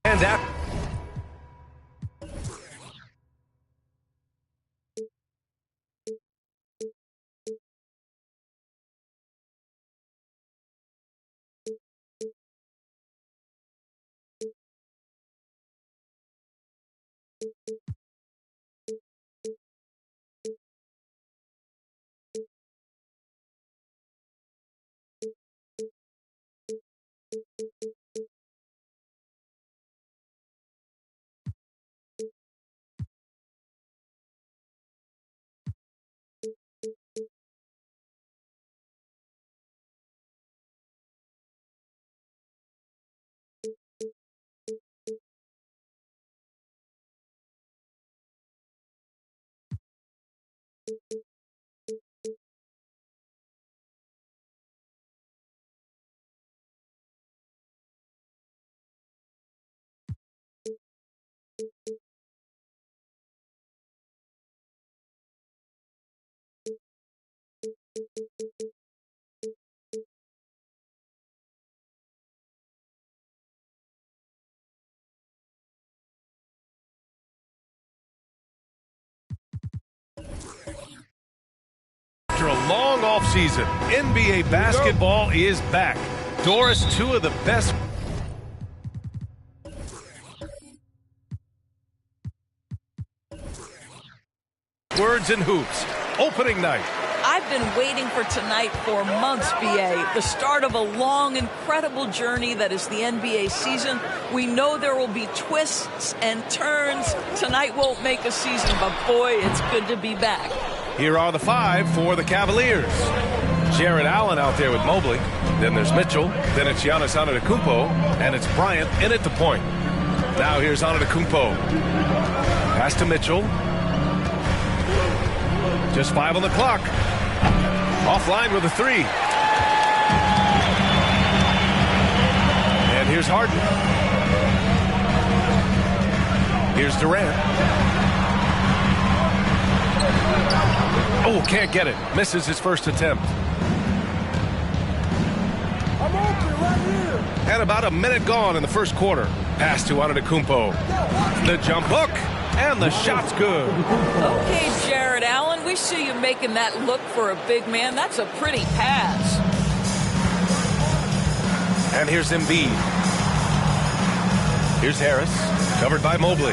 And that. season. NBA basketball is back. Doris, two of the best. Words and hoops. Opening night. I've been waiting for tonight for months, BA. The start of a long, incredible journey that is the NBA season. We know there will be twists and turns. Tonight won't make a season, but boy, it's good to be back. Here are the five for the Cavaliers. Jared Allen out there with Mobley. Then there's Mitchell. Then it's Giannis Antetokounmpo. And it's Bryant in at the point. Now here's Antetokounmpo. Pass to Mitchell. Just 5 on the clock. Offline with a 3. And here's Harden. Here's Durant. Oh, can't get it. Misses his first attempt. I'm open right here. And about a minute gone in the first quarter. Pass to Antetokounmpo. The jump hook. And the shot's good. Okay, Jared Allen, we see you making that look for a big man. That's a pretty pass. And here's Embiid. Here's Harris, covered by Mobley.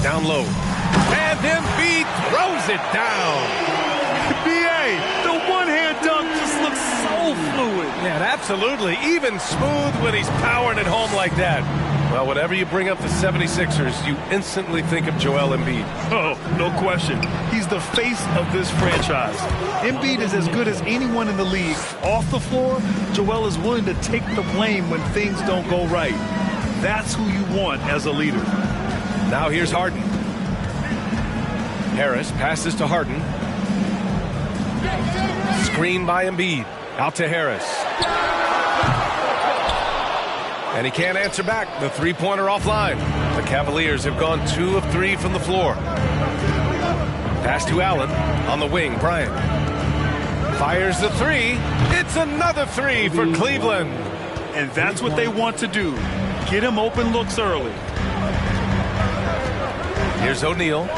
Down low. And Embiid throws it down. BA, the one-hand dunk just looks so fluid. Yeah, absolutely. Even smooth when he's powering it home like that. Well, whenever you bring up the 76ers, you instantly think of Joel Embiid. Oh, no question. He's the face of this franchise. Embiid is as good as anyone in the league. Off the floor, Joel is willing to take the blame when things don't go right. That's who you want as a leader. Now here's Harden. Harris passes to Harden. Screen by Embiid. Out to Harris. And he can't answer back. The three-pointer offline. The Cavaliers have gone 2 of 3 from the floor. Pass to Allen on the wing. Bryant fires the 3. It's another 3 for Cleveland. And that's what they want to do. Get him open looks early. Here's O'Neal.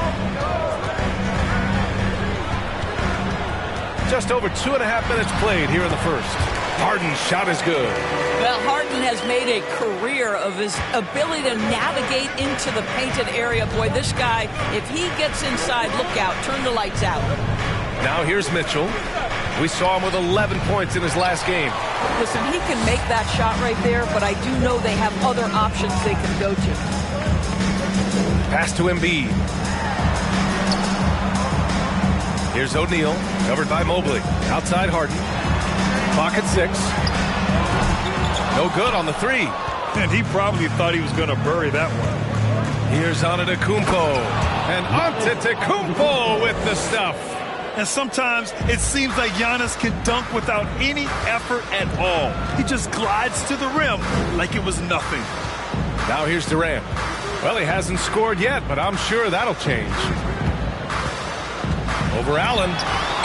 Just over 2.5 minutes played here in the first. Harden's shot is good. Well, Harden has made a career of his ability to navigate into the painted area. Boy, this guy, if he gets inside, look out, turn the lights out. Now here's Mitchell. We saw him with 11 points in his last game. Listen, he can make that shot right there, but I do know they have other options they can go to. Pass to Embiid. Here's O'Neal, covered by Mobley. Outside Harden. Clock at 6. No good on the 3. And he probably thought he was going to bury that one. Here's Antetokounmpo. And Antetokounmpo with the stuff. And sometimes it seems like Giannis can dunk without any effort at all. He just glides to the rim like it was nothing. Now here's Durant. Well, he hasn't scored yet, but I'm sure that'll change. Over Allen.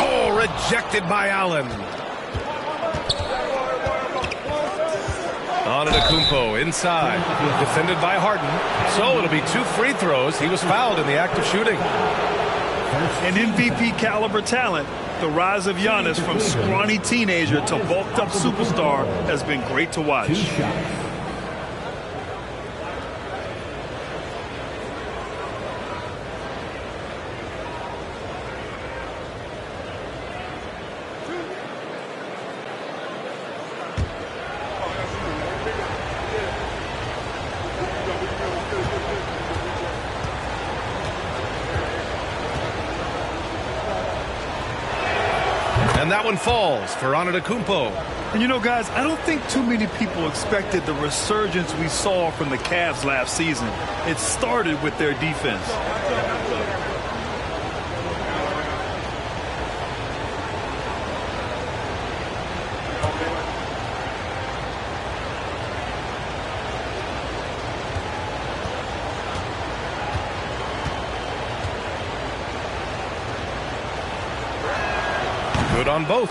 Oh, rejected by Allen. Antetokounmpo inside. Defended by Harden. So it'll be 2 free throws. He was fouled in the act of shooting. An MVP caliber talent, the rise of Giannis from scrawny teenager to bulked up superstar has been great to watch. And that one falls for Antetokounmpo. And you know, guys, I don't think too many people expected the resurgence we saw from the Cavs last season. It started with their defense. Good on both.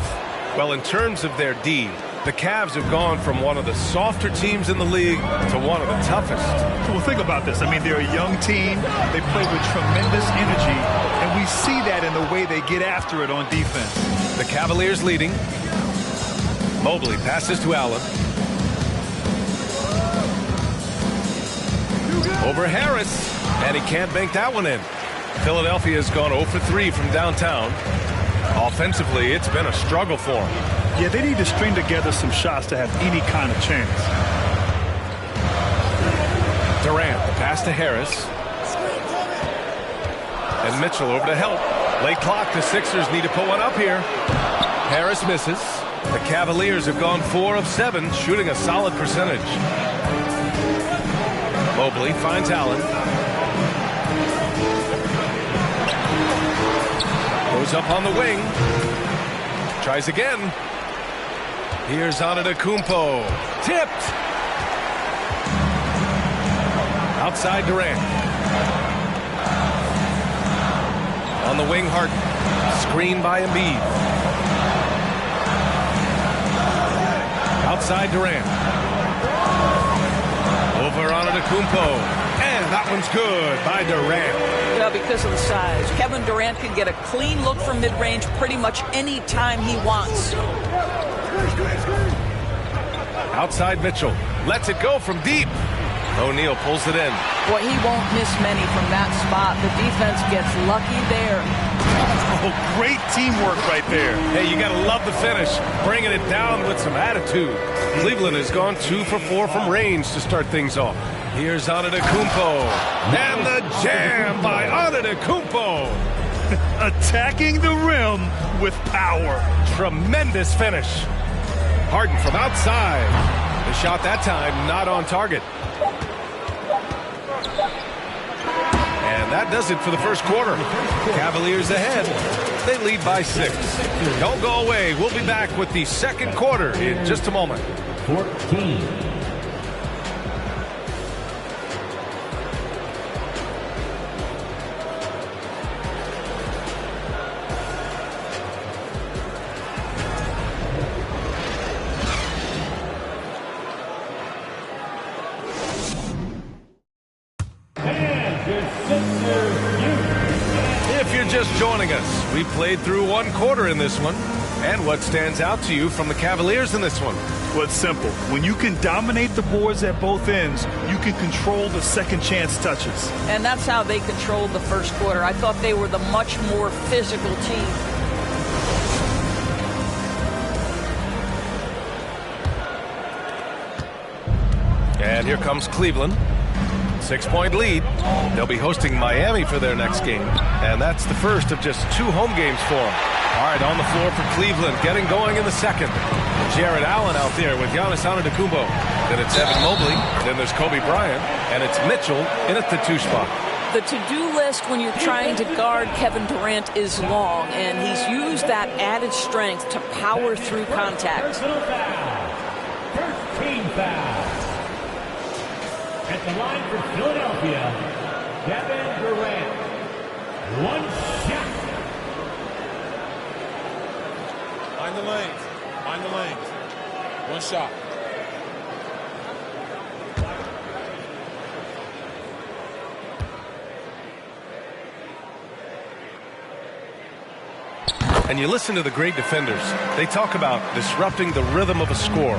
Well, in terms of their D, The Cavs have gone from one of the softer teams in the league to one of the toughest. Well, think about this. I mean, they're a young team. They play with tremendous energy, and we see that in the way they get after it on defense. The Cavaliers leading. Mobley passes to Allen. Over Harris, and he can't bank that one in. Philadelphia has gone 0 for 3 from downtown. Offensively, it's been a struggle for them. Yeah, they need to string together some shots to have any kind of chance. Durant, the pass to Harris. And Mitchell over to help. Late clock, the Sixers need to put one up here. Harris misses. The Cavaliers have gone 4 of 7, shooting a solid percentage. Mobley finds Allen. Goes up on the wing. Tries again. Here's Antetokounmpo. Tipped. Outside Durant. On the wing, Harden. Screen by Embiid. Outside Durant. Over Antetokounmpo. And that one's good by Durant. Yeah, because of the size. Kevin Durant can get a clean look from mid-range pretty much any time he wants. Outside Mitchell. Lets it go from deep. O'Neal pulls it in. Boy, he won't miss many from that spot. The defense gets lucky there. Oh, great teamwork right there. Hey, you got to love the finish. Bringing it down with some attitude. Cleveland has gone 2 for 4 from range to start things off. Here's Antetokounmpo. And the jam by Antetokounmpo. Attacking the rim with power. Tremendous finish. Harden from outside. The shot that time not on target. And that does it for the first quarter. Cavaliers ahead. They lead by 6. Don't go away. We'll be back with the second quarter in just a moment. 14. If you're just joining us, we played through one quarter in this one. And what stands out to you from the Cavaliers in this one? Well, it's simple. When you can dominate the boards at both ends, you can control the second chance touches. And that's how they controlled the first quarter. I thought they were the much more physical team. And here comes Cleveland. 6-point lead. They'll be hosting Miami for their next game. And that's the first of just 2 home games for them. All right, on the floor for Cleveland, getting going in the second. Jared Allen out there with Giannis Antetokounmpo. Then it's Evan Mobley. Then there's Kobe Bryant. And it's Mitchell in at the 2 spot. The to-do list when you're trying to guard Kevin Durant is long, and he's used that added strength to power through contact. First team foul. At the line for Philadelphia, Kevin Durant. 1 shot. Find the lanes. Find the lanes. 1 shot. And you listen to the great defenders. They talk about disrupting the rhythm of a score.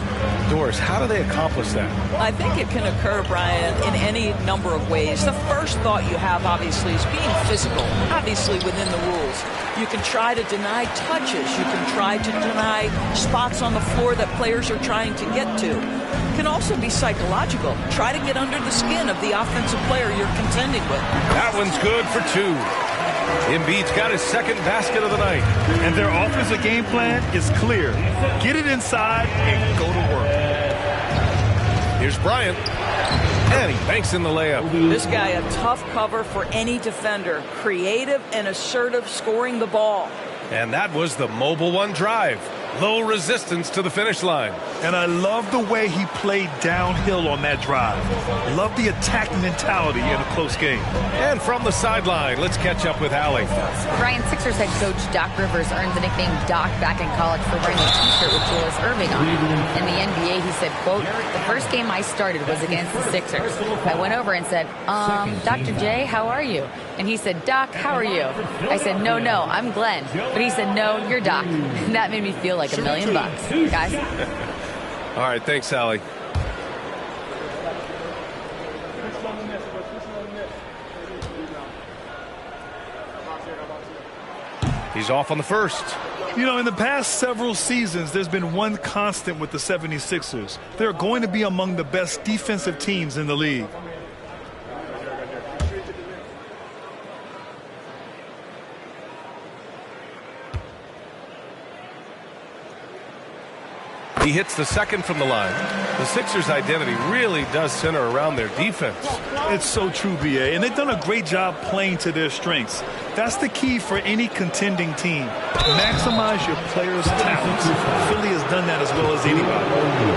Doris, how do they accomplish that? I think it can occur, Brian, in any number of ways. The first thought you have, obviously, is being physical, obviously within the rules. You can try to deny touches. You can try to deny spots on the floor that players are trying to get to. It can also be psychological. Try to get under the skin of the offensive player you're contending with. That one's good for 2. Embiid's got his second basket of the night. And their offensive game plan is clear. Get it inside and go to work. Here's Bryant. And he banks in the layup. This guy a tough cover for any defender. Creative and assertive scoring the ball. And that was the Mobile One drive. Low resistance to the finish line. And I love the way he played downhill on that drive. Love the attack mentality in a close game. And from the sideline, let's catch up with Allie. Brian, Sixers head coach Doc Rivers earned the nickname Doc back in college for wearing a T-shirt with Julius Erving on it. In the NBA, he said, quote, "The first game I started was against the Sixers. I went over and said, Dr. J, how are you?" And he said, "Doc, how are you?" I said, no, I'm Glenn." But he said, "No, you're Doc." And that made me feel like $1 million, guys. All right, thanks, Allie. He's off on the first. You know, in the past several seasons, there's been one constant with the 76ers. They're going to be among the best defensive teams in the league. He hits the second from the line. The Sixers' identity really does center around their defense. It's so true, B.A., and they've done a great job playing to their strengths. That's the key for any contending team. Maximize your players' talents. Philly has done that as well as anybody.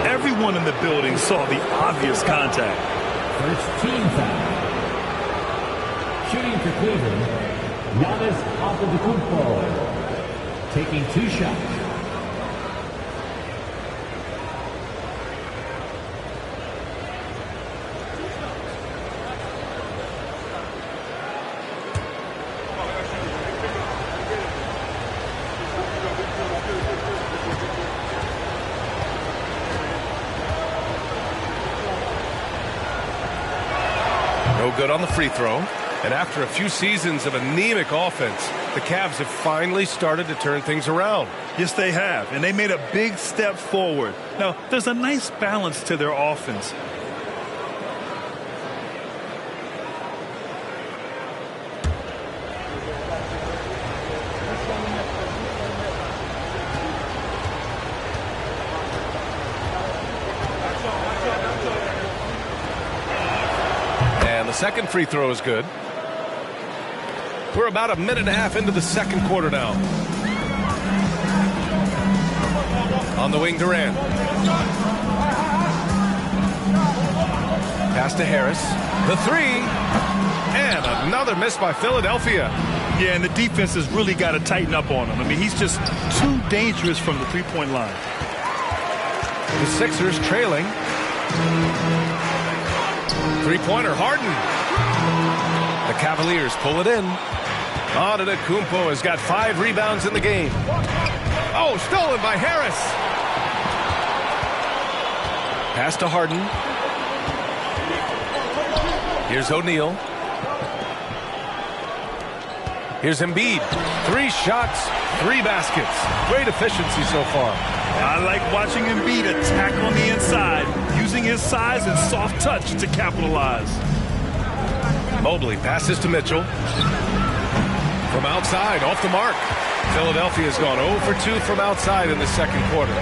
Everyone in the building saw the obvious contact. First team foul. Shooting for Cleveland, Giannis Antetokounmpo. Taking 2 shots. Good on the free throw. And after a few seasons of anemic offense, the Cavs have finally started to turn things around. Yes, they have. And they made a big step forward. Now, there's a nice balance to their offense. Second free throw is good. We're about a minute and a half into the second quarter now. On the wing, Durant. Pass to Harris. The three. And another miss by Philadelphia. Yeah, and the defense has really got to tighten up on him. I mean, he's just too dangerous from the three-point line. The Sixers trailing. Three-pointer, Harden. The Cavaliers pull it in. Antetokounmpo has got 5 rebounds in the game. Oh, stolen by Harris. Pass to Harden. Here's O'Neal. Here's Embiid. 3 shots, 3 baskets. Great efficiency so far. I like watching Embiid attack on the inside, using his size and soft touch to capitalize. Mobley passes to Mitchell. From outside, off the mark. Philadelphia's gone 0 for 2 from outside in the second quarter.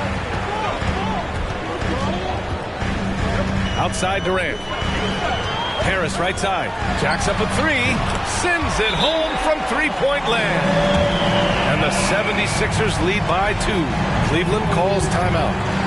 Outside Durant. Harris right side. Jacks up a 3. Sends it home from three-point land. And the 76ers lead by 2. Cleveland calls timeout.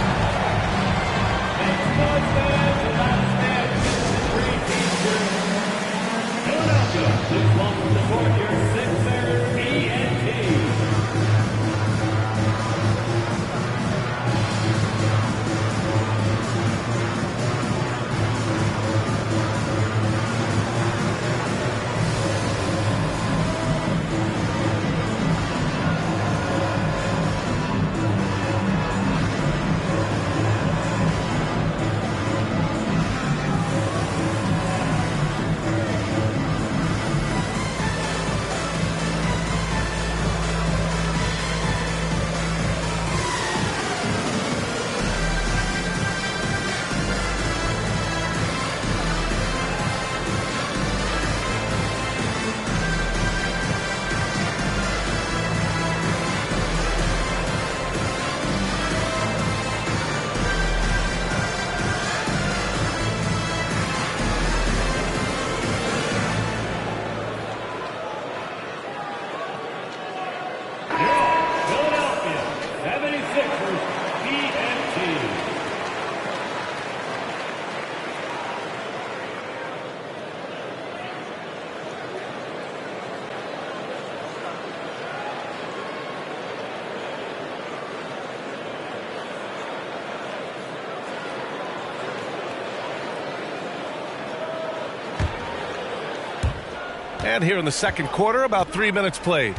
And here in the second quarter, about 3 minutes played.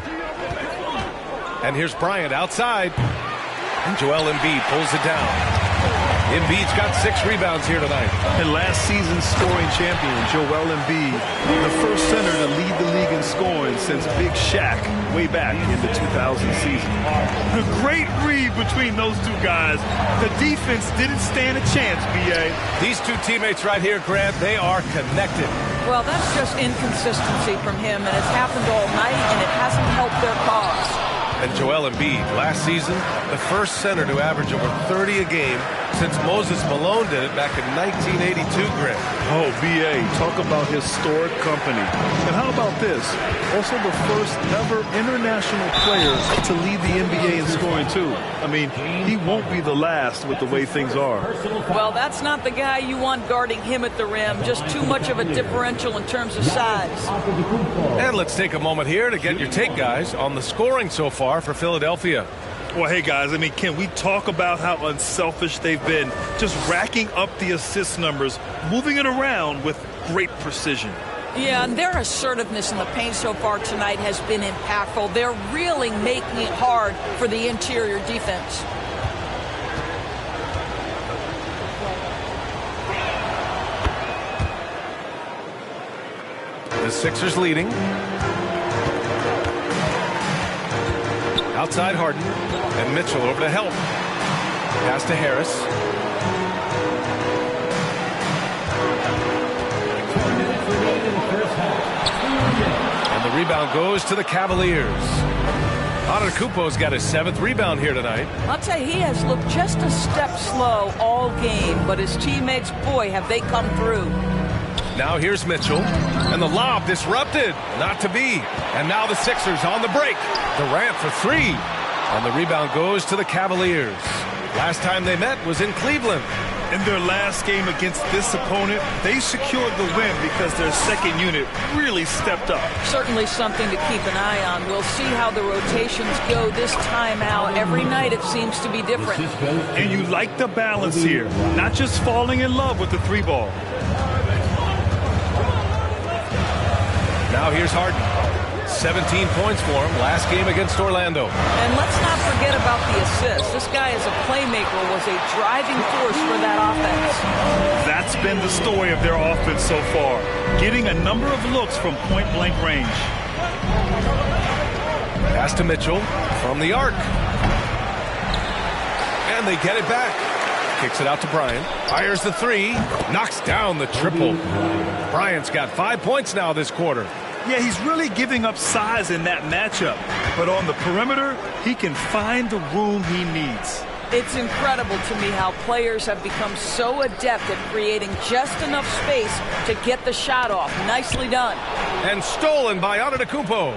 And here's Bryant outside. And Joel Embiid pulls it down. Embiid's got 6 rebounds here tonight. And last season's scoring champion, Joel Embiid, the first center to lead the league in scoring since Big Shaq way back in the 2000 season. A great read between those two guys. The defense didn't stand a chance, B.A. These two teammates right here, Grant, they are connected. Well, that's just inconsistency from him, and it's happened all night, and it hasn't helped their cause. And Joel Embiid, last season, the first center to average over 30 a game since Moses Malone did it back in 1982, Grant. Oh, B.A., talk about historic company. And how about this? Also the first ever international player to lead the NBA in scoring, too. I mean, he won't be the last with the way things are. Well, that's not the guy you want guarding him at the rim. Just too much of a differential in terms of size. And let's take a moment here to get your take, guys, on the scoring so far for Philadelphia. Well, hey, guys, I mean, can we talk about how unselfish they've been? Just racking up the assist numbers, moving it around with great precision. Yeah, and their assertiveness in the paint so far tonight has been impactful. They're really making it hard for the interior defense. The Sixers leading. Outside Harden, and Mitchell over to help. Pass to Harris. And the rebound goes to the Cavaliers. Antetokounmpo's got his 7th rebound here tonight. I'll tell you, he has looked just a step slow all game, but his teammates, boy, have they come through. Now here's Mitchell, and the lob disrupted, not to be. And now the Sixers on the break. Durant for 3, and the rebound goes to the Cavaliers. Last time they met was in Cleveland. In their last game against this opponent, they secured the win because their second unit really stepped up. Certainly something to keep an eye on. We'll see how the rotations go this time out. Every night it seems to be different. And you like the balance here, not just falling in love with the 3-ball. Now here's Harden. 17 points for him last game against Orlando. And let's not forget about the assist. This guy as a playmaker was a driving force for that offense. That's been the story of their offense so far, getting a number of looks from point-blank range. Pass to Mitchell from the arc. And they get it back. Kicks it out to Bryant. Fires the 3. Knocks down the triple. Bryant's got 5 points now this quarter. Yeah, he's really giving up size in that matchup. But on the perimeter, he can find the room he needs. It's incredible to me how players have become so adept at creating just enough space to get the shot off. Nicely done. And stolen by Antetokounmpo.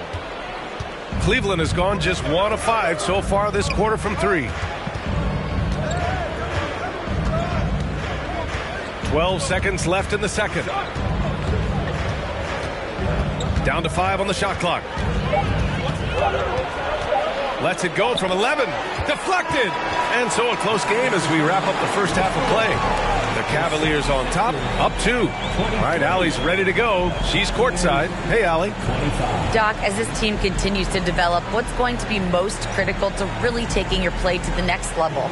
Cleveland has gone just 1 of 5 so far this quarter from 3. 12 seconds left in the second. Down to 5 on the shot clock. Lets it go from 11. Deflected. And so a close game as we wrap up the first half of play. The Cavaliers on top, up 2. All right, Allie's ready to go. She's courtside. Hey, Allie. Doc, as this team continues to develop, what's going to be most critical to really taking your play to the next level?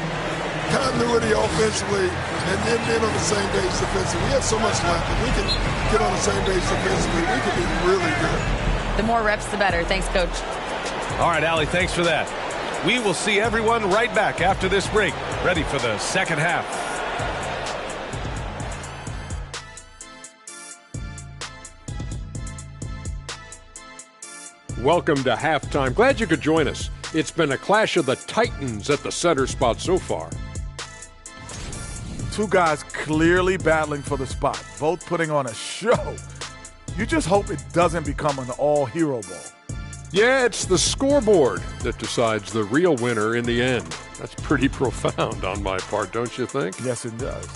Continuity offensively, and then being on the same page defensively. We have so much left. If we can get on the same page defensively, we could be really good. The more reps, the better. Thanks, Coach. All right, Allie, thanks for that. We will see everyone right back after this break, ready for the second half. Welcome to halftime. Glad you could join us. It's been a clash of the Titans at the center spot so far. Two guys clearly battling for the spot, both putting on a show. You just hope it doesn't become an all-hero ball. Yeah, it's the scoreboard that decides the real winner in the end. That's pretty profound on my part, don't you think? Yes, it does.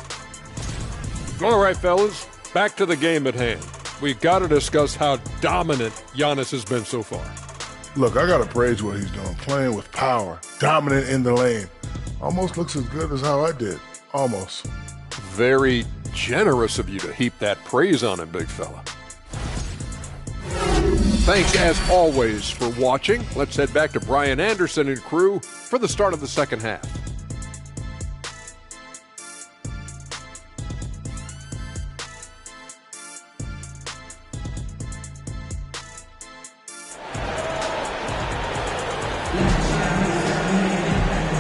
All right, fellas, back to the game at hand. We got to discuss how dominant Giannis has been so far. Look, I got to praise what he's doing, playing with power, dominant in the lane. Almost looks as good as how I did. Almost. Very generous of you to heap that praise on him, big fella. Thanks, as always, for watching. Let's head back to Brian Anderson and crew for the start of the second half.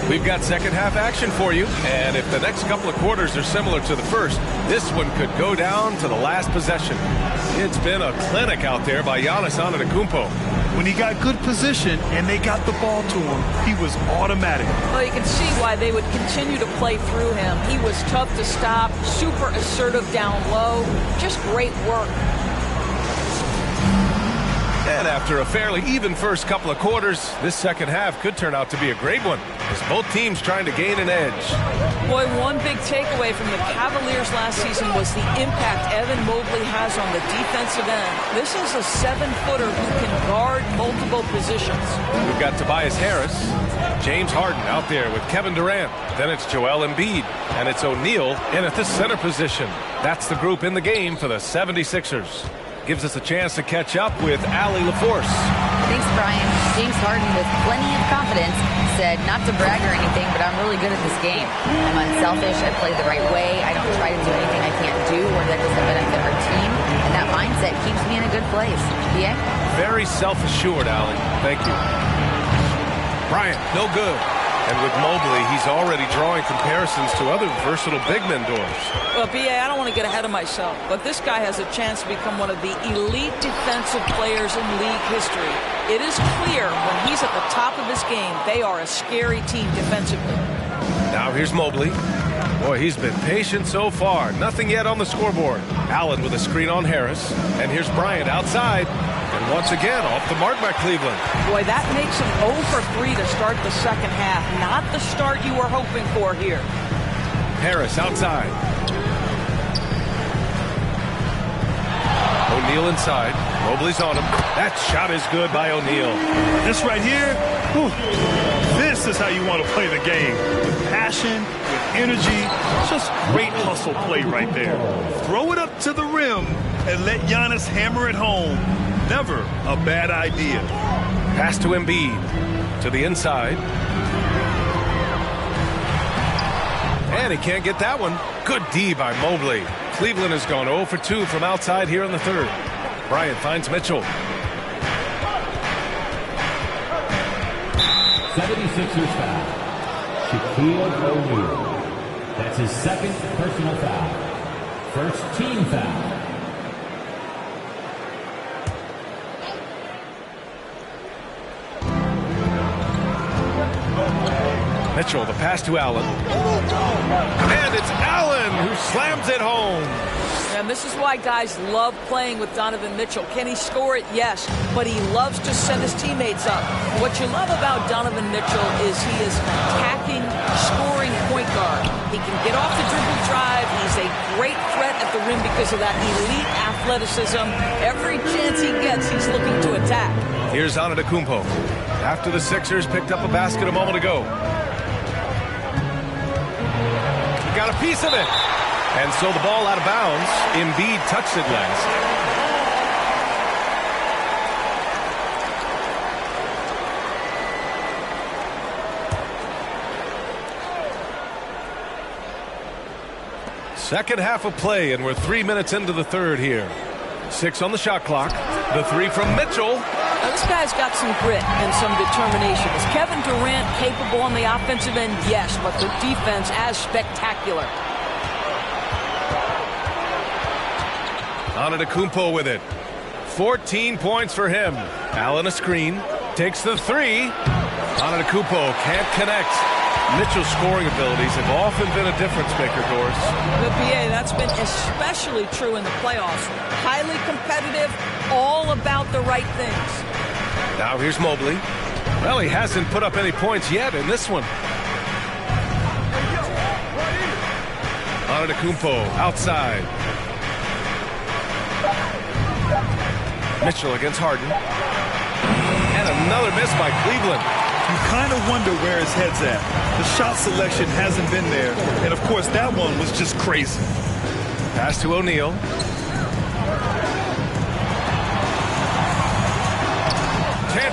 We've got second half action for you, and if the next couple of quarters are similar to the first, this one could go down to the last possession. It's been a clinic out there by Giannis Antetokounmpo. When he got good position and they got the ball to him, he was automatic. Well, you can see why they would continue to play through him. He was tough to stop, super assertive down low, just great work. And after a fairly even first couple of quarters, this second half could turn out to be a great one, as both teams trying to gain an edge. Boy, one big takeaway from the Cavaliers last season was the impact Evan Mobley has on the defensive end. This is a 7-footer who can guard multiple positions. We've got Tobias Harris, James Harden out there with Kevin Durant. Then it's Joel Embiid, and it's O'Neal in at the center position. That's the group in the game for the 76ers. Gives us a chance to catch up with Allie LaForce. Thanks, Brian. James Harden, with plenty of confidence, said not to brag or anything, but I'm really good at this game. I'm unselfish. I play the right way. I don't try to do anything I can't do or that doesn't benefit our team. And that mindset keeps me in a good place. Yeah? Very self-assured, Allie. Thank you. Bryant, no good. And with Mobley, he's already drawing comparisons to other versatile big men doors. Well, B.A., I don't want to get ahead of myself, but this guy has a chance to become one of the elite defensive players in league history. It is clear when he's at the top of his game, they are a scary team defensively. Now here's Mobley. Boy, he's been patient so far. Nothing yet on the scoreboard. Allen with a screen on Harris. And here's Bryant outside. And once again, off the mark by Cleveland. Boy, that makes him 0 for 3 to start the second half. Not the start you were hoping for here. Harris outside. O'Neal inside. Mobley's on him. That shot is good by O'Neal. This right here, whew, this is how you want to play the game. With passion, with energy, just great hustle play right there. Throw it up to the rim and let Giannis hammer it home. Never a bad idea. Pass to Embiid. To the inside. And he can't get that one. Good D by Mobley. Cleveland has gone 0 for 2 from outside here in the third. Bryant finds Mitchell. 76ers foul. Shaquille O'Neal. That's his second personal foul. First team foul. Mitchell, the pass to Allen. And it's Allen who slams it home. And this is why guys love playing with Donovan Mitchell. Can he score it? Yes. But he loves to set his teammates up. What you love about Donovan Mitchell is he is an attacking, scoring point guard. He can get off the dribble drive. He's a great threat at the rim because of that elite athleticism. Every chance he gets, he's looking to attack. Here's Antetokounmpo. After the Sixers picked up a basket a moment ago. He got a piece of it. And so the ball out of bounds. Embiid touched it last. Second half of play, and we're 3 minutes into the third here. 6 on the shot clock. The three from Mitchell. Now, this guy's got some grit and some determination. Is Kevin Durant capable on the offensive end? Yes, but the defense as spectacular. Antetokounmpo with it. 14 points for him. Allen a screen. Takes the three. Antetokounmpo can't connect. Mitchell's scoring abilities have often been a difference maker, Doris. The PA, that's been especially true in the playoffs. Highly competitive, all about the right things. Now here's Mobley. Well, he hasn't put up any points yet in this one. Antetokounmpo outside. Mitchell against Harden. And another miss by Cleveland. You kind of wonder where his head's at. The shot selection hasn't been there. And, of course, that one was just crazy. Pass to O'Neal.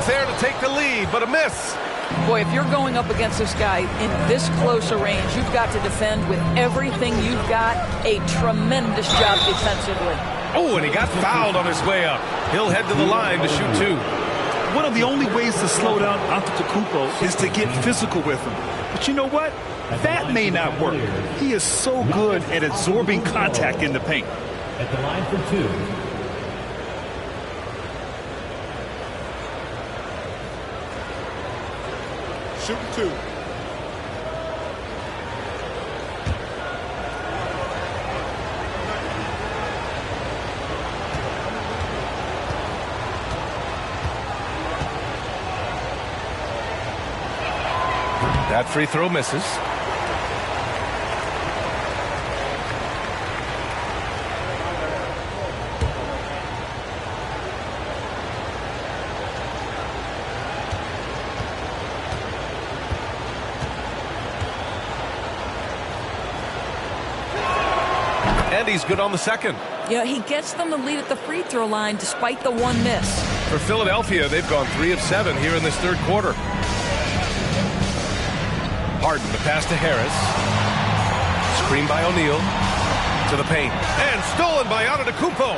there to take the lead, but a miss. Boy, if you're going up against this guy in this close a range, you've got to defend with everything you've got. A tremendous job defensively. Oh, and he got fouled on his way up. He'll head to the line to shoot 2. One of the only ways to slow down Antetokounmpo is to get physical with him. But you know what? That may not work. He is so good at absorbing contact in the paint. At the line for 2. Shooting 2. That free throw misses. And he's good on the second. Yeah, he gets them the lead at the free throw line despite the 1 miss. For Philadelphia, they've gone 3 of 7 here in this third quarter. Harden, the pass to Harris. Screen by O'Neal. To the paint. And stolen by Antetokounmpo.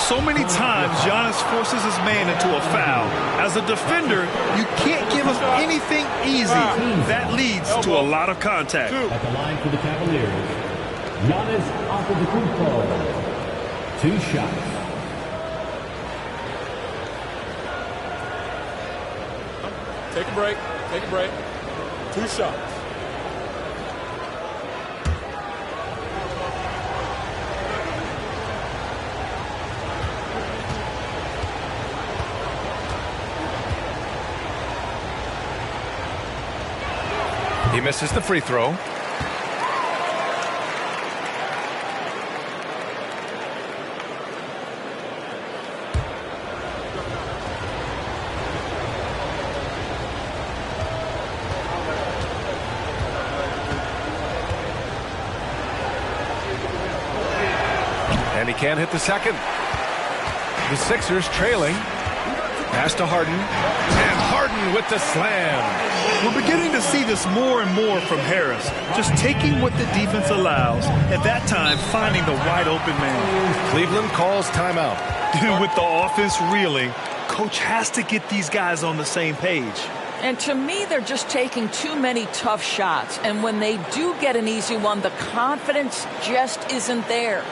So many times, Giannis forces his man into a foul. As a defender, you can't give him anything easy. That leads to a lot of contact. At the line for the Cavaliers, Giannis Antetokounmpo. 2 shots. Take a break. Take a break. 2 shots. He misses the free throw. And he can't hit the second. The Sixers trailing. Pass to Harden. And Harden with the slam. We're beginning to see this more and more from Harris. Just taking what the defense allows. At that time, finding the wide open man. Cleveland calls timeout. With the offense reeling, coach has to get these guys on the same page. And to me, they're just taking too many tough shots. And when they do get an easy one, the confidence just isn't there.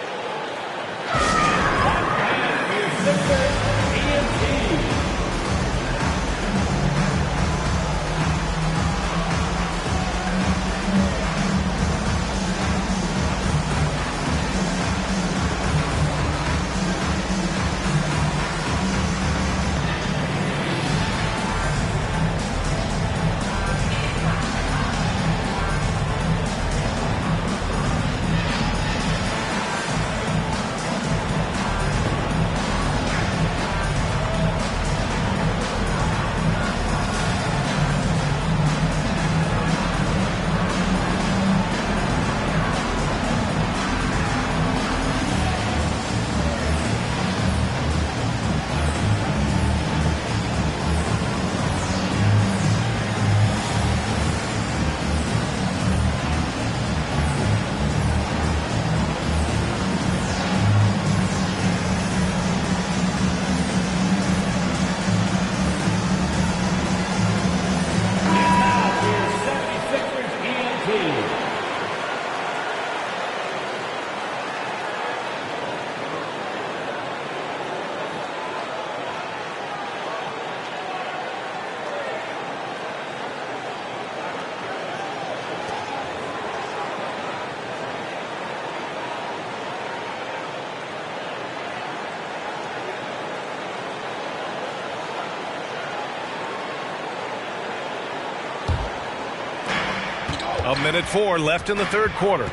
A minute 4 left in the third quarter.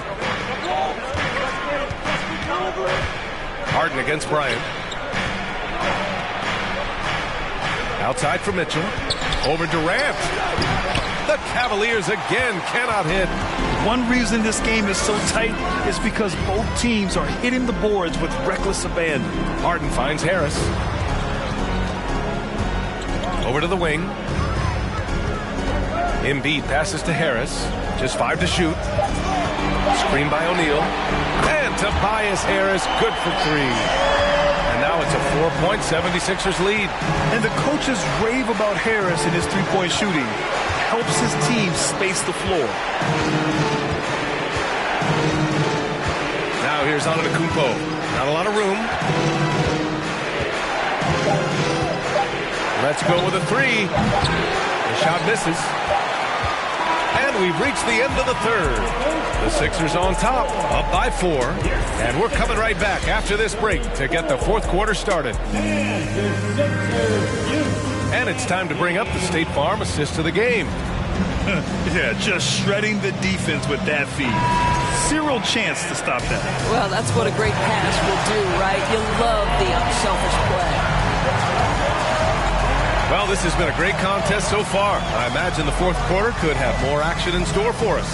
Harden against Bryant. Outside for Mitchell. Over Durant. The Cavaliers again cannot hit. One reason this game is so tight is because both teams are hitting the boards with reckless abandon. Harden finds Harris. Over to the wing. Embiid passes to Harris. Just 5 to shoot. Screen by O'Neal. And Tobias Harris, good for 3. And now it's a 4-point 76ers lead. And the coaches rave about Harris and his three-point shooting. Helps his team space the floor. Now here's Antetokounmpo. Not a lot of room. Let's go with a 3. The shot misses. And we've reached the end of the third. The Sixers on top, up by 4. And we're coming right back after this break to get the fourth quarter started. And it's time to bring up the State Farm assist to the game. Yeah, just shredding the defense with that feed. Zero chance to stop that. Well, that's what a great pass will do, right? You love the unselfish play. Well, this has been a great contest so far. I imagine the fourth quarter could have more action in store for us.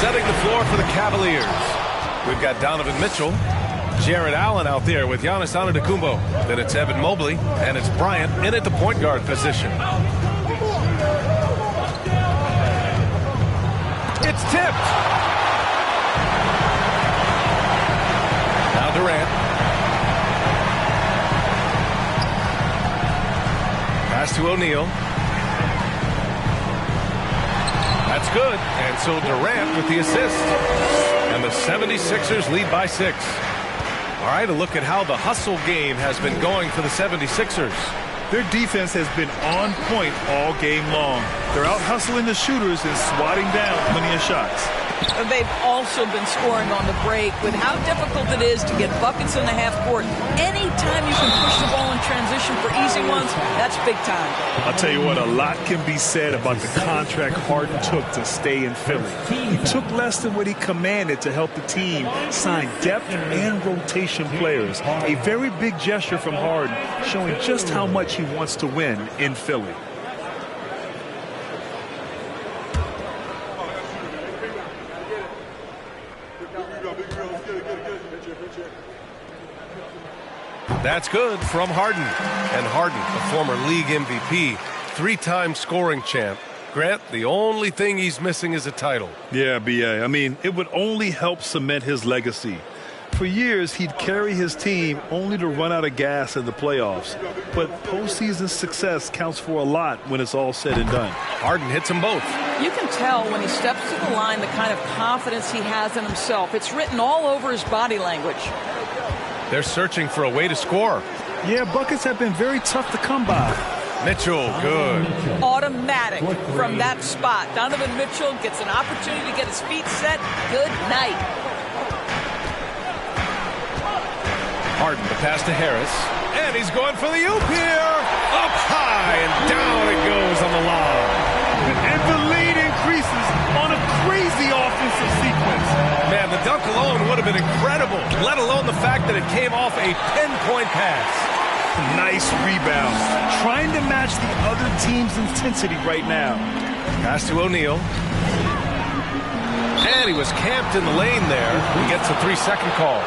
Setting the floor for the Cavaliers. We've got Donovan Mitchell, Jared Allen out there with Giannis Antetokounmpo. Then it's Evan Mobley, and it's Bryant in at the point guard position. It's tipped. Now Durant. Pass to O'Neal. That's good. And so Durant with the assist. And the 76ers lead by 6. All right, a look at how the hustle game has been going for the 76ers. Their defense has been on point all game long. They're out hustling the shooters and swatting down plenty of shots. They've also been scoring on the break. With how difficult it is to get buckets in the half court, anytime you can push the ball in transition for easy ones, that's big time. I'll tell you what, a lot can be said about the contract Harden took to stay in Philly. He took less than what he commanded to help the team sign depth and rotation players. A very big gesture from Harden, showing just how much he wants to win in Philly. That's good from Harden. And Harden, a former league MVP, 3-time scoring champ. Grant, the only thing he's missing is a title. Yeah, B.A. I mean, it would only help cement his legacy. For years, he'd carry his team only to run out of gas in the playoffs. But postseason success counts for a lot when it's all said and done. Harden hits them both. You can tell when he steps to the line the kind of confidence he has in himself. It's written all over his body language. They're searching for a way to score. Yeah, buckets have been very tough to come by. Mitchell, good. Automatic from that spot. Donovan Mitchell gets an opportunity to get his feet set. Good night. Harden, the pass to Harris. And he's going for the oop here. Up high and down it goes on the line. And the lead increases on a crazy offensive sequence. Man, the dunk alone would have been incredible, let alone the fact that it came off a pinpoint pass. Nice rebound. Trying to match the other team's intensity right now. Pass to O'Neal. And he was camped in the lane there. He gets a 3-second call.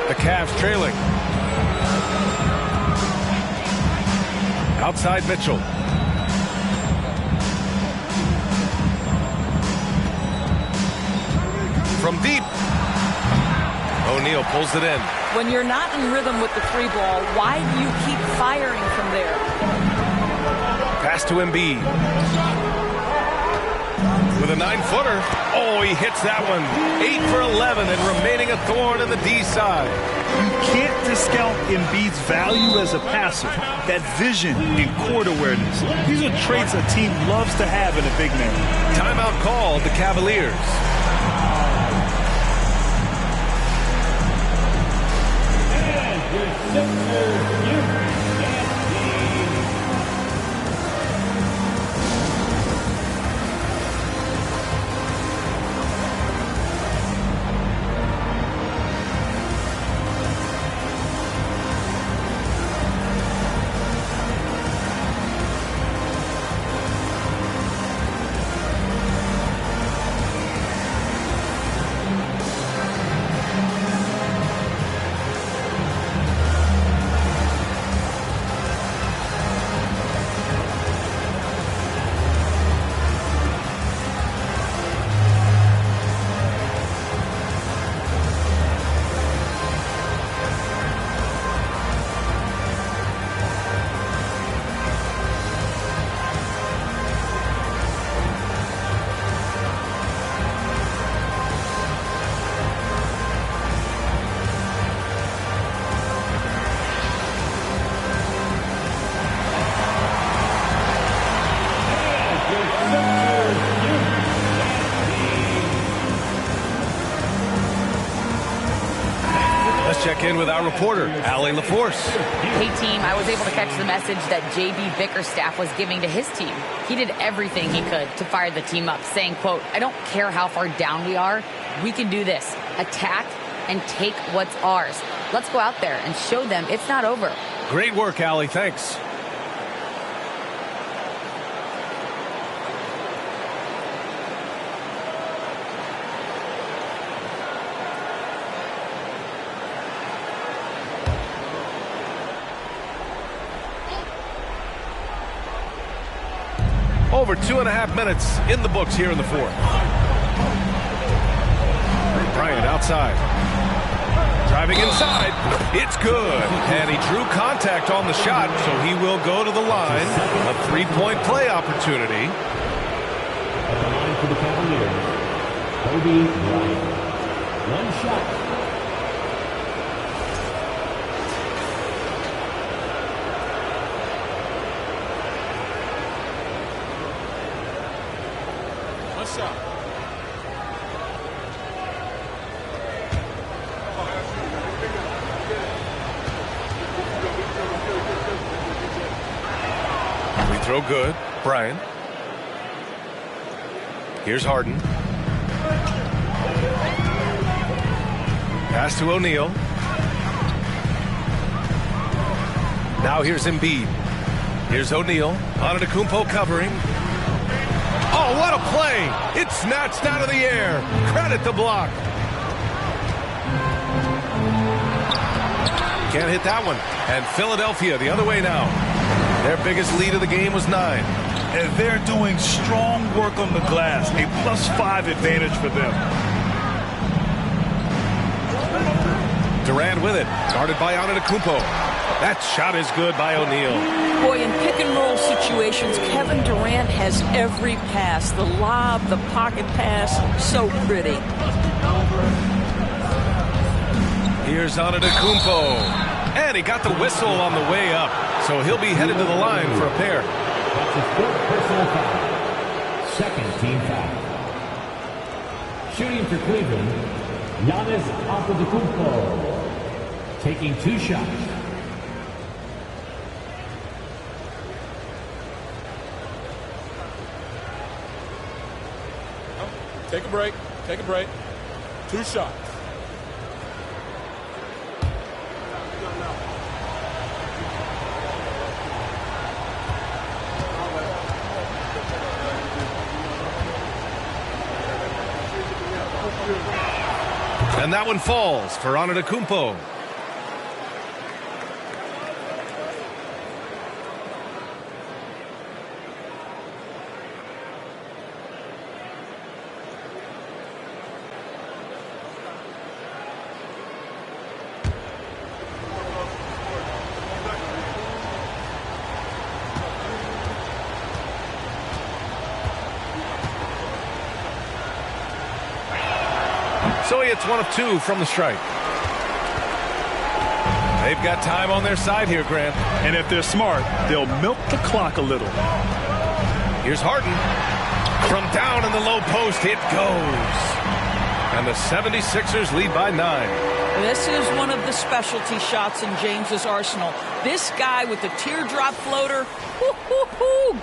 The Cavs trailing. Outside Mitchell. From deep. O'Neal pulls it in. When you're not in rhythm with the 3-ball, why do you keep firing from there? Pass to Embiid. With a 9-footer. Oh, he hits that one. 8 for 11 and remaining a thorn in the D side. You can't discount Embiid's value as a passer. That vision and court awareness. These are traits a team loves to have in a big man. Timeout called the Cavaliers. Let's check in with our reporter, Allie LaForce. Hey, team, I was able to catch the message that J.B. Bickerstaff was giving to his team. He did everything he could to fire the team up, saying, quote, "I don't care how far down we are. We can do this. Attack and take what's ours. Let's go out there and show them it's not over." Great work, Allie. Thanks. Over 2.5 minutes in the books here in the fourth. Bryant outside. Driving inside. It's good. And he drew contact on the shot, so he will go to the line. A 3-point play opportunity. At the line for the Cavaliers, Kobe Bryant. One shot. Throw good. Bryant. Here's Harden. Pass to O'Neal. Now here's Embiid. Here's O'Neal. Antetokounmpo covering. Oh, what a play! It's snatched out of the air. Credit the block. Can't hit that one. And Philadelphia the other way now. Their biggest lead of the game was 9. And they're doing strong work on the glass. A +5 advantage for them. Durant with it. Guarded by Antetokounmpo. That shot is good by O'Neal. Boy, in pick-and-roll situations, Kevin Durant has every pass. The lob, the pocket pass, so pretty. Here's Antetokounmpo. And he got the whistle on the way up. So he'll be headed to the line for a pair. That's his fourth personal foul. Second team foul. Shooting for Cleveland, Giannis Antetokounmpo. Taking 2 shots. Take a break. Take a break. 2 shots. And that one falls for Antetokounmpo. So he hits 1 of 2 from the strike. They've got time on their side here, Grant. And if they're smart, they'll milk the clock a little. Here's Harden. From down in the low post, it goes. And the 76ers lead by 9. This is one of the specialty shots in James's arsenal. This guy with the teardrop floater,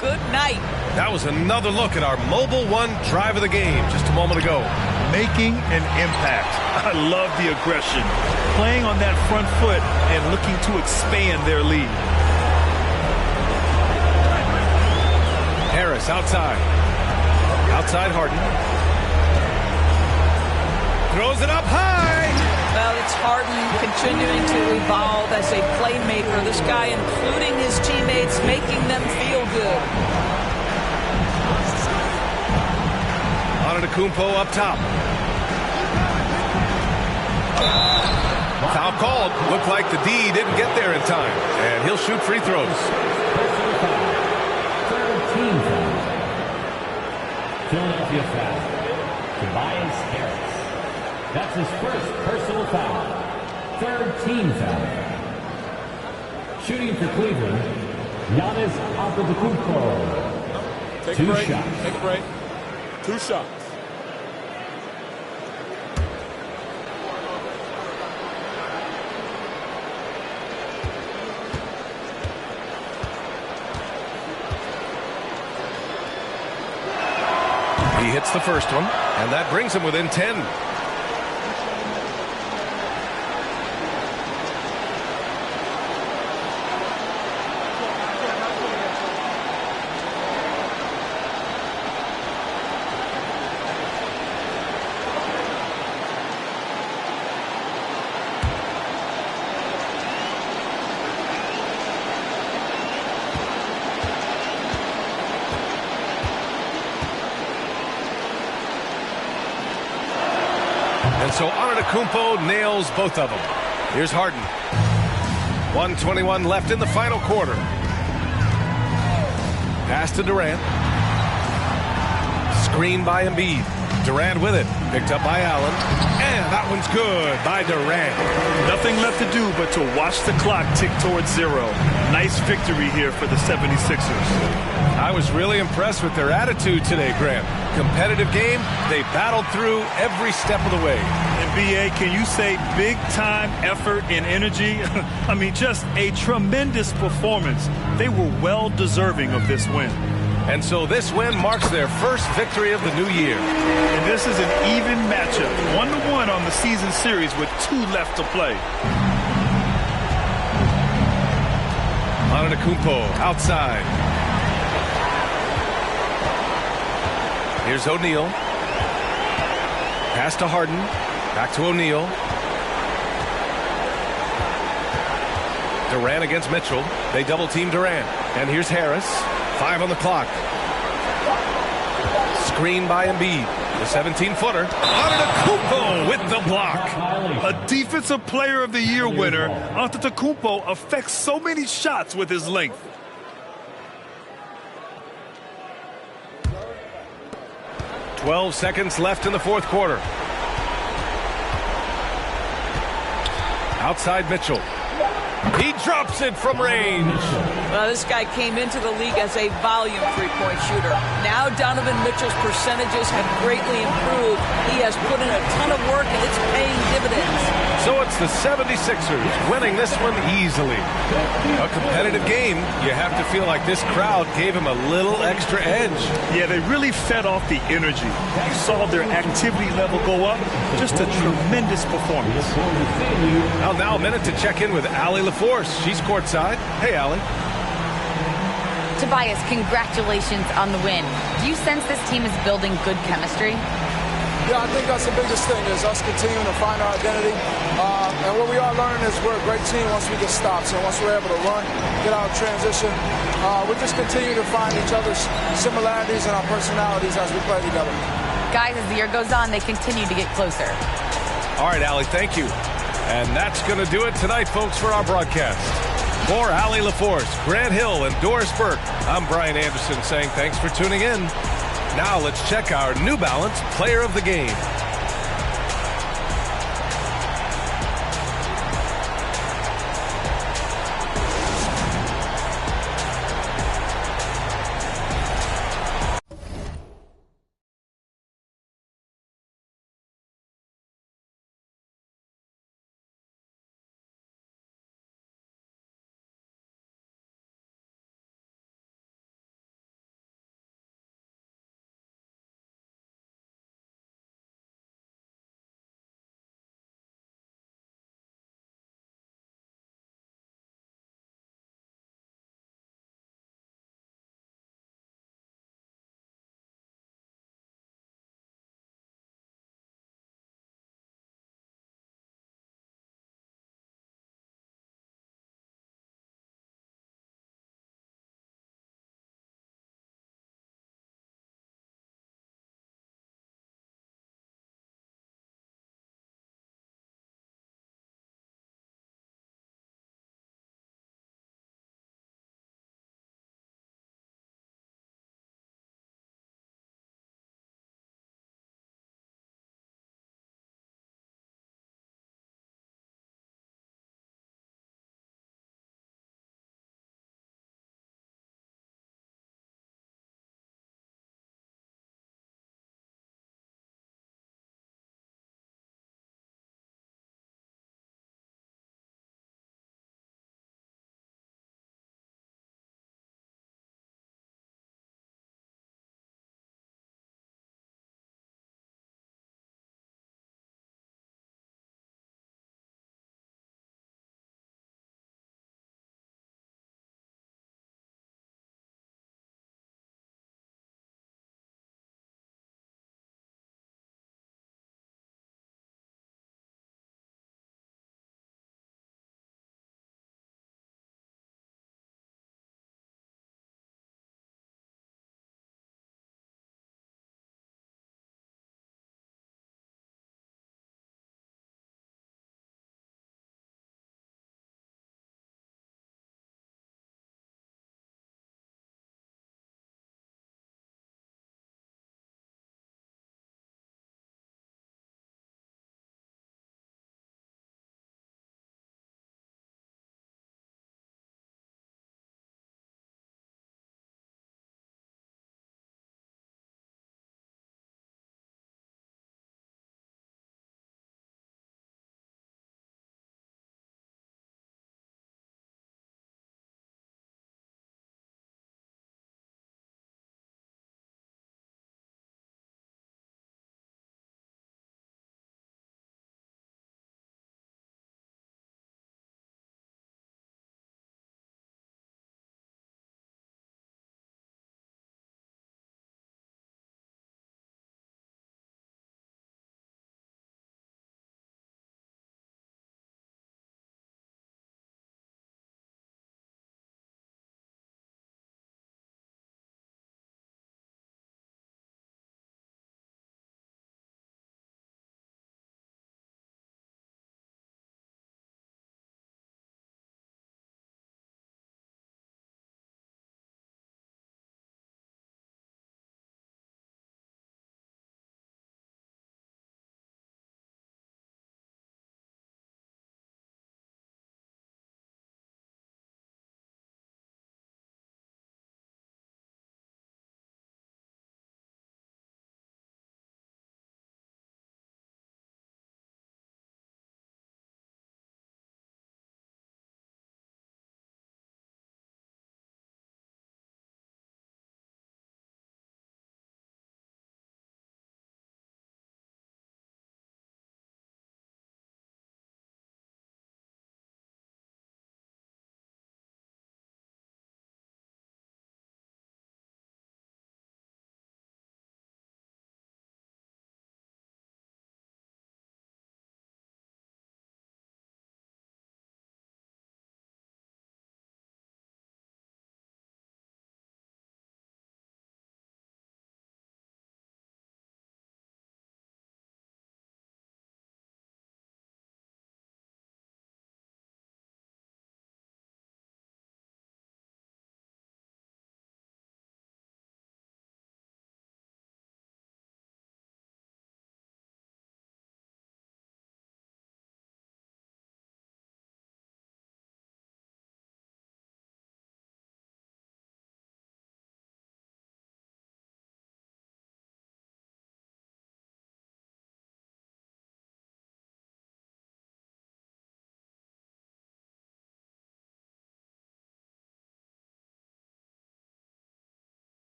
good night. That was another look at our Mobile One drive of the game just a moment ago. Making an impact. I love the aggression. Playing on that front foot and looking to expand their lead. Harris outside. Outside Harden. Throws it up high. Well, it's Harden continuing to evolve as a playmaker. This guy, including his teammates, making them feel good. Antetokounmpo up top. Foul called. Looked like the D didn't get there in time. And he'll shoot free throws. Philadelphia foul. Tobias Harris. That's his first personal foul. 3rd team foul. Shooting for Cleveland, Giannis Antetokounmpo. Take 2 a break. shots. Take a break. 2 shots. hits the first one, and that brings him within 10. And so Antetokounmpo nails both of them. Here's Harden. 1:21 left in the final quarter. Pass to Durant. Screen by Embiid. Durant with it. Picked up by Allen. And that one's good by Durant. Nothing left to do but to watch the clock tick towards 0. Nice victory here for the 76ers. I was really impressed with their attitude today, Graham. Competitive game. They battled through every step of the way. And BA, can you say big time effort and energy? I mean, just a tremendous performance. They were well deserving of this win. And so this win marks their first victory of the new year. And this is an even matchup. 1-1 on the season series with 2 left to play. Antetokounmpo outside. Here's O'Neal. Pass to Harden. Back to O'Neal. Durant against Mitchell. They double team Durant. And here's Harris. 5 on the clock. Screen by Embiid. The 17-footer. Antetokounmpo with the block. A Defensive Player of the Year winner. Antetokounmpo affects so many shots with his length. "12 seconds left in the fourth quarter. Outside Mitchell. He drops it from range. Well, this guy came into the league as a volume three-point shooter. Now Donovan Mitchell's percentages have greatly improved. He has put in a ton of work, and it's paying dividends. So it's the 76ers winning this one easily. A competitive game. You have to feel like this crowd gave him a little extra edge. Yeah, they really fed off the energy. You saw their activity level go up. Just a tremendous performance. Well, now a minute to check in with Allie LaForce. She's courtside. Hey, Allie. Tobias, congratulations on the win. Do you sense this team is building good chemistry? Yeah, I think that's the biggest thing is us continuing to find our identity. And what we are learning is we're a great team once we get stopped. So once we're able to run, get out of transition, we just continue to find each other's similarities and our personalities as we play together. Guys, as the year goes on, they continue to get closer. All right, Allie, thank you. And that's going to do it tonight, folks, for our broadcast. For Allie LaForce, Grant Hill, and Doris Burke, I'm Brian Anderson saying thanks for tuning in. Now let's check our New Balance Player of the Game.